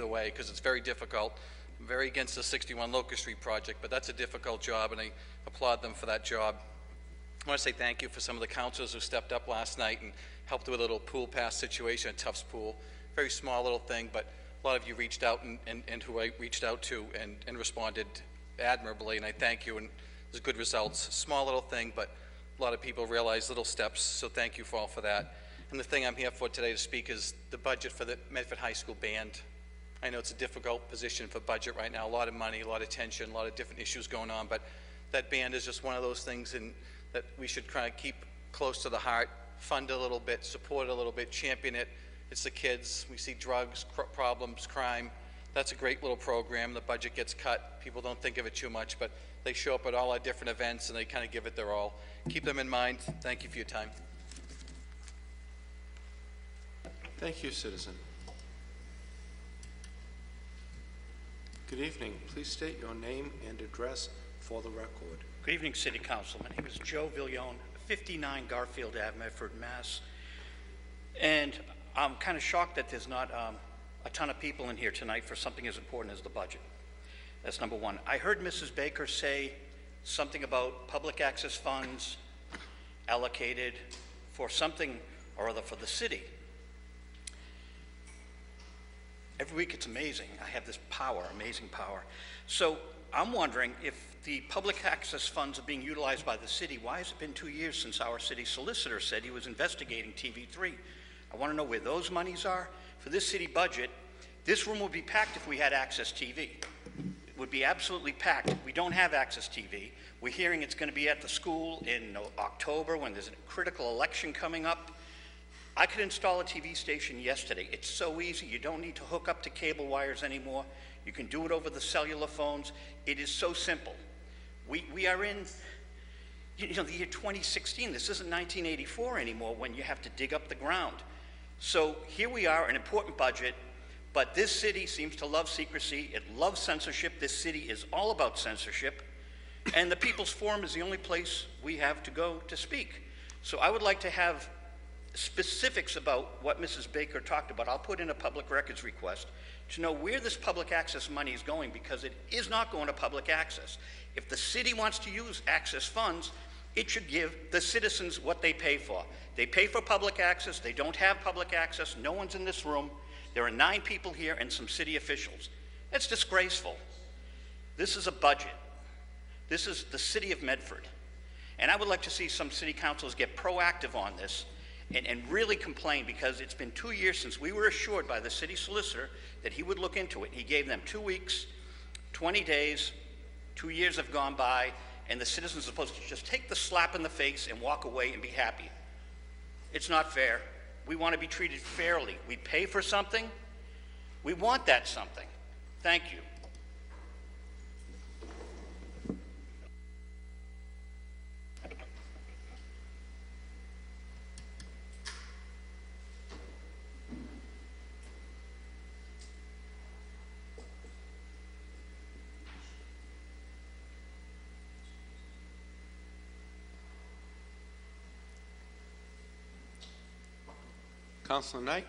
Speaker 19: way, because it's very difficult. I'm very against the 61 Locust Street project, but that's a difficult job, and I applaud them for that job. I want to say thank you for some of the councilors who stepped up last night and helped with a little pool pass situation at Tufts Pool. Very small little thing, but a lot of you reached out and who I reached out to and responded admirably, and I thank you, and there's good results. Small little thing, but a lot of people realize little steps, so thank you for all for that. And the thing I'm here for today to speak is the budget for the Medford High School band. I know it's a difficult position for budget right now, a lot of money, a lot of tension, a lot of different issues going on, but that band is just one of those things that we should kind of keep close to the heart, fund a little bit, support it a little bit, champion it. It's the kids. We see drugs, problems, crime. That's a great little program. The budget gets cut. People don't think of it too much, but they show up at all our different events and they kind of give it their all. Keep them in mind. Thank you for your time.
Speaker 15: Thank you, citizen. Good evening. Please state your name and address for the record.
Speaker 20: Good evening, City Council. My name is Joe Villone, 59 Garfield Ave, Medford, Mass. And I'm kind of shocked that there's not a ton of people in here tonight for something as important as the budget. That's number one. I heard Mrs. Baker say something about public access funds allocated for something or other for the city. Every week it's amazing. I have this power, amazing power. So I'm wondering if the public access funds are being utilized by the city. Why has it been 2 years since our city solicitor said he was investigating TV3? I want to know where those monies are. For this city budget, this room would be packed if we had access TV. It would be absolutely packed. We don't have access TV. We're hearing it's going to be at the school in October when there's a critical election coming up. I could install a TV station yesterday. It's so easy. You don't need to hook up to cable wires anymore. You can do it over the cellular phones. It is so simple. We are in, the year 2016. This isn't 1984 anymore when you have to dig up the ground. So here we are, an important budget, but this city seems to love secrecy. It loves censorship. This city is all about censorship. And the People's Forum is the only place we have to go to speak. So I would like to have specifics about what Mrs. Baker talked about. I'll put in a public records request to know where this public access money is going, because it is not going to public access. If the city wants to use access funds, it should give the citizens what they pay for. They pay for public access. They don't have public access. No one's in this room. There are 9 people here and some city officials. That's disgraceful. This is a budget. This is the city of Medford. And I would like to see some city councils get proactive on this and really complain, because it's been 2 years since we were assured by the city solicitor that he would look into it. He gave them 2 weeks, 20 days, 2 years have gone by, and the citizens are supposed to just take the slap in the face and walk away and be happy. It's not fair. We want to be treated fairly. We pay for something. We want that something. Thank you.
Speaker 15: Councilor Knight.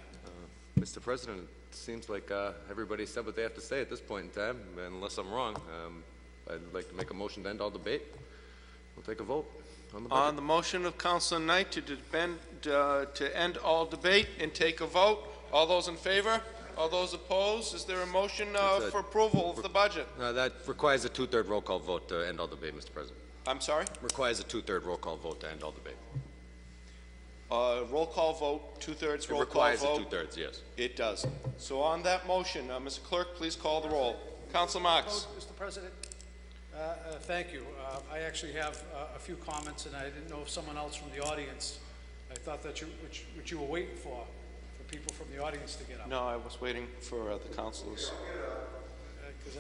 Speaker 7: Mr. President, it seems like everybody said what they have to say at this point in time. Unless I'm wrong, I'd like to make a motion to end all debate. We'll take a vote on the budget.
Speaker 1: On the motion of Councilor Knight to end all debate and take a vote, all those in favor? All those opposed? Is there a motion for approval of the budget?
Speaker 7: That requires a 2/3 roll call vote to end all debate, Mr. President.
Speaker 1: I'm sorry?
Speaker 7: Requires a 2/3 roll call vote to end all debate.
Speaker 1: Roll call vote, 2/3 roll call vote?
Speaker 7: It requires a 2/3, yes.
Speaker 1: It does. So on that motion, Mr. Clerk, please call the roll. Councilor Marks.
Speaker 3: Mr. President, thank you. I actually have a few comments, and I didn't know if someone else from the audience, I thought that what you were waiting for people from the audience to get up.
Speaker 15: No, I was waiting for the councilors.
Speaker 3: 'Cause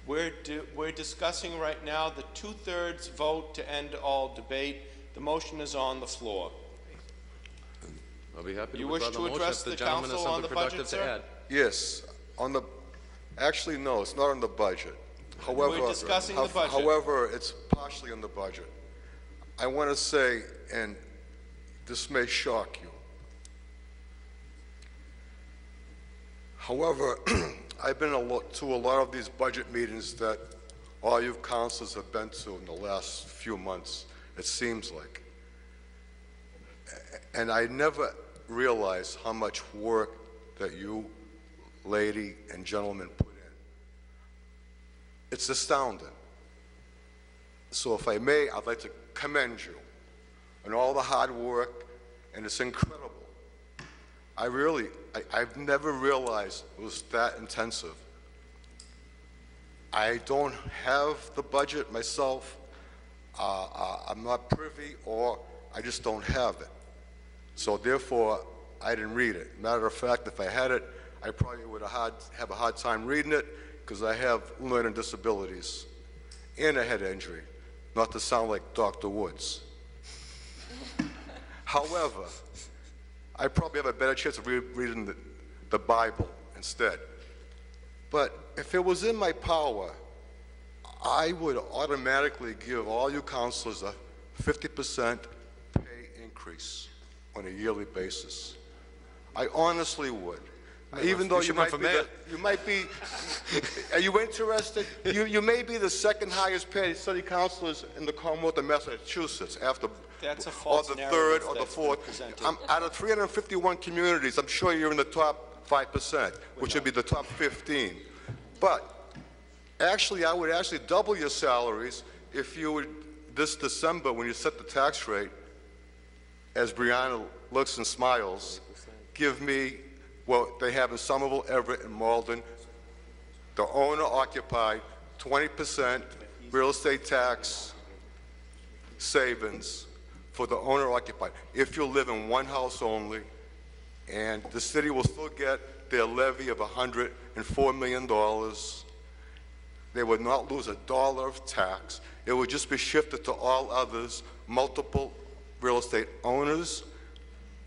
Speaker 1: We're discussing right now the two-thirds vote to end all debate. The motion is on the floor.
Speaker 21: I'll be happy to
Speaker 1: You
Speaker 21: withdraw
Speaker 1: wish
Speaker 21: the
Speaker 1: to
Speaker 21: motion
Speaker 1: address
Speaker 21: if the
Speaker 1: the
Speaker 21: gentleman has
Speaker 1: council on
Speaker 21: something
Speaker 1: the budget,
Speaker 21: productive to
Speaker 1: sir?
Speaker 21: add.
Speaker 10: Yes, actually, no, it's not on the budget. However,
Speaker 1: We're discussing the budget.
Speaker 10: However, it's partially on the budget. I want to say, and this may shock you. However, I've been to a lot of these budget meetings that all you councilors have been to in the last few months, it seems like. And I never realized how much work that you, lady and gentlemen, put in. It's astounding. So if I may, I'd like to commend you on all the hard work, and it's incredible. I've never realized it was that intensive. I don't have the budget myself. I'm not privy, or I just don't have it. So therefore, I didn't read it. Matter of fact, if I had it, I probably would have a hard time reading it, because I have learning disabilities and a head injury, not to sound like Dr. Woods. However, I probably have a better chance of reading the Bible instead. But if it was in my power, I would automatically give all you councilors a 50% pay increase on a yearly basis. I honestly would. Even though you might be, are you interested? You may be the second highest paid city councilors in the Commonwealth of Massachusetts, after,
Speaker 1: That's a false
Speaker 10: or the
Speaker 1: narrative
Speaker 10: third or the
Speaker 1: that's been
Speaker 10: fourth.
Speaker 1: presented.
Speaker 10: Out of 351 communities, I'm sure you're in the top 5%, which would be the top 15. But actually, I would actually double your salaries if you would, this December, when you set the tax rate, as Brianna looks and smiles, give me what they have in Somerville, Everett, and Malden, the owner-occupied 20% real estate tax savings for the owner-occupied. If you live in one house only, and the city will still get their levy of $104 million, they would not lose a dollar of tax. It would just be shifted to all others, multiple real estate owners,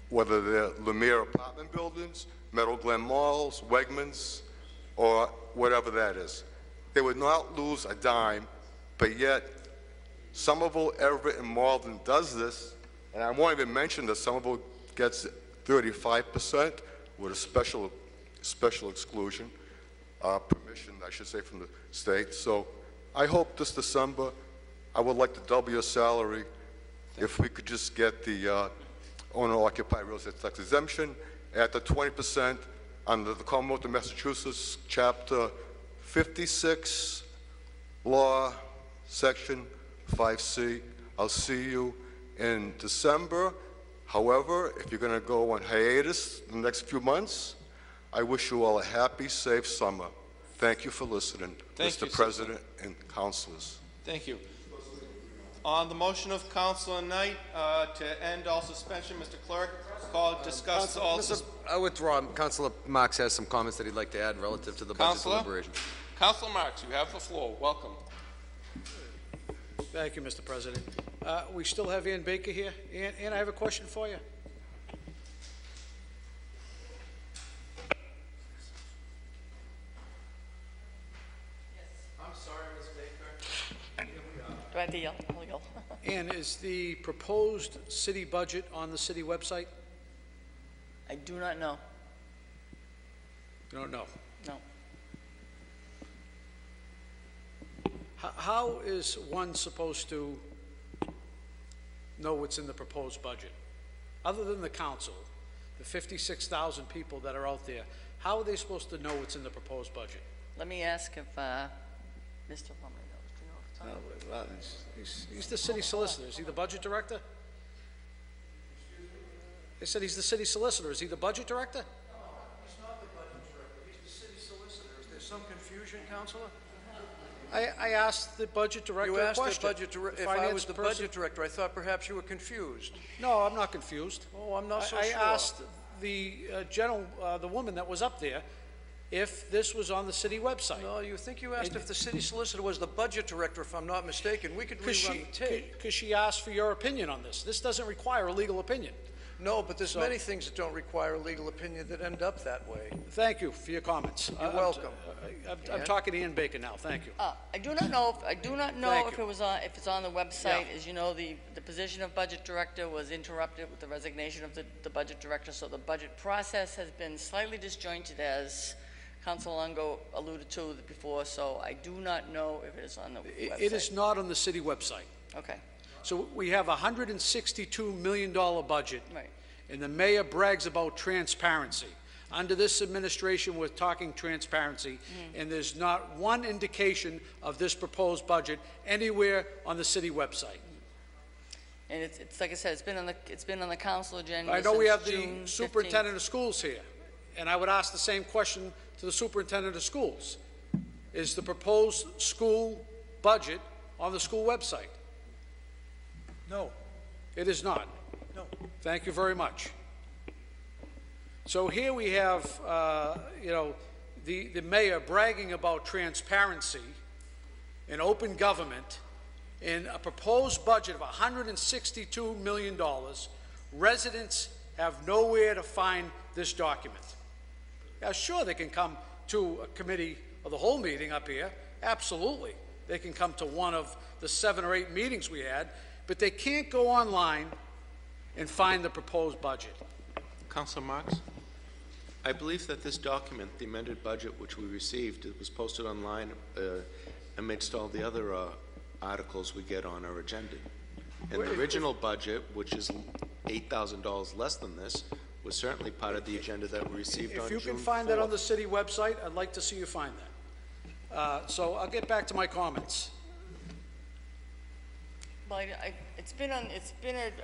Speaker 10: whether they're Lemire apartment buildings, Meadow Glen Malls, Wegmans, or whatever that is. They would not lose a dime, but yet Somerville, Everett, and Malden does this, and I won't even mention that Somerville gets 35% with a special exclusion, permission, I should say, from the state. So I hope this December, I would like to double your salary if we could just get the owner-occupied real estate tax exemption at the 20% under the Commonwealth of Massachusetts, Chapter 56, Law, Section 5C. I'll see you in December. However, if you're going to go on hiatus in the next few months, I wish you all a happy, safe summer. Thank you for listening, Mr. President and councilors.
Speaker 1: Thank you. On the motion of Councilor Knight to end all suspension, Mr. Clerk, discuss all...
Speaker 7: I withdraw. Councilor Marks has some comments that he'd like to add relative to the budget deliberation.
Speaker 1: Councilor Marks, you have the floor. Welcome.
Speaker 3: Thank you, Mr. President. We still have Ann Baker here. Ann, I have a question for you.
Speaker 1: I'm sorry, Ms. Baker.
Speaker 16: Do I have to yell? I'll yell.
Speaker 3: Ann, is the proposed city budget on the city website?
Speaker 16: I do not know.
Speaker 3: You don't know?
Speaker 16: No.
Speaker 3: How is one supposed to know what's in the proposed budget? Other than the council, the 56,000 people that are out there, how are they supposed to know what's in the proposed budget?
Speaker 16: Let me ask if Mr. Plummer knows. Do you know off the top?
Speaker 3: He's the city solicitor. Is he the budget director? They said he's the city solicitor. Is he the budget director?
Speaker 9: No, he's not the budget director. He's the city solicitor. Is there some confusion, Councilor?
Speaker 3: I asked the budget director
Speaker 9: You
Speaker 3: a
Speaker 9: asked the
Speaker 3: question.
Speaker 9: budget director, if I
Speaker 3: finance
Speaker 9: was the
Speaker 3: person-
Speaker 9: budget director, I thought perhaps you were confused.
Speaker 3: No, I'm not confused.
Speaker 9: Oh, I'm not so
Speaker 3: I
Speaker 9: sure.
Speaker 3: asked the the woman that was up there if this was on the city website.
Speaker 9: No, you think you asked if the city solicitor was the budget director, if I'm not mistaken. We could
Speaker 3: Because
Speaker 9: rerun the tape.
Speaker 3: because she asked for your opinion on this. This doesn't require a legal opinion.
Speaker 9: No, but there's
Speaker 3: So-
Speaker 9: many things that don't require a legal opinion that end up that way.
Speaker 3: Thank you for your comments.
Speaker 9: You're welcome.
Speaker 3: I'm talking to Ian Bacon now. Thank you.
Speaker 16: I do not know
Speaker 3: Thank
Speaker 16: if
Speaker 3: you.
Speaker 16: it was on, if it's on the website.
Speaker 3: Yeah.
Speaker 16: As you know, the position of budget director was interrupted with the resignation of the budget director, so the budget process has been slightly disjointed, as Council Longo alluded to before, so I do not know if it is on the website.
Speaker 3: It is not on the city website.
Speaker 16: Okay.
Speaker 3: So we have a $162 million budget.
Speaker 16: Right.
Speaker 3: And the mayor brags about transparency. Under this administration, we're talking transparency, and there's not one indication of this proposed budget anywhere on the city website.
Speaker 16: And it's like I said, it's been on the council agenda
Speaker 3: I know we have
Speaker 16: since
Speaker 3: the
Speaker 16: June 15th.
Speaker 3: superintendent of schools here, and I would ask the same question to the superintendent of schools. Is the proposed school budget on the school website?
Speaker 9: No.
Speaker 3: It is not.
Speaker 9: No.
Speaker 3: Thank you very much. So here we have, the mayor bragging about transparency and open government in a proposed budget of $162 million. Residents have nowhere to find this document. Yeah, sure, they can come to a committee of the whole meeting up here. Absolutely. They can come to one of the 7 or 8 meetings we had, but they can't go online and find the proposed budget.
Speaker 15: Councilor Marks? I believe that this document, the amended budget which we received, it was posted online amidst all the other articles we get on our agenda. And the original budget, which is $8,000 less than this, was certainly part of the agenda that we received on June 4th.
Speaker 3: If you can find that on the city website, I'd like to see you find that. So I'll get back to my comments.
Speaker 16: Well, it's been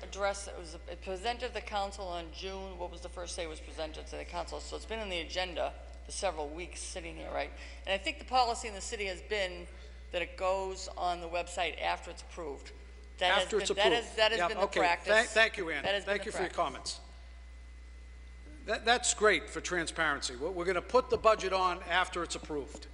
Speaker 16: addressed, it presented to the council on June, what was the first day it was presented to the council? So it's been on the agenda for several weeks sitting here, right? And I think the policy in the city has been that it goes on the website after it's approved.
Speaker 3: After it's approved.
Speaker 16: That has
Speaker 3: Yeah,
Speaker 16: been the
Speaker 3: okay.
Speaker 16: practice.
Speaker 3: Thank you, Ann.
Speaker 16: That has been
Speaker 3: Thank
Speaker 16: the
Speaker 3: you for your
Speaker 16: practice.
Speaker 3: comments. That's great for transparency. We're going to put the budget on after it's approved.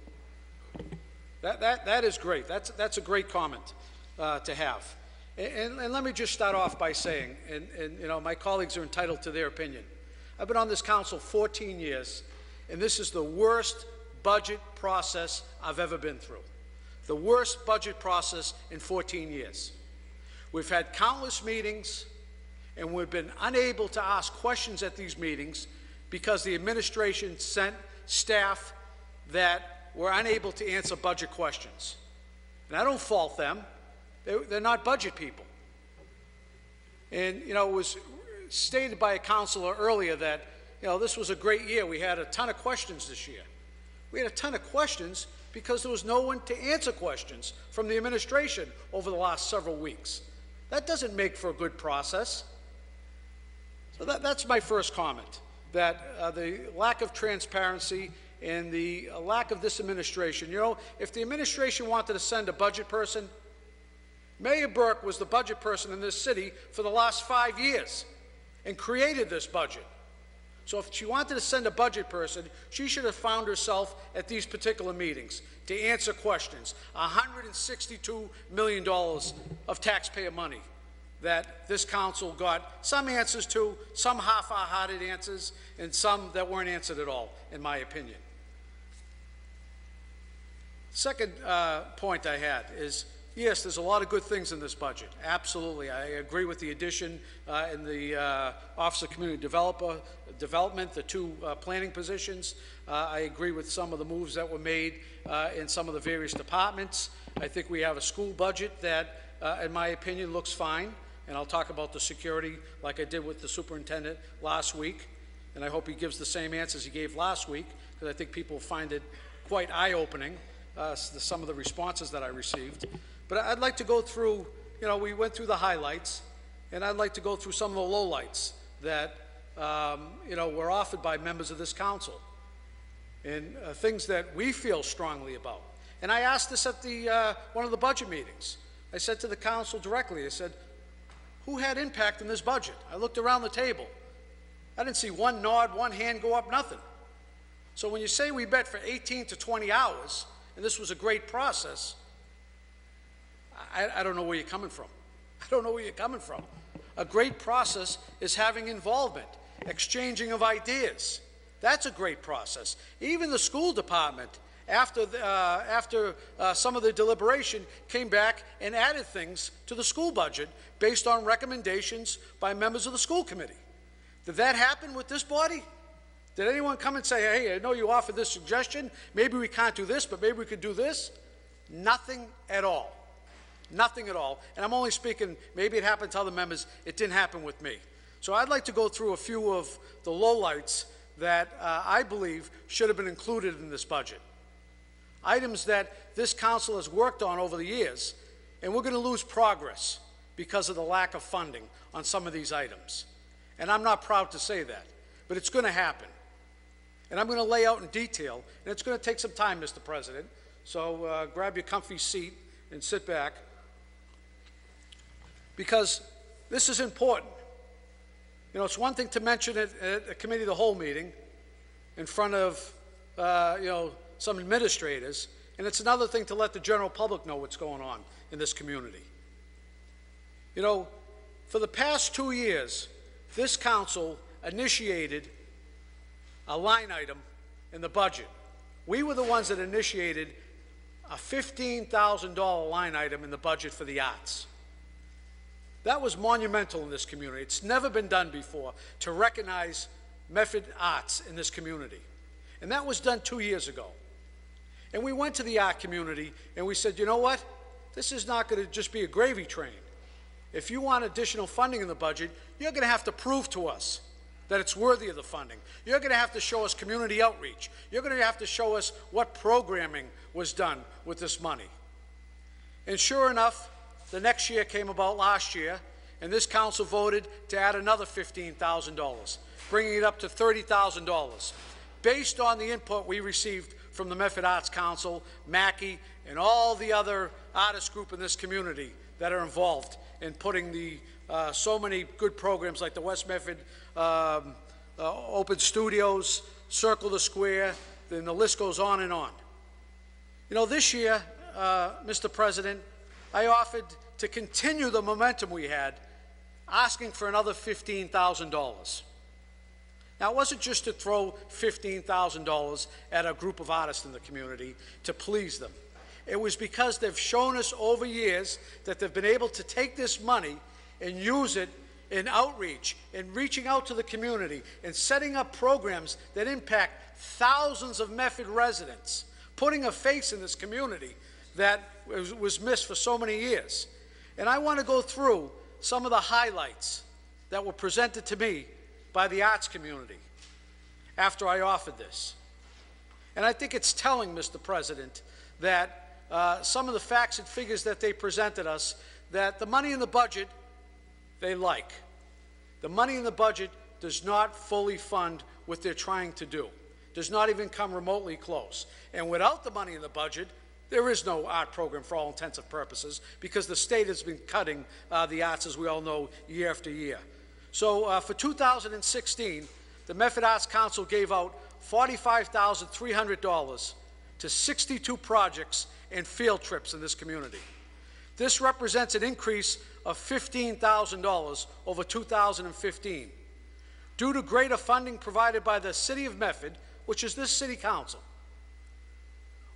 Speaker 3: That is great. That's a great comment to have. And let me just start off by saying, and my colleagues are entitled to their opinion. I've been on this council 14 years, and this is the worst budget process I've ever been through. The worst budget process in 14 years. We've had countless meetings, and we've been unable to ask questions at these meetings because the administration sent staff that were unable to answer budget questions. And I don't fault them. They're not budget people. And, it was stated by a councilor earlier that, this was a great year. We had a ton of questions this year. We had a ton of questions because there was no one to answer questions from the administration over the last several weeks. That doesn't make for a good process. So that's my first comment, that the lack of transparency and the lack of this administration. If the administration wanted to send a budget person, Mayor Burke was the budget person in this city for the last 5 years and created this budget. So if she wanted to send a budget person, she should have found herself at these particular meetings to answer questions. $162 million of taxpayer money that this council got some answers to, some half-hearted answers, and some that weren't answered at all, in my opinion. Second point I had is, yes, there's a lot of good things in this budget. Absolutely. I agree with the addition in the Office of Community Development, the 2 planning positions. I agree with some of the moves that were made in some of the various departments. I think we have a school budget that, in my opinion, looks fine. And I'll talk about the security like I did with the superintendent last week. And I hope he gives the same answers he gave last week, because I think people find it quite eye-opening, some of the responses that I received. But I'd like to go through, we went through the highlights, and I'd like to go through some of the lowlights that, were offered by members of this council, and things that we feel strongly about. And I asked this at the, one of the budget meetings. I said to the council directly, I said, who had impact in this budget? I looked around the table. I didn't see one nod, one hand go up, nothing. So when you say we bet for 18 to 20 hours, and this was a great process, I don't know where you're coming from. I don't know where you're coming from. A great process is having involvement, exchanging of ideas. That's a great process. Even the school department, after some of the deliberation, came back and added things to the school budget based on recommendations by members of the school committee. Did that happen with this body? Did anyone come and say, hey, I know you offered this suggestion, maybe we can't do this, but maybe we could do this? Nothing at all. Nothing at all. And I'm only speaking, maybe it happened to other members, it didn't happen with me. So I'd like to go through a few of the lowlights that I believe should have been included in this budget. Items that this council has worked on over the years, and we're going to lose progress because of the lack of funding on some of these items. And I'm not proud to say that, but it's going to happen. And I'm going to lay out in detail, and it's going to take some time, Mr. President. So grab your comfy seat and sit back, because this is important. You know, it's one thing to mention it at a committee of the whole meeting in front of, you know, some administrators, and it's another thing to let the general public know what's going on in this community. You know, for the past 2 years, this council initiated a line item in the budget. We were the ones that initiated a $15,000 line item in the budget for the arts. That was monumental in this community. It's never been done before to recognize Medford arts in this community. And that was done 2 years ago. And we went to the art community and we said, you know what? This is not going to just be a gravy train. If you want additional funding in the budget, you're going to have to prove to us that it's worthy of the funding. You're going to have to show us community outreach. You're going to have to show us what programming was done with this money. And sure enough, the next year came about last year, and this council voted to add another $15,000, bringing it up to $30,000, based on the input we received from the Medford Arts Council, Mackey, and all the other artist group in this community that are involved in putting the so many good programs like the West Medford Open Studios, Circle the Square, then the list goes on and on. You know, this year, Mr. President, I offered to continue the momentum we had, asking for another $15,000. Now, it wasn't just to throw $15,000 at a group of artists in the community to please them. It was because they've shown us over years that they've been able to take this money and use it in outreach, in reaching out to the community, and setting up programs that impact thousands of Medford residents, putting a face in this community that was missed for so many years. And I want to go through some of the highlights that were presented to me by the arts community after I offered this. And I think it's telling, Mr. President, that some of the facts and figures that they presented us, that the money in the budget they like. The money in the budget does not fully fund what they're trying to do, does not even come remotely close. And without the money in the budget, there is no art program for all intents and purposes, because the state has been cutting the arts, as we all know, year after year. So for 2016, the Medford Arts Council gave out $45,300 to 62 projects and field trips in this community. This represents an increase of $15,000 over 2015. Due to greater funding provided by the City of Medford, which is this City Council,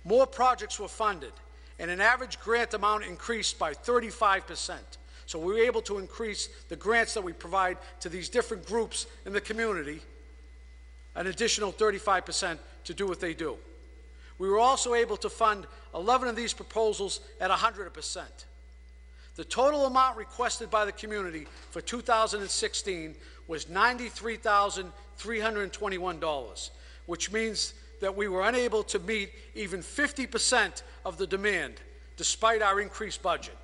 Speaker 3: more projects were funded, and an average grant amount increased by 35%. So we were able to increase the grants that we provide to these different groups in the community, an additional 35% to do what they do. We were also able to fund 11 of these proposals at 100%. The total amount requested by the community for 2016 was $93,321, which means that we were unable to meet even 50% of the demand despite our increased budget.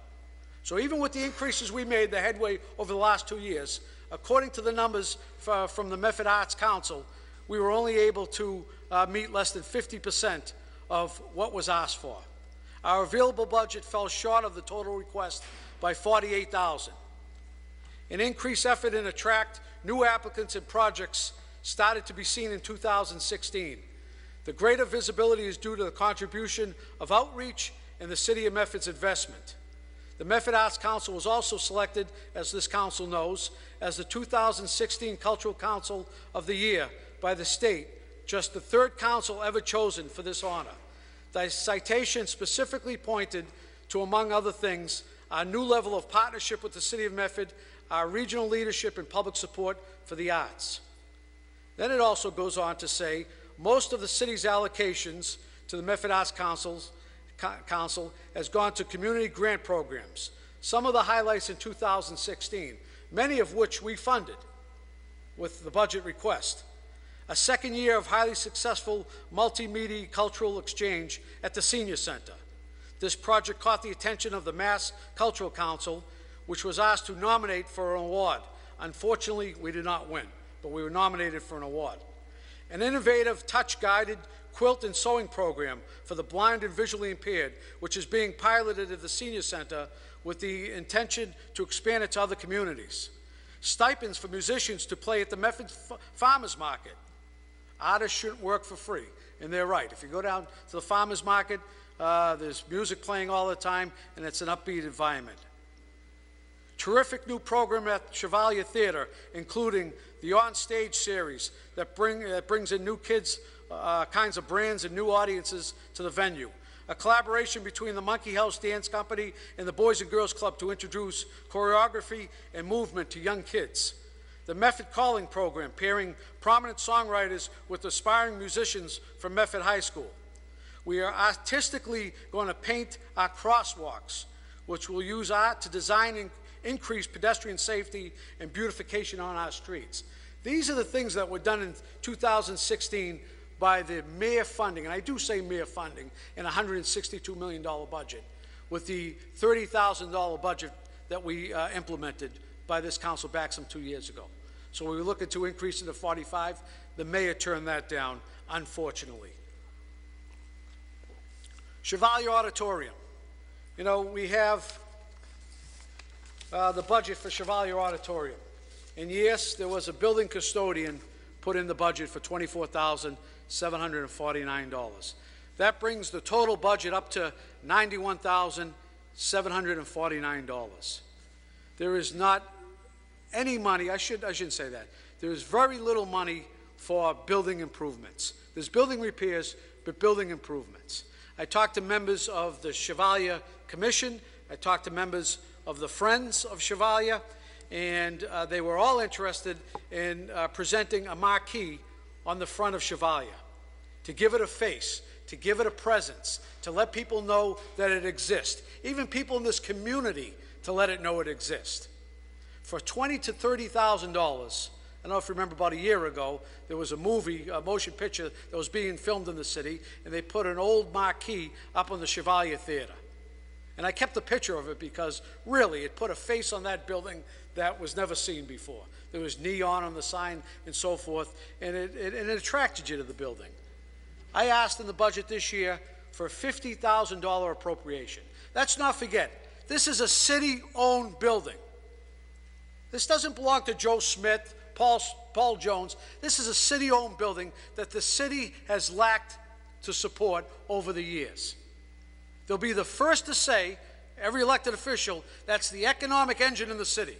Speaker 3: So even with the increases we made, the headway over the last 2 years, according to the numbers from the Medford Arts Council, we were only able to meet less than 50% of what was asked for. Our available budget fell short of the total request by $48,000. An increased effort in attract new applicants and projects started to be seen in 2016. The greater visibility is due to the contribution of outreach and the City of Medford's investment. The Medford Arts Council was also selected, as this council knows, as the 2016 Cultural Council of the Year by the state, just the third council ever chosen for this honor. The citation specifically pointed to, among other things, our new level of partnership with the City of Medford, our regional leadership and public support for the arts. Then it also goes on to say, most of the city's allocations to the Medford Arts Council has gone to community grant programs. Some of the highlights in 2016, many of which we funded with the budget request. A second year of highly successful multimedia cultural exchange at the Senior Center. This project caught the attention of the Mass Cultural Council, which was asked to nominate for an award. Unfortunately, we did not win, but we were nominated for an award. An innovative touch-guided quilt and sewing program for the blind and visually impaired, which is being piloted at the Senior Center with the intention to expand it to other communities. Stipends for musicians to play at the Medford Farmers Market. Artists shouldn't work for free, and they're right. If you go down to the farmers market, there's music playing all the time, and it's an upbeat environment. Terrific new program at Chevalier Theater, including the On-Stage series that brings in new kids, kinds of brands and new audiences to the venue. A collaboration between the Monkey House Dance Company and the Boys and Girls Club to introduce choreography and movement to young kids. The Medford Calling Program, pairing prominent songwriters with aspiring musicians from Medford High School. We are artistically going to paint our crosswalks, which will use art to design and increase pedestrian safety and beautification on our streets. These are the things that were done in 2016 by the mere funding, and I do say mere funding, in a $162 million budget, with the $30,000 budget that we implemented by this council back some 2 years ago. So we were looking to increase it to 45. The mayor turned that down, unfortunately. Chevalier Auditorium. You know, we have the budget for Chevalier Auditorium. And yes, there was a building custodian put in the budget for $24,749. That brings the total budget up to $91,749. There is not any money, I shouldn't say that. There's very little money for building improvements. There's building repairs, but building improvements. I talked to members of the Chevalier Commission. I talked to members of the Friends of Chevalier, and they were all interested in presenting a marquee on the front of Chevalier, to give it a face, to give it a presence, to let people know that it exists. Even people in this community to let it know it exists. For $20,000 to $30,000, I don't know if you remember about a year ago, there was a movie, a motion picture that was being filmed in the city, and they put an old marquee up on the Chevalier Theater. And I kept a picture of it because, really, it put a face on that building that was never seen before. There was neon on the sign and so forth, and it attracted you to the building. I asked in the budget this year for a $50,000 appropriation. Let's not forget, this is a city-owned building. This doesn't belong to Joe Smith, Paul Jones. This is a city-owned building that the city has lacked to support over the years. They'll be the first to say, every elected official, that's the economic engine in the city.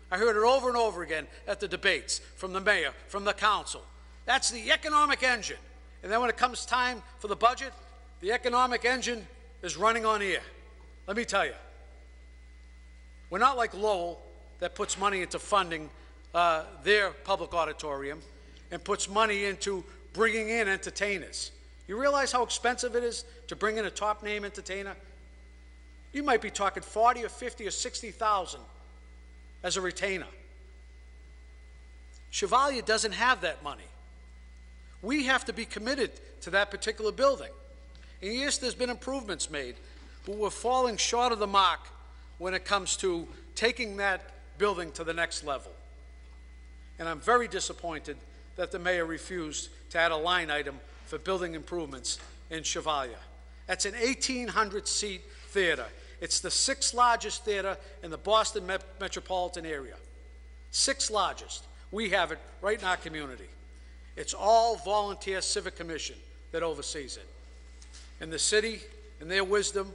Speaker 3: I heard it over and over again at the debates, from the mayor, from the council. That's the economic engine. And then when it comes time for the budget, the economic engine is running on air. Let me tell you, we're not like Lowell that puts money into funding their public auditorium and puts money into bringing in entertainers. You realize how expensive it is to bring in a top-name entertainer? You might be talking 40 or 50 or 60,000 as a retainer. Chevalier doesn't have that money. We have to be committed to that particular building. And yes, there's been improvements made, but we're falling short of the mark when it comes to taking that building to the next level. And I'm very disappointed that the mayor refused to add a line item for building improvements in Chevalier. That's an 1,800-seat theater. It's the 6th largest theater in the Boston metropolitan area. 6th largest. We have it right in our community. It's all volunteer civic commission that oversees it. And the city, in their wisdom,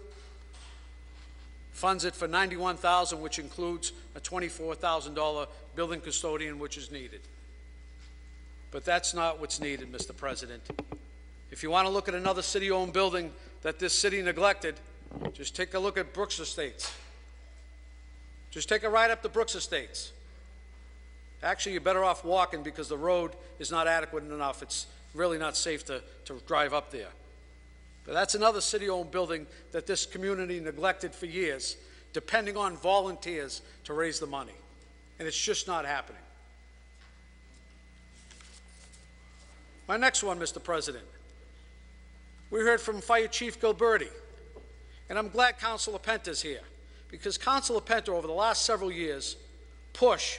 Speaker 3: funds it for $91,000, which includes a $24,000 building custodian, which is needed. But that's not what's needed, Mr. President. If you want to look at another city-owned building that this city neglected, just take a look at Brooks Estates. Just take a ride up to Brooks Estates. Actually, you're better off walking because the road is not adequate enough. It's really not safe to drive up there. But that's another city-owned building that this community neglected for years, depending on volunteers to raise the money. And it's just not happening. My next one, Mr. President. We heard from Fire Chief Gilberti, and I'm glad Councilor Penta's here, because Councilor Penta, over the last several years, pushed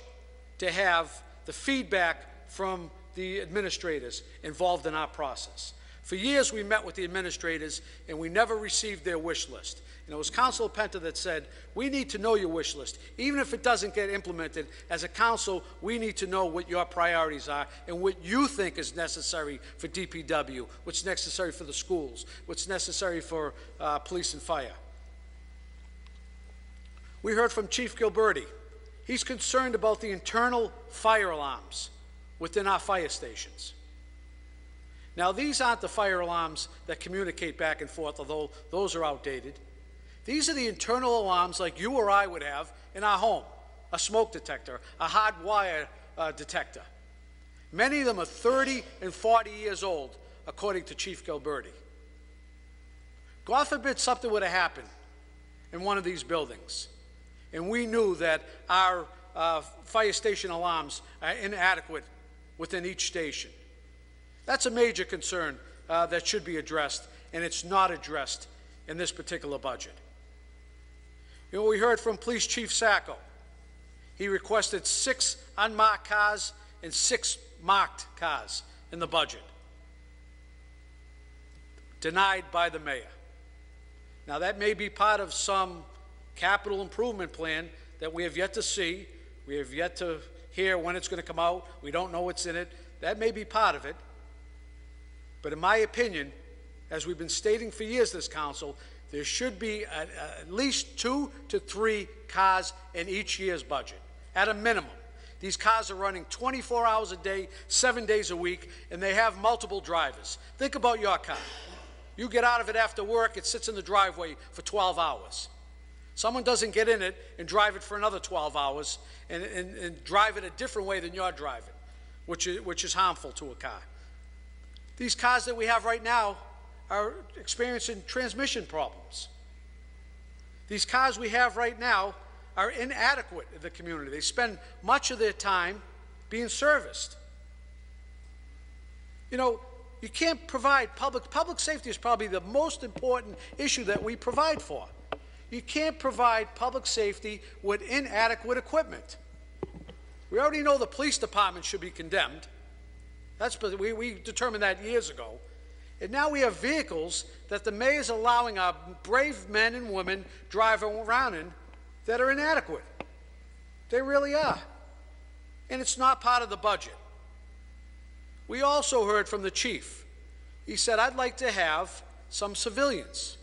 Speaker 3: to have the feedback from the administrators involved in our process. For years, we met with the administrators, and we never received their wish list. And it was Councilor Penta that said, we need to know your wish list. Even if it doesn't get implemented, as a council, we need to know what your priorities are and what you think is necessary for DPW, what's necessary for the schools, what's necessary for police and fire. We heard from Chief Gilberti. He's concerned about the internal fire alarms within our fire stations. Now, these aren't the fire alarms that communicate back and forth, although those are outdated. These are the internal alarms like you or I would have in our home, a smoke detector, a hard wire detector. Many of them are 30 and 40 years old, according to Chief Gilberti. God forbid something would have happened in one of these buildings, and we knew that our fire station alarms are inadequate within each station. That's a major concern that should be addressed, and it's not addressed in this particular budget. You know, we heard from Police Chief Sacco. He requested 6 unmarked cars and 6 marked cars in the budget. Denied by the mayor. Now, that may be part of some capital improvement plan that we have yet to see. We have yet to hear when it's going to come out. We don't know what's in it. That may be part of it. But in my opinion, as we've been stating for years, this council, there should be at least 2 to 3 cars in each year's budget, at a minimum. These cars are running 24 hours a day, 7 days a week, and they have multiple drivers. Think about your car. You get out of it after work, it sits in the driveway for 12 hours. Someone doesn't get in it and drive it for another 12 hours and drive it a different way than you're driving, which is harmful to a car. These cars that we have right now are experiencing transmission problems. These cars we have right now are inadequate in the community. They spend much of their time being serviced. You know, you can't provide public safety is probably the most important issue that we provide for. You can't provide public safety with inadequate equipment. We already know the police department should be condemned. We determined that years ago. And now we have vehicles that the mayor is allowing our brave men and women driving around in that are inadequate. They really are. And it's not part of the budget. We also heard from the chief. He said, I'd like to have some civilians,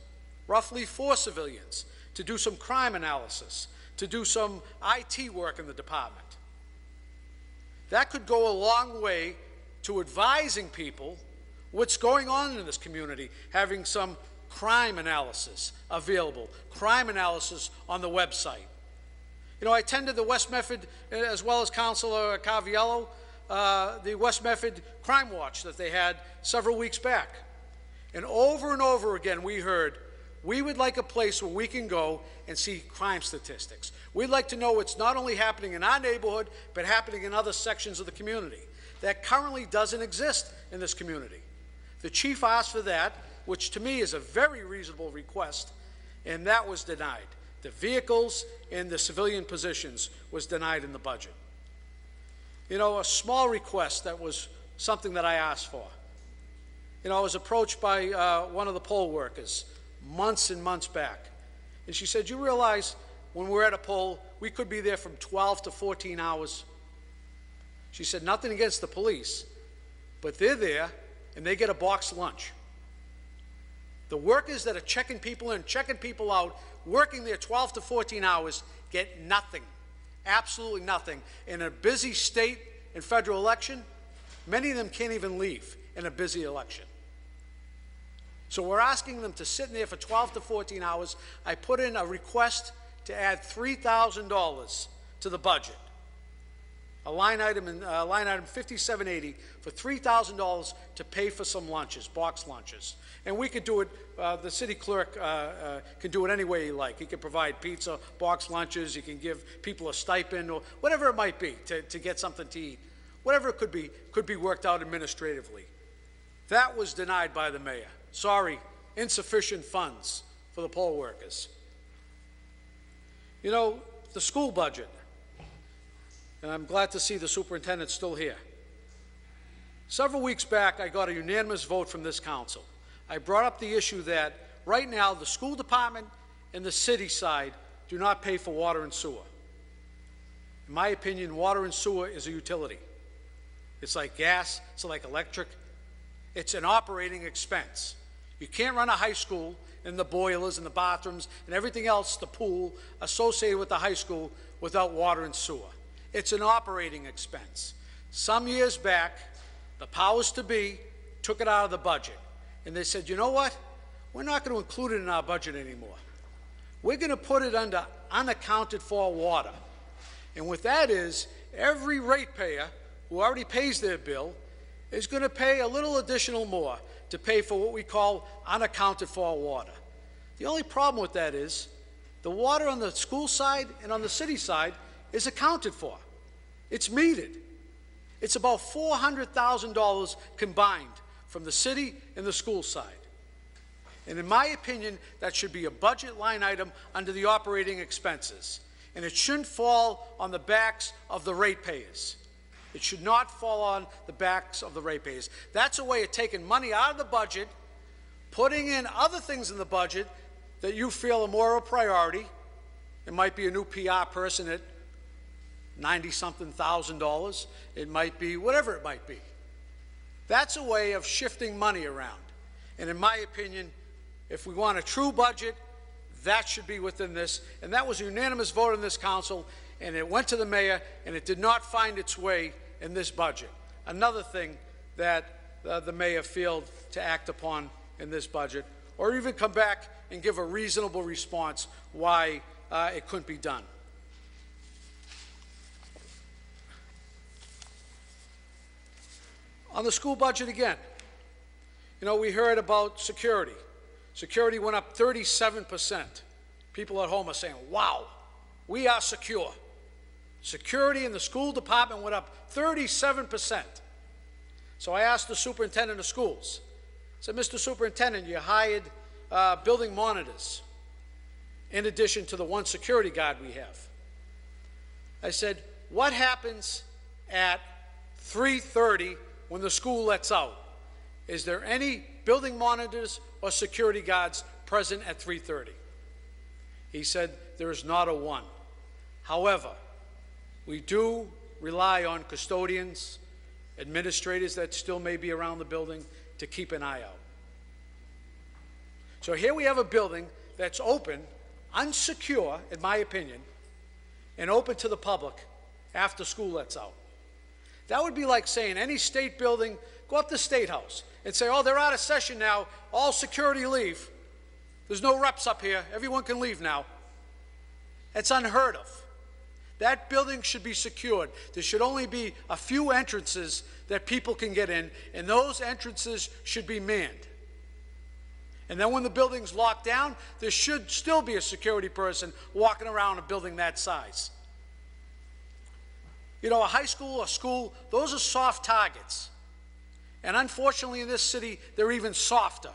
Speaker 3: roughly 4 civilians, to do some crime analysis, to do some IT work in the department. That could go a long way to advising people what's going on in this community, having some crime analysis available, crime analysis on the website. You know, I attended the West Medford, as well as Councilor Caviello, the West Medford Crime Watch that they had several weeks back. And over again, we heard, we would like a place where we can go and see crime statistics. We'd like to know what's not only happening in our neighborhood, but happening in other sections of the community. That currently doesn't exist in this community. The chief asked for that, which to me is a very reasonable request, and that was denied. The vehicles and the civilian positions was denied in the budget. You know, a small request that was something that I asked for. You know, I was approached by one of the poll workers months and months back. And she said, you realize when we're at a poll, we could be there from 12 to 14 hours. She said, nothing against the police, but they're there and they get a boxed lunch. The workers that are checking people in, checking people out, working there 12 to 14 hours, get nothing, absolutely nothing. In a busy state and federal election, many of them can't even leave in a busy election. So we're asking them to sit in there for 12 to 14 hours. I put in a request to add $3,000 to the budget. A line item 5780 for $3,000 to pay for some lunches, box lunches. And we could do it, the city clerk can do it any way he like. He can provide pizza, box lunches, he can give people a stipend, or whatever it might be to get something to eat. Whatever it could be worked out administratively. That was denied by the mayor. Sorry, insufficient funds for the poll workers. You know, the school budget, and I'm glad to see the superintendent's still here. Several weeks back, I got a unanimous vote from this council. I brought up the issue that right now the school department and the city side do not pay for water and sewer. In my opinion, water and sewer is a utility. It's like gas, it's like electric. It's an operating expense. You can't run a high school and the boilers and the bathrooms and everything else, the pool associated with the high school, without water and sewer. It's an operating expense. Some years back, the powers to be took it out of the budget. And they said, you know what? We're not going to include it in our budget anymore. We're going to put it under unaccounted for water. And what that is, every ratepayer who already pays their bill is going to pay a little additional more to pay for what we call unaccounted for water. The only problem with that is the water on the school side and on the city side is accounted for. It's metered. It's about $400,000 combined from the city and the school side. And in my opinion, that should be a budget line item under the operating expenses. And it shouldn't fall on the backs of the ratepayers. It should not fall on the backs of the ratepayers. That's a way of taking money out of the budget, putting in other things in the budget that you feel are more of a priority. It might be a new PR person at $90-something thousand. It might be whatever it might be. That's a way of shifting money around. And in my opinion, if we want a true budget, that should be within this. And that was a unanimous vote in this council, and it went to the mayor, and it did not find its way in this budget. Another thing that the mayor failed to act upon in this budget, or even come back and give a reasonable response why it couldn't be done. On the school budget again, you know, we heard about security. Security went up 37%. People at home are saying, wow, we are secure. Security in the school department went up 37%. So I asked the superintendent of schools, I said, Mr. Superintendent, you hired building monitors in addition to the one security guard we have. I said, what happens at 3:30 when the school lets out? Is there any building monitors or security guards present at 3:30? He said, there is not a one. However, we do rely on custodians, administrators that still may be around the building to keep an eye out. So here we have a building that's open, unsecure, in my opinion, and open to the public after school lets out. That would be like saying any state building, go up to State House and say, oh, they're out of session now, all security leave. There's no reps up here, everyone can leave now. That's unheard of. That building should be secured. There should only be a few entrances that people can get in, and those entrances should be manned. And then when the building's locked down, there should still be a security person walking around a building that size. You know, a high school, a school, those are soft targets. And unfortunately in this city, they're even softer.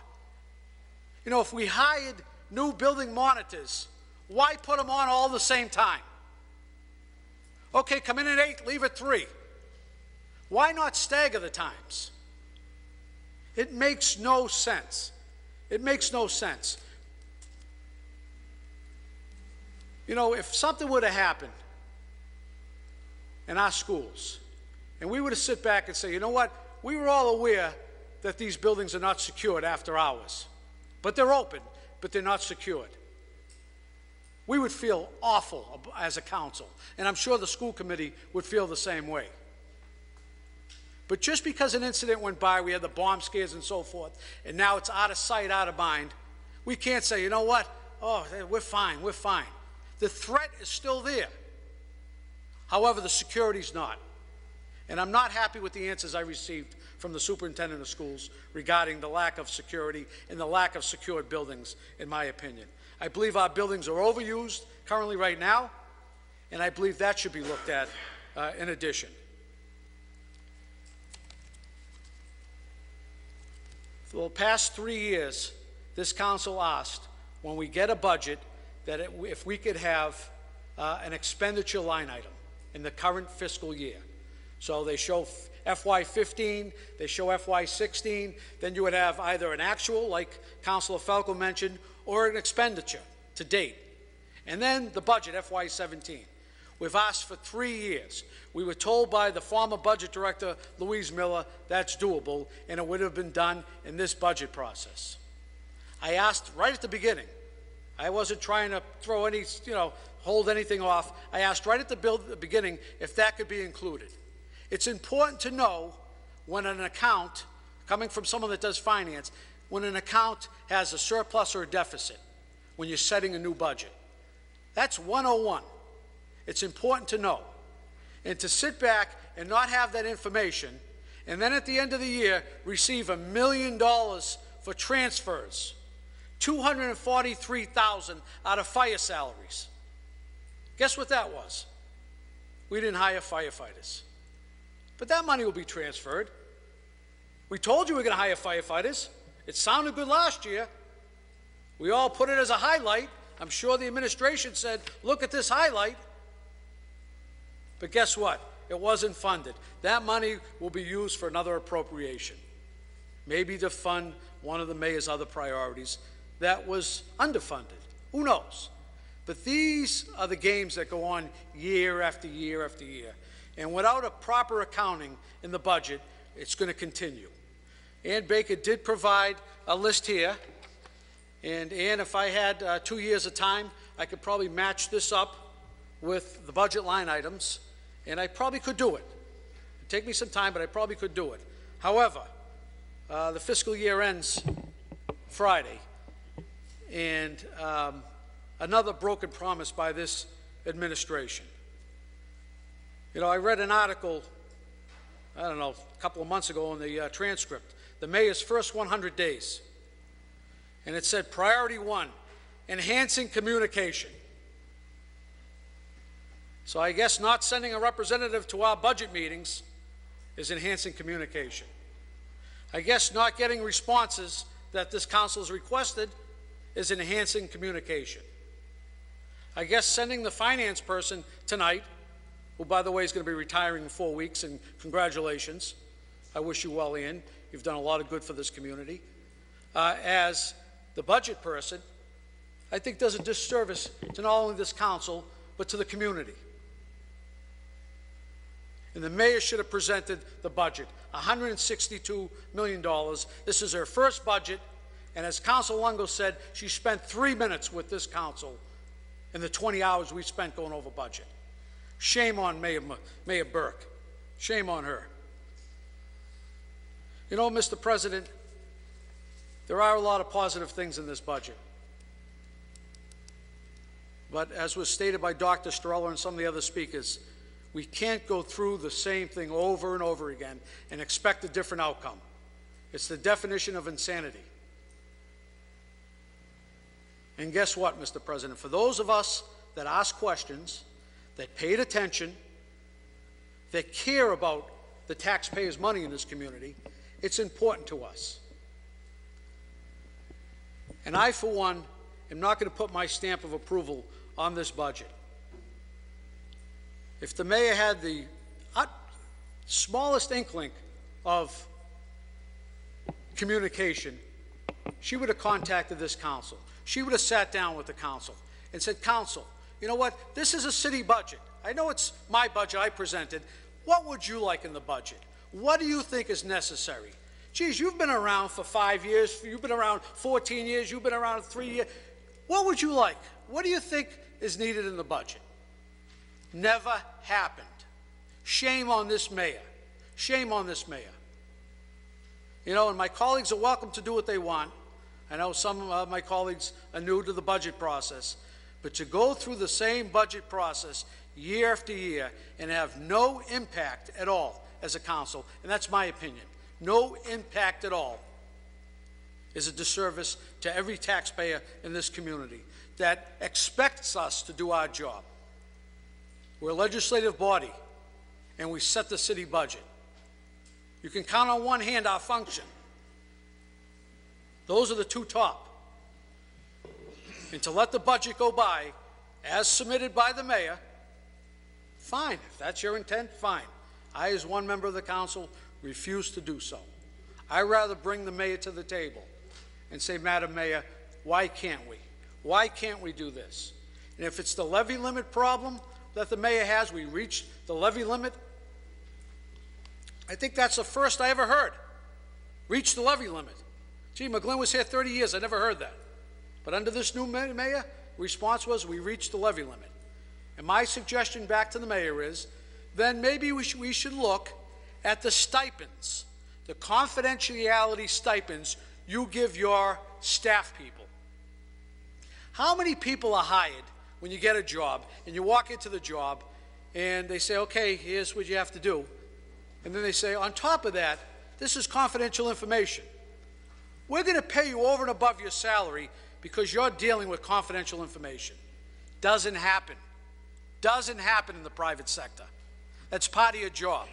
Speaker 3: You know, if we hired new building monitors, why put them on all at the same time? Okay, come in at 8, leave at 3. Why not stagger the times? It makes no sense. It makes no sense. You know, if something would have happened in our schools, and we were to sit back and say, you know what, we were all aware that these buildings are not secured after hours, but they're open, but they're not secured. We would feel awful as a council, and I'm sure the school committee would feel the same way. But just because an incident went by, we had the bomb scares and so forth, and now it's out of sight, out of mind, we can't say, you know what, oh, we're fine, we're fine. The threat is still there. However, the security's not. And I'm not happy with the answers I received from the superintendent of schools regarding the lack of security and the lack of secured buildings, in my opinion. I believe our buildings are overused currently right now, and I believe that should be looked at in addition. For the past 3 years, this council asked, when we get a budget, that if we could have an expenditure line item in the current fiscal year. So they show FY15, they show FY16, then you would have either an actual, like Councilor Falco mentioned, or an expenditure to date. And then the budget, FY17. We've asked for 3 years. We were told by the former budget director, Louise Miller, that's doable, and it would have been done in this budget process. I asked right at the beginning. I wasn't trying to throw any, hold anything off. I asked right at the beginning if that could be included. It's important to know when an account, coming from someone that does finance, when an account has a surplus or a deficit, when you're setting a new budget. That's 101. It's important to know. And to sit back and not have that information, and then at the end of the year, receive $1 million for transfers, $243,000 out of fire salaries. Guess what that was? We didn't hire firefighters. But that money will be transferred. We told you we were going to hire firefighters. It sounded good last year. We all put it as a highlight. I'm sure the administration said, look at this highlight. But guess what? It wasn't funded. That money will be used for another appropriation. Maybe to fund one of the mayor's other priorities that was underfunded. Who knows? But these are the games that go on year after year after year. And without a proper accounting in the budget, it's going to continue. Ann Baker did provide a list here. And Ann, if I had 2 years of time, I could probably match this up with the budget line items. And I probably could do it. It'd take me some time, but I probably could do it. However, the fiscal year ends Friday. And another broken promise by this administration. You know, I read an article, I don't know, a couple of months ago in the transcript, the mayor's first 100 days. And it said, priority 1, enhancing communication. So I guess not sending a representative to our budget meetings is enhancing communication. I guess not getting responses that this council has requested is enhancing communication. I guess sending the finance person tonight, who, by the way, is going to be retiring in 4 weeks, and congratulations. I wish you well, Ian. You've done a lot of good for this community. As the budget person, I think does a disservice to not only this council, but to the community. And the mayor should have presented the budget, $162 million. This is her first budget, and as Councilor Longo said, she spent 3 minutes with this council in the 20 hours we spent going over budget. Shame on Mayor Burke. Shame on her. You know, Mr. President, there are a lot of positive things in this budget. But as was stated by Dr. Storella and some of the other speakers, we can't go through the same thing over and over again and expect a different outcome. It's the definition of insanity. And guess what, Mr. President? For those of us that ask questions, that paid attention, that care about the taxpayers' money in this community, it's important to us. And I, for one, am not going to put my stamp of approval on this budget. If the mayor had the smallest inkling of communication, she would have contacted this council. She would have sat down with the council and said, Council, you know what, this is a city budget. I know it's my budget I presented. What would you like in the budget? What do you think is necessary? Geez, you've been around for 5 years, you've been around 14 years, you've been around 3 years. What would you like? What do you think is needed in the budget? Never happened. Shame on this mayor. Shame on this mayor. You know, and my colleagues are welcome to do what they want. I know some of my colleagues are new to the budget process, but to go through the same budget process year after year and have no impact at all as a council, and that's my opinion, no impact at all, is a disservice to every taxpayer in this community that expects us to do our job. We're a legislative body, and we set the city budget. You can count on one hand our function. Those are the two top. And to let the budget go by, as submitted by the mayor, fine. If that's your intent, fine. I, as one member of the council, refuse to do so. I'd rather bring the mayor to the table and say, Madam Mayor, why can't we? Why can't we do this? And if it's the levy limit problem that the mayor has, we reached the levy limit, I think that's the first I ever heard. Reach the levy limit. Gee, McGlynn was here 30 years, I never heard that. But under this new mayor, response was we reached the levy limit. And my suggestion back to the mayor is, then maybe we should look at the stipends, the confidentiality stipends you give your staff people. How many people are hired when you get a job and you walk into the job and they say, okay, here's what you have to do. And then they say, on top of that, this is confidential information. We're going to pay you over and above your salary because you're dealing with confidential information. Doesn't happen. Doesn't happen in the private sector. That's part of your job.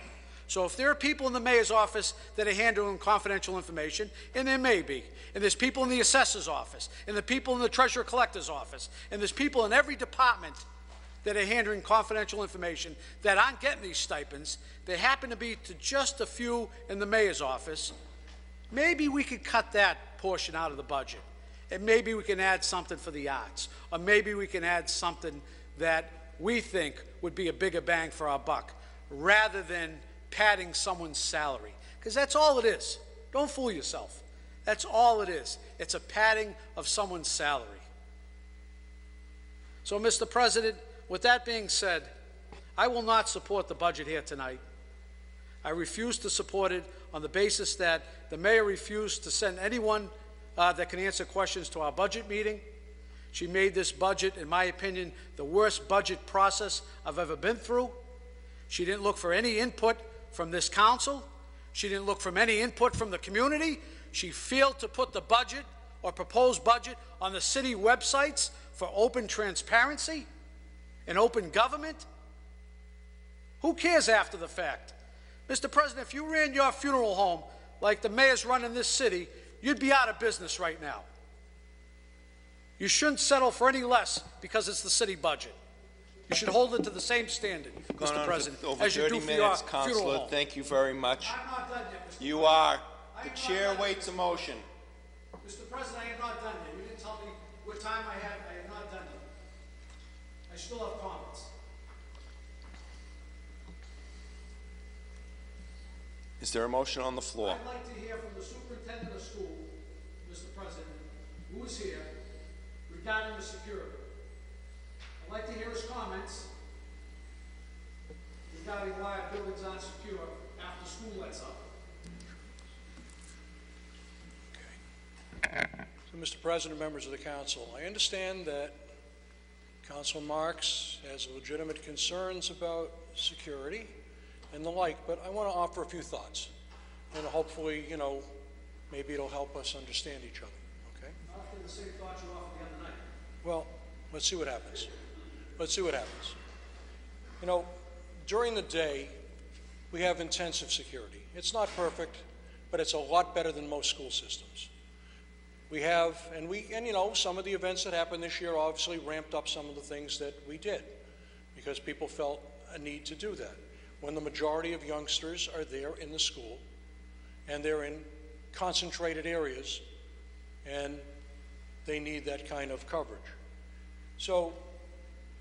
Speaker 3: So if there are people in the mayor's office that are handling confidential information, and there may be, and there's people in the assessor's office, and the people in the treasurer collector's office, and there's people in every department that are handling confidential information that aren't getting these stipends, they happen to be to just a few in the mayor's office, maybe we could cut that portion out of the budget. And maybe we can add something for the arts, or maybe we can add something that we think would be a bigger bang for our buck, rather than padding someone's salary. Because that's all it is. Don't fool yourself. That's all it is. It's a padding of someone's salary. So, Mr. President, with that being said, I will not support the budget here tonight. I refuse to support it on the basis that the mayor refused to send anyone that can answer questions to our budget meeting. She made this budget, in my opinion, the worst budget process I've ever been through. She didn't look for any input from this council. She didn't look for any input from the community. She failed to put the budget or proposed budget on the city websites for open transparency and open government. Who cares after the fact? Mr. President, if you ran your funeral home like the mayor's running this city, you'd be out of business right now. You shouldn't settle for any less because it's the city budget. You should hold it to the same standard, Mr. President, as you do for your funeral home.
Speaker 1: Thank you very much.
Speaker 3: I'm not done yet, Mr.
Speaker 1: You are. The chair waits a motion.
Speaker 3: Mr. President, I am not done yet. You didn't tell me what time I had. I am not done yet. I still have comments.
Speaker 1: Is there a motion on the floor?
Speaker 3: I'd like to hear from the superintendent of school, Mr. President, who is here, regarding the security. I'd like to hear his comments regarding why our buildings aren't secure after school lets up.
Speaker 17: So, Mr. President, members of the council, I understand that Council Marks has legitimate concerns about security and the like, but I want to offer a few thoughts. And hopefully, you know, maybe it'll help us understand each other, okay?
Speaker 3: Offer the same thoughts you offered the other night.
Speaker 17: Well, let's see what happens. Let's see what happens. You know, during the day, we have intensive security. It's not perfect, but it's a lot better than most school systems. We have, and you know, some of the events that happened this year obviously ramped up some of the things that we did because people felt a need to do that. When the majority of youngsters are there in the school and they're in concentrated areas and they need that kind of coverage. So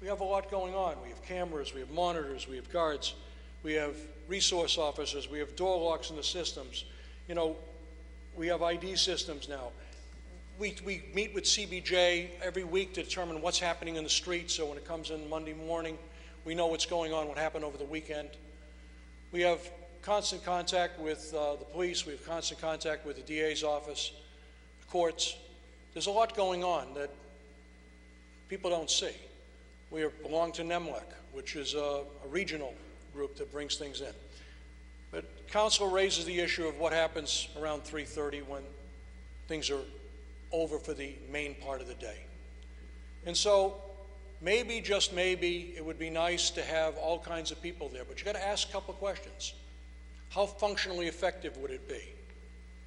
Speaker 17: We have a lot going on. We have cameras, we have monitors, we have guards, we have resource officers, we have door locks in the systems. You know, we have ID systems now. We meet with CBJ every week to determine what's happening in the street, so when it comes in Monday morning, we know what's going on, what happened over the weekend. We have constant contact with the police, we have constant contact with the DA's office, the courts. There's a lot going on that people don't see. We belong to NEMLEC, which is a regional group that brings things in. But council raises the issue of what happens around 3:30 when things are over for the main part of the day. And so maybe, just maybe, it would be nice to have all kinds of people there, but you got to ask a couple of questions. How functionally effective would it be?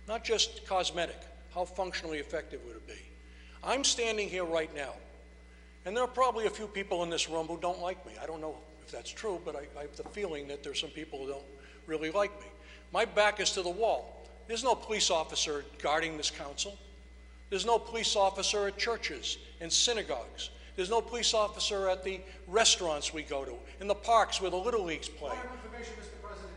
Speaker 17: Not just cosmetic, how functionally effective would it be? I'm standing here right now, and there are probably a few people in this room who don't like me. I don't know if that's true, but I have the feeling that there's some people who don't really like me. My back is to the wall. There's no police officer guarding this council. There's no police officer at churches and synagogues. There's no police officer at the restaurants we go to, in the parks where the Little Leagues play.
Speaker 3: Point of information, Mr. President.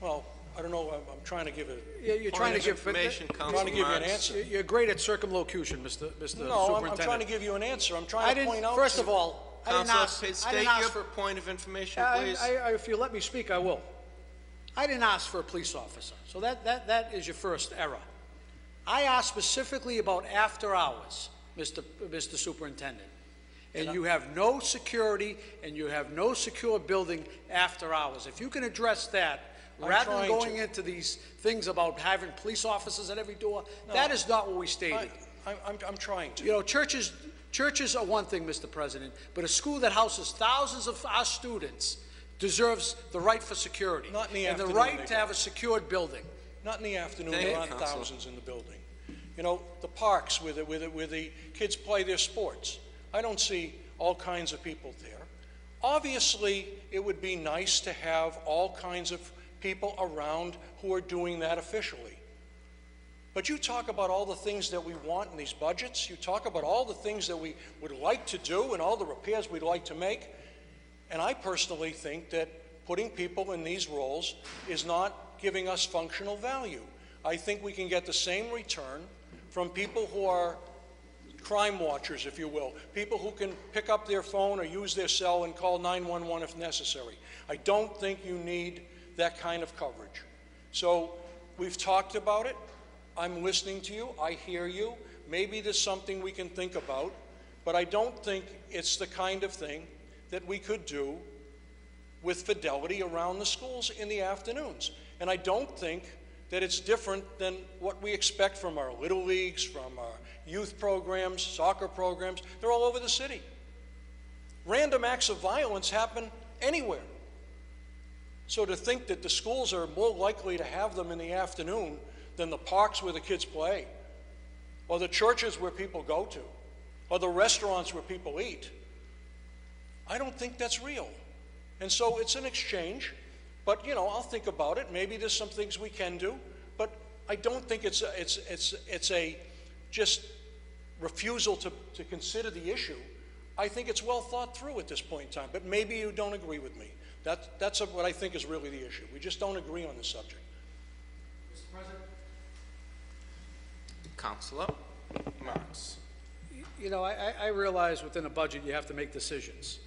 Speaker 17: Well, I don't know, I'm trying to give it.
Speaker 3: Yeah, you're trying to give
Speaker 1: information,
Speaker 17: I'm trying to give you an answer.
Speaker 3: You're great at circumlocution, Mr.
Speaker 17: No,
Speaker 3: Superintendent.
Speaker 17: I'm trying to give you an answer. I'm trying to point out.
Speaker 3: First of all, I didn't ask.
Speaker 1: State your point of information, please.
Speaker 3: If you let me speak, I will. I didn't ask for a police officer, so that is your first error. I asked specifically about after hours, Mr. Superintendent. And you have no security, and you have no secure building after hours. If you can address that, rather than going into these things about having police officers at every door, that is not what we stated.
Speaker 17: I'm trying to.
Speaker 3: You know, churches are one thing, Mr. President, but a school that houses thousands of our students deserves the right for security.
Speaker 17: Not in the
Speaker 3: and
Speaker 17: afternoon.
Speaker 3: the right to have a secured building.
Speaker 17: Not in the afternoon. There aren't thousands in the building. You know, the parks where the kids play their sports. I don't see all kinds of people there. Obviously, it would be nice to have all kinds of people around who are doing that officially. But you talk about all the things that we want in these budgets. You talk about all the things that we would like to do and all the repairs we'd like to make. And I personally think that putting people in these roles is not giving us functional value. I think we can get the same return from people who are crime watchers, if you will, people who can pick up their phone or use their cell and call 911 if necessary. I don't think you need that kind of coverage. So we've talked about it. I'm listening to you. I hear you. Maybe there's something we can think about, but I don't think it's the kind of thing that we could do with fidelity around the schools in the afternoons. And I don't think that it's different than what we expect from our Little Leagues, from our youth programs, soccer programs. They're all over the city. Random acts of violence happen anywhere. So to think that the schools are more likely to have them in the afternoon than the parks where the kids play, or the churches where people go to, or the restaurants where people eat, I don't think that's real. And so it's an exchange, but you know, I'll think about it. Maybe there's some things we can do, but I don't think it's a just refusal to consider the issue. I think it's well thought through at this point in time, but maybe you don't agree with me. That's what I think is really the issue. We just don't agree on this subject.
Speaker 3: Mr. President?
Speaker 1: Councilor Marks.
Speaker 3: You know, I realize within a budget you have to make decisions,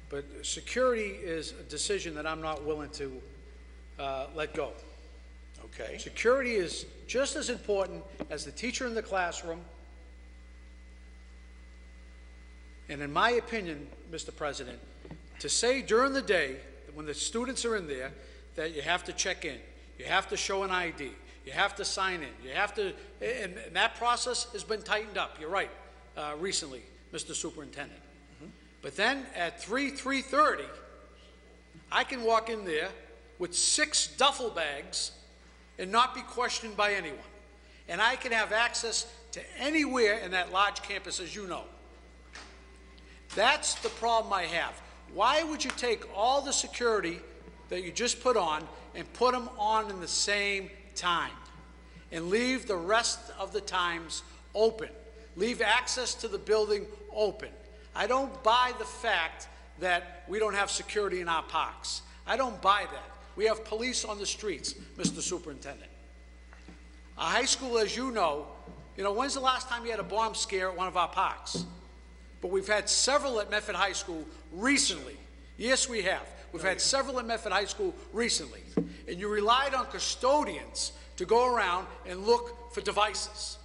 Speaker 3: but security is a decision that I'm not willing to let go.
Speaker 17: Okay.
Speaker 3: Security is just as important as the teacher in the classroom. And in my opinion, Mr. President, to say during the day, when the students are in there, that you have to check in, you have to show an ID, you have to sign in, you have to, and that process has been tightened up, you're right, recently, Mr. Superintendent. But then at 3:30, I can walk in there with 6 duffel bags and not be questioned by anyone. And I can have access to anywhere in that large campus, as you know. That's the problem I have. Why would you take all the security that you just put on and put them on in the same time and leave the rest of the times open? Leave access to the building open. I don't buy the fact that we don't have security in our parks. I don't buy that. We have police on the streets, Mr. Superintendent. Our high school, as you know, when's the last time you had a bomb scare at one of our parks? But we've had several at Medford High School recently. Yes, we have. We've had several at Medford High School recently. And you relied on custodians to go around and look for devices.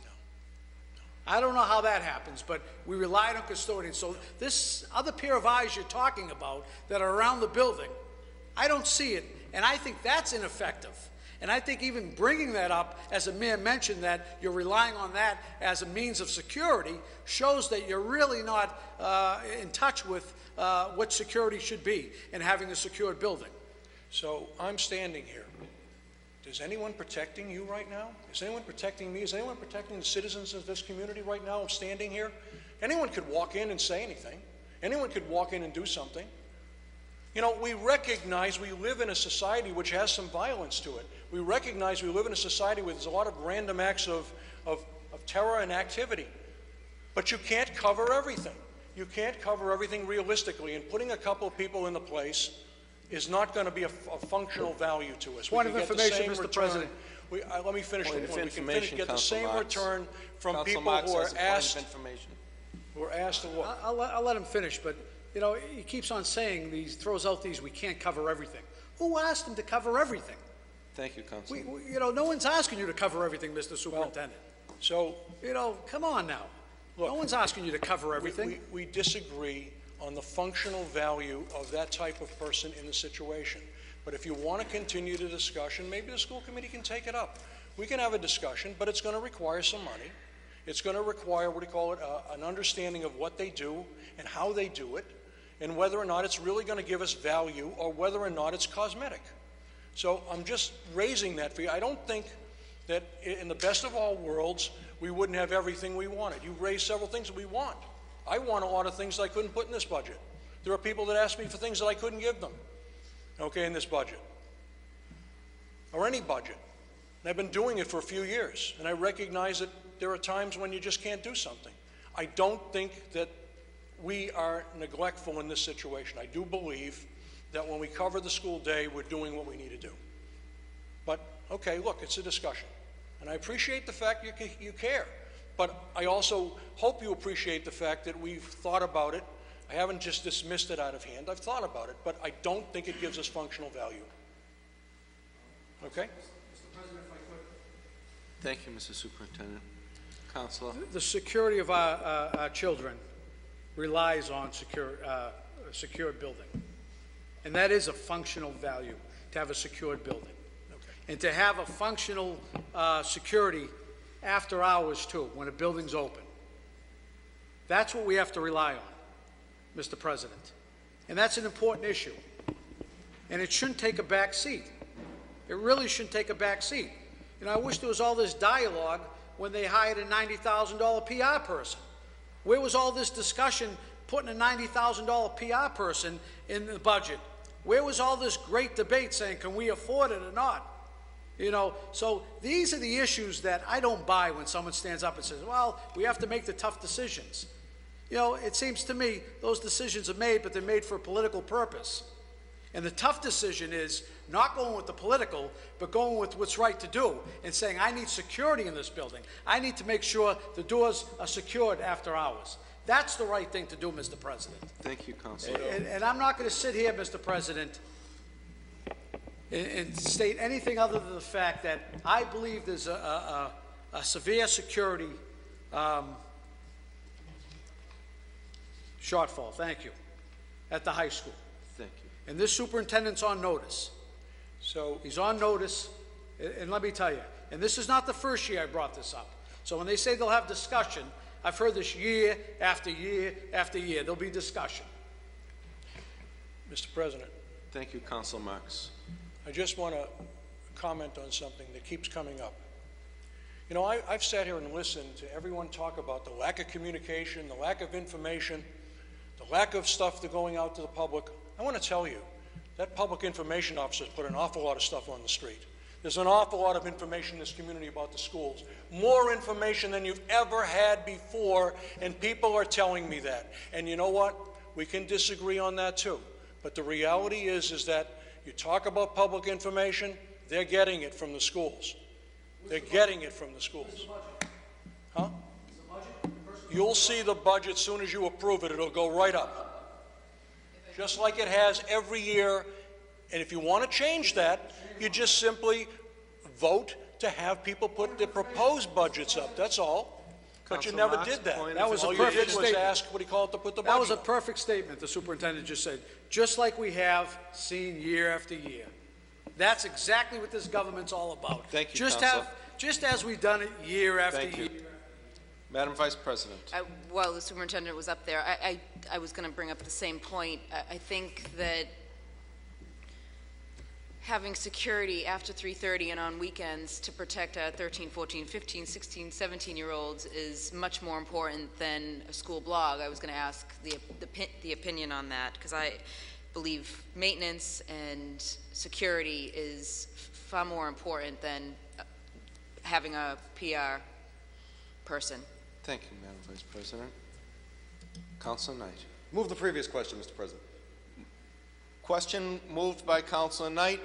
Speaker 3: I don't know how that happens, but we relied on custodians. So this other pair of eyes you're talking about that are around the building, I don't see it, and I think that's ineffective. And I think even bringing that up, as a mayor mentioned, that you're relying on that as a means of security, shows that you're really not in touch with what security should be and having a secured building.
Speaker 17: So I'm standing here. Is anyone protecting you right now? Is anyone protecting me? Is anyone protecting the citizens of this community right now? I'm standing here. Anyone could walk in and say anything. Anyone could walk in and do something. We recognize we live in a society which has some violence to it. We recognize we live in a society where there's a lot of random acts of terror and activity. But you can't cover everything. You can't cover everything realistically, and putting a couple of people in the place is not going to be a functional value to us.
Speaker 3: Point of information, Mr. President.
Speaker 17: Let me finish the point. We can get the same
Speaker 15: Council
Speaker 17: return from
Speaker 15: Council
Speaker 17: people
Speaker 15: Marks
Speaker 17: who are
Speaker 15: has a point of
Speaker 17: asked to look.
Speaker 3: I'll let him finish, but he keeps on saying throws out these, we can't cover everything. Who asked him to cover everything?
Speaker 15: Thank you, Council.
Speaker 3: No one's asking you to cover everything, Mr. Superintendent.
Speaker 17: So,
Speaker 3: come on now.
Speaker 17: Look,
Speaker 3: no one's asking you to cover everything.
Speaker 17: We disagree on the functional value of that type of person in the situation. But if you want to continue the discussion, maybe the school committee can take it up. We can have a discussion, but it's going to require some money. It's going to require, an understanding of what they do and how they do it, and whether or not it's really going to give us value or whether or not it's cosmetic. So I'm just raising that for you. I don't think that in the best of all worlds, we wouldn't have everything we wanted. You raised several things that we want. I want a lot of things that I couldn't put in this budget. There are people that ask me for things that I couldn't give them, in this budget, or any budget. And I've been doing it for a few years, and I recognize that there are times when you just can't do something. I don't think that we are neglectful in this situation. I do believe that when we cover the school day, we're doing what we need to do. But, look, it's a discussion. And I appreciate the fact you care. But I also hope you appreciate the fact that we've thought about it. I haven't just dismissed it out of hand. I've thought about it, but I don't think it gives us functional value. Okay?
Speaker 3: Mr. President, if I could.
Speaker 15: Thank you, Mr. Superintendent. Councilor?
Speaker 3: The security of our children relies on a secured building. And that is a functional value, to have a secured building. And to have a functional security after hours, too, when a building's open. That's what we have to rely on, Mr. President. And that's an important issue. And it shouldn't take a back seat. It really shouldn't take a back seat. I wish there was all this dialogue when they hired a $90,000 PR person. Where was all this discussion putting a $90,000 PR person in the budget? Where was all this great debate saying, can we afford it or not? So these are the issues that I don't buy when someone stands up and says, well, we have to make the tough decisions. It seems to me those decisions are made, but they're made for a political purpose. And the tough decision is not going with the political, but going with what's right to do and saying, I need security in this building. I need to make sure the doors are secured after hours. That's the right thing to do, Mr. President.
Speaker 15: Thank you, Councilor.
Speaker 3: And I'm not going to sit here, Mr. President, and state anything other than the fact that I believe there's a severe security shortfall, thank you, at the high school.
Speaker 15: Thank you.
Speaker 3: And this superintendent's on notice.
Speaker 17: So
Speaker 3: he's on notice, and let me tell you, and this is not the first year I brought this up. So when they say they'll have discussion, I've heard this year after year after year. There'll be discussion.
Speaker 17: Mr. President.
Speaker 15: Thank you, Councilor Marks.
Speaker 17: I just want to comment on something that keeps coming up. I've sat here and listened to everyone talk about the lack of communication, the lack of information, the lack of stuff that's going out to the public. I want to tell you, that public information officer put an awful lot of stuff on the street. There's an awful lot of information in this community about the schools. More information than you've ever had before, and people are telling me that. And you know what? We can disagree on that too. But the reality is that you talk about public information, they're getting it from the schools. They're getting it from the schools. Huh? You'll see the budget as soon as you approve it. It'll go right up. Just like it has every year. And if you want to change that, you just simply vote to have people put their proposed budgets up. That's all. But you never did that.
Speaker 3: That was a
Speaker 17: all
Speaker 3: perfect
Speaker 17: you did was
Speaker 3: statement.
Speaker 17: ask, what do you call it, to put the budget
Speaker 3: That was a
Speaker 17: up.
Speaker 3: perfect statement the superintendent just said, just like we have seen year after year. That's exactly what this government's all about.
Speaker 1: Thank you,
Speaker 3: Just
Speaker 1: Counselor.
Speaker 3: just as we've done it year after
Speaker 1: Thank you.
Speaker 3: year.
Speaker 1: Madam Vice President.
Speaker 4: While the superintendent was up there, I was going to bring up the same point. I think that having security after 3:30 and on weekends to protect our 13, 14, 15, 16, 17-year-olds is much more important than a school blog. I was going to ask the opinion on that, because I believe maintenance and security is far more important than having a PR person.
Speaker 15: Thank you, Madam Vice President. Councilor Knight.
Speaker 5: Move the previous question, Mr. President.
Speaker 1: Question moved by Councilor Knight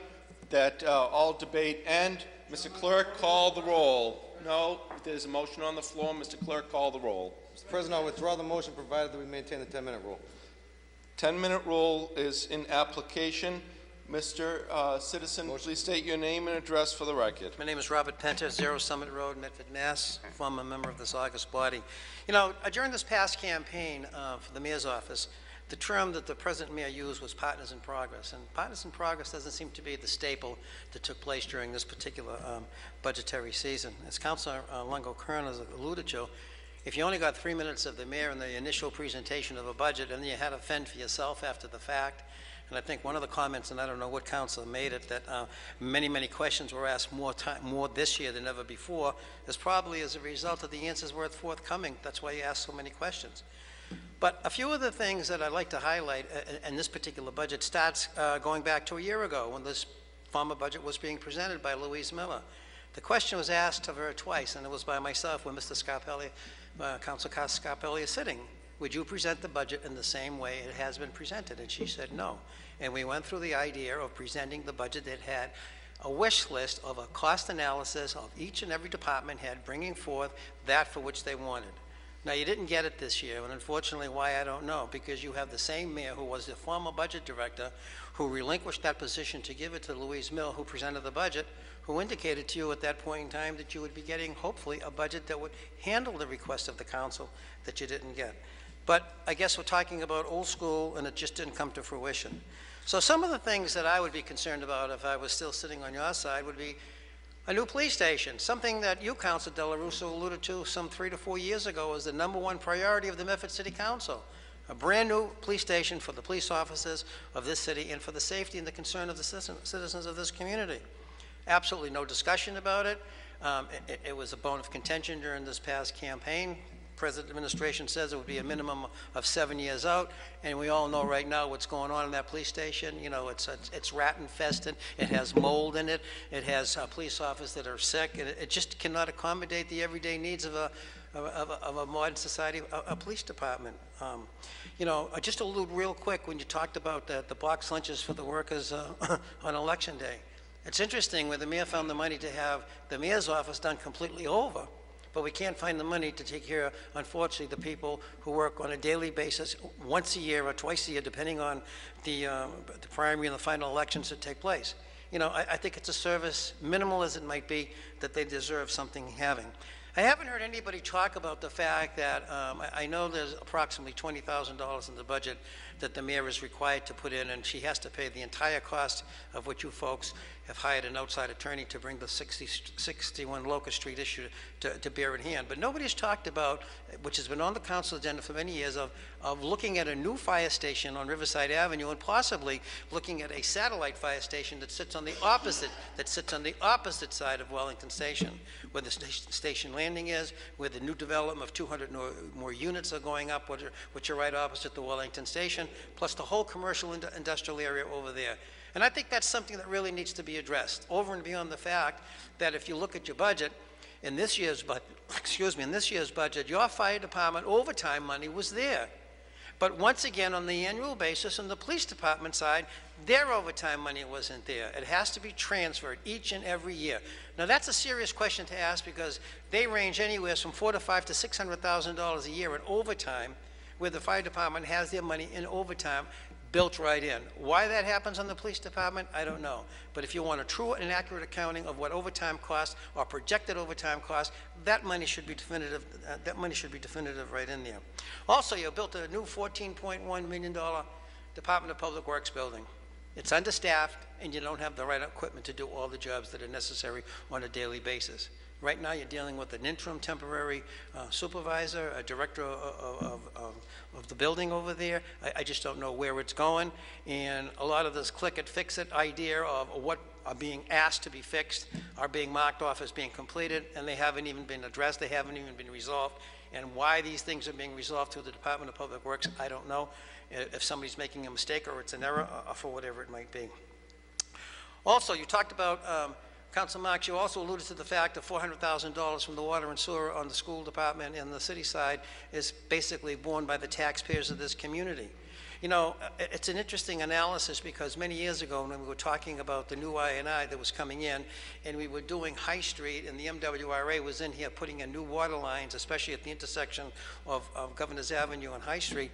Speaker 1: that all debate end. Mr. Clerk, call the roll. No, there's a motion on the floor. Mr. Clerk, call the roll.
Speaker 5: Mr. President, I'll withdraw the motion provided that we maintain the 10-minute rule.
Speaker 1: 10-minute rule is in application. Mr. Citizen, please state your name and address for the record.
Speaker 22: My name is Robert Penta, 0 Summit Road, Medford, Mass. Former member of this august body. You know, during this past campaign for the mayor's office, the term that the present mayor used was partners in progress. And partners in progress doesn't seem to be the staple that took place during this particular budgetary season. As Councilor Longo-Kern has alluded to, if you only got 3 minutes of the mayor in the initial presentation of a budget and then you had to fend for yourself after the fact, and I think one of the comments, and I don't know what council made it, that many questions were asked more this year than ever before, is probably as a result of the answers weren't forthcoming. That's why you ask so many questions. But a few of the things that I'd like to highlight in this particular budget starts going back to a year ago when this former budget was being presented by Louise Miller. The question was asked of her twice, and it was by myself when Mr. Scarpelli, Councilor Scarpelli is sitting. Would you present the budget in the same way it has been presented? And she said no. And we went through the idea of presenting the budget that had a wish list of a cost analysis of each and every department head bringing forth that for which they wanted. Now, you didn't get it this year, and unfortunately why, I don't know, because you have the same mayor who was the former budget director who relinquished that position to give it to Louise Mill, who presented the budget, who indicated to you at that point in time that you would be getting, hopefully, a budget that would handle the request of the council that you didn't get. But I guess we're talking about old school, and it just didn't come to fruition. So some of the things that I would be concerned about if I was still sitting on your side would be a new police station, something that you, Councilor Della Russo, alluded to some 3 to 4 years ago as the #1 priority of the Medford City Council. A brand new police station for the police officers of this city and for the safety and the concern of the citizens of this community. Absolutely no discussion about it. It was a bone of contention during this past campaign. Present administration says it would be a minimum of 7 years out, and we all know right now what's going on in that police station. You know, it's rat infested. It has mold in it. It has police officers that are sick, and it just cannot accommodate the everyday needs of a modern society, a police department. You know, just allude real quick when you talked about the box lunches for the workers on election day. It's interesting where the mayor found the money to have the mayor's office done completely over, but we can't find the money to take care of, unfortunately, the people who work on a daily basis once a year or twice a year, depending on the primary and the final elections that take place. You know, I think it's a service, minimal as it might be, that they deserve something having. I haven't heard anybody talk about the fact that I know there's approximately $20,000 in the budget that the mayor is required to put in, and she has to pay the entire cost of what you folks have hired an outside attorney to bring the 61 Locust Street issue to bear in hand. But nobody's talked about, which has been on the council agenda for many years, of looking at a new fire station on Riverside Avenue and possibly looking at a satellite fire station that sits on the opposite side of Wellington Station, where the station Landing is, where the new development of 200 more units are going up, which are right opposite the Wellington Station, plus the whole commercial industrial area over there. And I think that's something that really needs to be addressed, over and beyond the fact that if you look at your budget, in this year's budget, your fire department overtime money was there. But once again, on the annual basis, on the police department side, their overtime money wasn't there. It has to be transferred each and every year. Now, that's a serious question to ask because they range anywhere from $400,000 to $600,000 a year in overtime, where the fire department has their money in overtime built right in. Why that happens on the police department, I don't know. But if you want a true and accurate accounting of what overtime costs or projected overtime costs, that money should be definitive. Right in there. Also, you built a new $14.1 million Department of Public Works building. It's understaffed, and you don't have the right equipment to do all the jobs that are necessary on a daily basis. Right now, you're dealing with an interim temporary supervisor, a director of the building over there. I just don't know where it's going. And a lot of this click it, fix it idea of what are being asked to be fixed are being marked off as being completed, and they haven't even been addressed. They haven't even been resolved. And why these things are being resolved through the Department of Public Works, I don't know. If somebody's making a mistake or it's an error or for whatever it might be. Also, you talked about Council Marks, you also alluded to the fact that $400,000 from the water and sewer on the school department and the city side is basically borne by the taxpayers of this community. You know, it's an interesting analysis because many years ago when we were talking about the new I&I that was coming in and we were doing High Street and the MWRA was in here putting in new water lines, especially at the intersection of Governor's Avenue and High Street,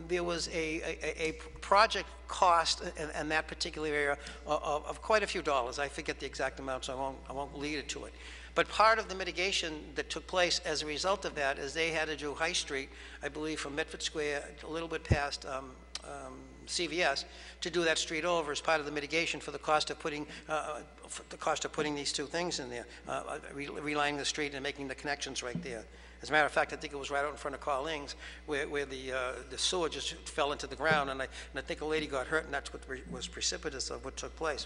Speaker 22: there was a project cost in that particular area of quite a few dollars. I forget the exact amount, so I won't lead it to it. But part of the mitigation that took place as a result of that is they had to do High Street, I believe from Medford Square, a little bit past CVS, to do that street over as part of the mitigation for the cost of putting these two things in there, relining the street and making the connections right there. As a matter of fact, I think it was right out in front of Carling's where the sewer just fell into the ground, and I think a lady got hurt, and that's what was precipitous of what took place.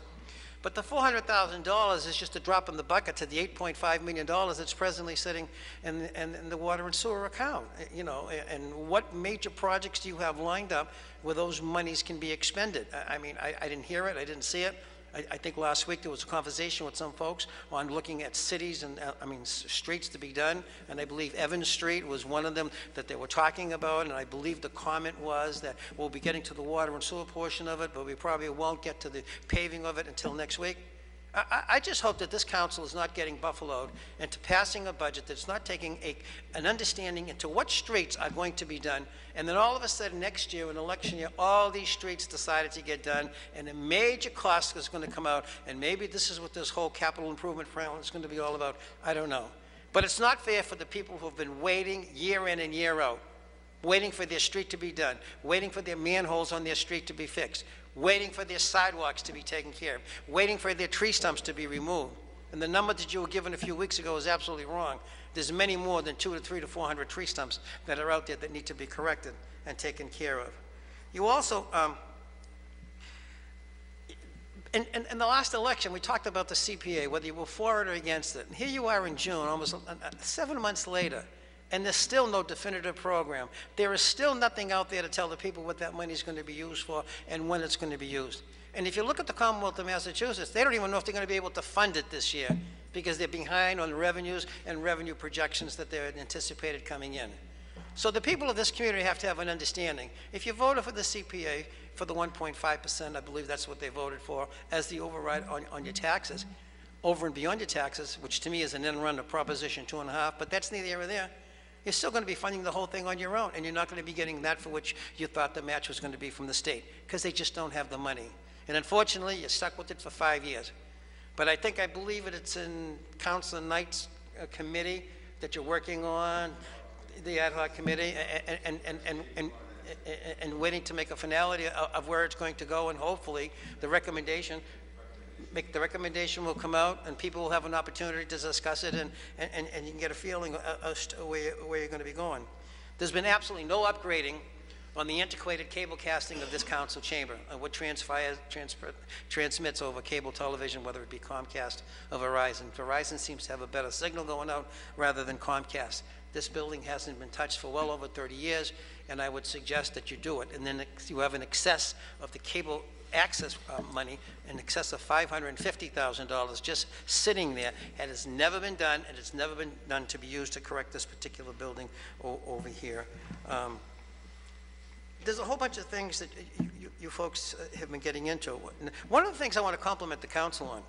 Speaker 22: But the $400,000 is just a drop in the bucket to the $8.5 million that's presently sitting in the water and sewer account. You know, and what major projects do you have lined up where those monies can be expended? I mean, I didn't hear it, I didn't see it. I think last week there was a conversation with some folks on looking at cities and, streets to be done, and I believe Evans Street was one of them that they were talking about, and I believe the comment was that we'll be getting to the water and sewer portion of it, but we probably won't get to the paving of it until next week. I just hope that this council is not getting buffaloed into passing a budget that's not taking an understanding into what streets are going to be done, and then all of a sudden next year, in election year, all these streets decided to get done, and a major cost is going to come out, and maybe this is what this whole capital improvement plan is going to be all about. I don't know. But it's not fair for the people who have been waiting year in and year out, waiting for their street to be done, waiting for their manholes on their street to be fixed, waiting for their sidewalks to be taken care of, waiting for their tree stumps to be removed. And the number that you were given a few weeks ago is absolutely wrong. There's many more than 200 to 300 to 400 tree stumps that are out there that need to be corrected and taken care of. You also, in the last election, we talked about the CPA, whether you were for it or against it. And here you are in June, almost 7 months later, and there's still no definitive program. There is still nothing out there to tell the people what that money is going to be used for and when it's going to be used. And if you look at the Commonwealth of Massachusetts, they don't even know if they're going to be able to fund it this year because they're behind on revenues and revenue projections that they're anticipated coming in. So the people of this community have to have an understanding. If you voted for the CPA for the 1.5%, I believe that's what they voted for, as the override on your taxes, over and beyond your taxes, which to me is an end run of Proposition 2.5, but that's neither here or there. You're still going to be funding the whole thing on your own, and you're not going to be getting that for which you thought the match was going to be from the state, because they just don't have the money. And unfortunately, you're stuck with it for 5 years. But I believe it's in Councilor Knight's committee that you're working on, the ad hoc committee, and waiting to make a finality of where it's going to go, and hopefully the recommendation will come out, and people will have an opportunity to discuss it, and you can get a feeling of where you're going to be going. There's been absolutely no upgrading on the antiquated cable casting of this council chamber, on what transmits over cable television, whether it be Comcast or Verizon. Verizon seems to have a better signal going out rather than Comcast. This building hasn't been touched for well over 30 years, and I would suggest that you do it. And then you have an excess of the cable access money in excess of $550,000 just sitting there. It has never been done, and it's never been done to be used to correct this particular building over here. There's a whole bunch of things that you folks have been getting into. One of the things I want to compliment the council on,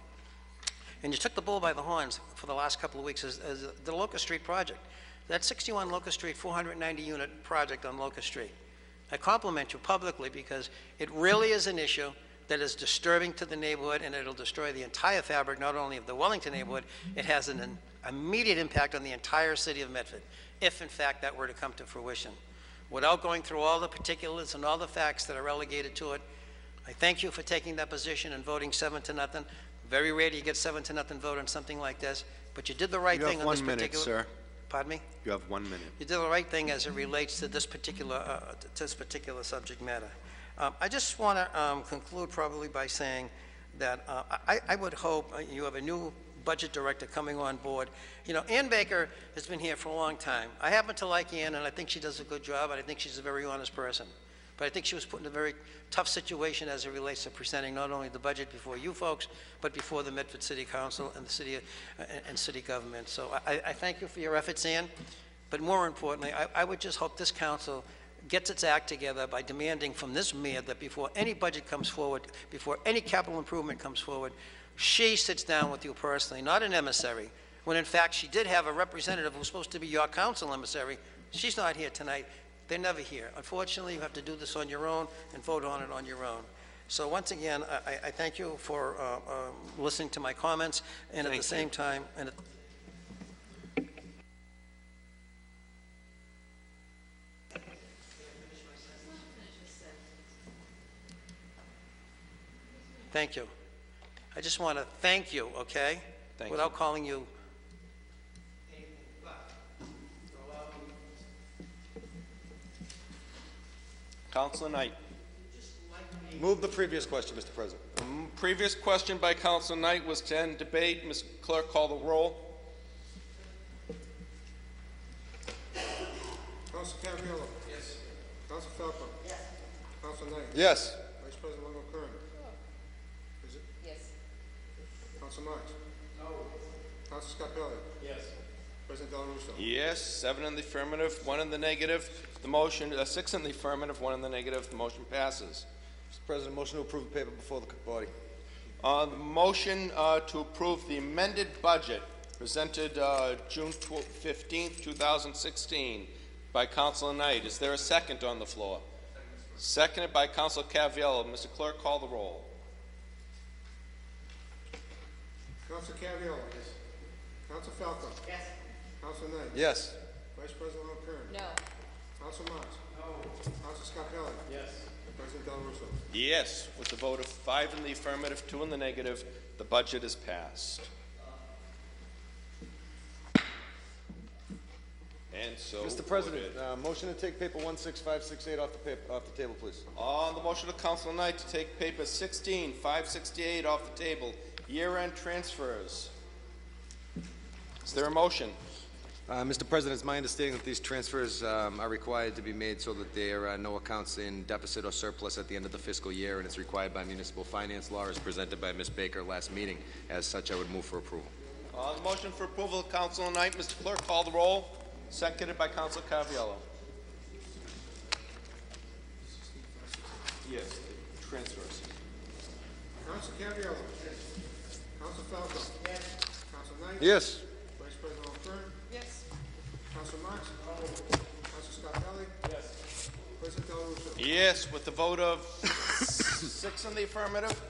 Speaker 22: and you took the bull by the horns for the last couple of weeks, is the Locust Street project. That 61 Locust Street, 490-unit project on Locust Street. I compliment you publicly because it really is an issue that is disturbing to the neighborhood, and it'll destroy the entire fabric, not only of the Wellington neighborhood, it has an immediate impact on the entire city of Medford, if in fact that were to come to fruition. Without going through all the particulars and all the facts that are relegated to it, I thank you for taking that position and voting 7-0. Very rare do you get 7-0 vote on something like this, but you did the right thing on this particular...
Speaker 15: You have 1 minute, sir.
Speaker 22: Pardon me?
Speaker 15: You have 1 minute.
Speaker 22: You did the right thing as it relates to this particular subject matter. I just want to conclude probably by saying that I would hope you have a new budget director coming on board. You know, Ann Baker has been here for a long time. I happen to like Ann, and I think she does a good job, and I think she's a very honest person. But I think she was put in a very tough situation as it relates to presenting not only the budget before you folks, but before the Medford City Council and the city and city government. So I thank you for your efforts, Ann. But more importantly, I would just hope this council gets its act together by demanding from this mayor that before any budget comes forward, before any capital improvement comes forward, she sits down with you personally, not an emissary, when in fact she did have a representative who was supposed to be your council emissary. She's not here tonight. They're never here. Unfortunately, you have to do this on your own and vote on it on your own. So once again, I thank you for listening to my comments, and at the same time, thank you. I just want to thank you, okay? Without calling you.
Speaker 1: Councilor Knight.
Speaker 5: Move the previous question, Mr. President.
Speaker 1: Previous question by Councilor Knight was to end debate. Ms. Clerk, call the roll.
Speaker 8: Council Cavaliello. Yes. Council Falcon. Yes. Council Knight.
Speaker 5: Yes.
Speaker 8: Vice President Longo Kern. Is it?
Speaker 4: Yes.
Speaker 8: Council Marks. No. Council Scarpelli. Yes. President Del Russo.
Speaker 1: Yes, 7 in the affirmative, 1 in the negative. The motion, 6 in the affirmative, 1 in the negative. The motion passes.
Speaker 5: Mr. President, motion to approve the paper before the body.
Speaker 1: The motion to approve the amended budget presented June 15th, 2016 by Councilor Knight. Is there a second on the floor? Seconded by Councilor Cavaliello. Mr. Clerk, call the roll.
Speaker 8: Council Cavaliello. Yes. Council Falcon. Yes. Council Knight.
Speaker 5: Yes.
Speaker 8: Vice President Longo Kern.
Speaker 4: No.
Speaker 8: Council Marks. No. Council Scarpelli. Yes. President Del Russo.
Speaker 1: Yes, with the vote of 5 in the affirmative, 2 in the negative, the budget is passed. And so
Speaker 5: Mr. President, motion to take paper 16568 off the table, please.
Speaker 1: On the motion of Councilor Knight to take paper 16568 off the table, year-end transfers. Is there a motion?
Speaker 7: Mr. President, it's my understanding that these transfers are required to be made so that there are no accounts in deficit or surplus at the end of the fiscal year, and it's required by municipal finance law as presented by Ms. Baker last meeting. As such, I would move for approval.
Speaker 1: On the motion for approval of Councilor Knight, Mr. Clerk, call the roll. Seconded by Councilor Cavaliello. Yes, transfers.
Speaker 8: Council Cavaliello. Yes. Council Falcon. Yes. Council Knight.
Speaker 5: Yes.
Speaker 8: Vice President Longo Kern.
Speaker 4: Yes.
Speaker 8: Council Marks. No. Council Scarpelli. Yes. President Del Russo.
Speaker 1: Yes, with the vote of 6 in the affirmative,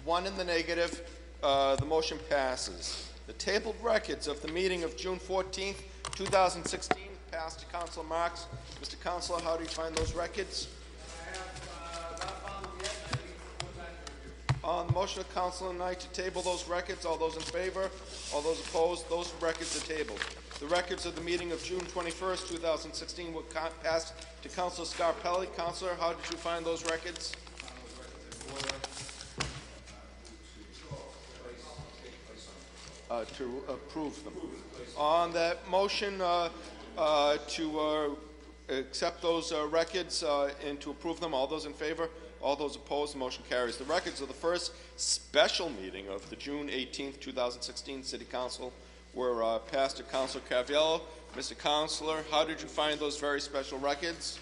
Speaker 1: 1 in the negative, the motion passes. The tabled records of the meeting of June 14th, 2016 passed to Councilor Marks. Mr. Councilor, how do you find those records?
Speaker 8: I have not found them yet. I think it's one time to review.
Speaker 1: On the motion of Councilor Knight to table those records, all those in favor, all those opposed, those records are tabled. The records of the meeting of June 21st, 2016 were passed to Councilor Scarpelli. Councilor, how did you find those records? To approve them. On that motion to accept those records and to approve them, all those in favor? All those opposed, the motion carries. The records of the first special meeting of the June 18th, 2016 City Council were passed to Councilor Caviello. Mr. Councilor, how did you find those very special records?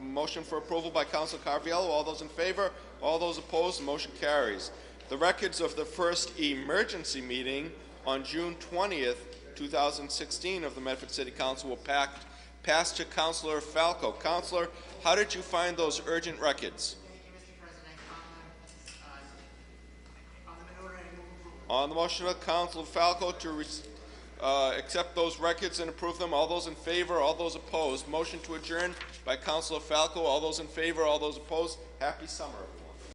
Speaker 1: Motion for approval by Councilor Carviello. All those in favor? All those opposed? The motion carries. The records of the first emergency meeting on June 20th, 2016 of the Medford City Council were passed to Councilor Falco. Councilor, how did you find those urgent records? On the motion of Councilor Falco to accept those records and approve them, all those in favor, all those opposed. Motion to adjourn by Councilor Falco. All those in favor, all those opposed. Happy summer.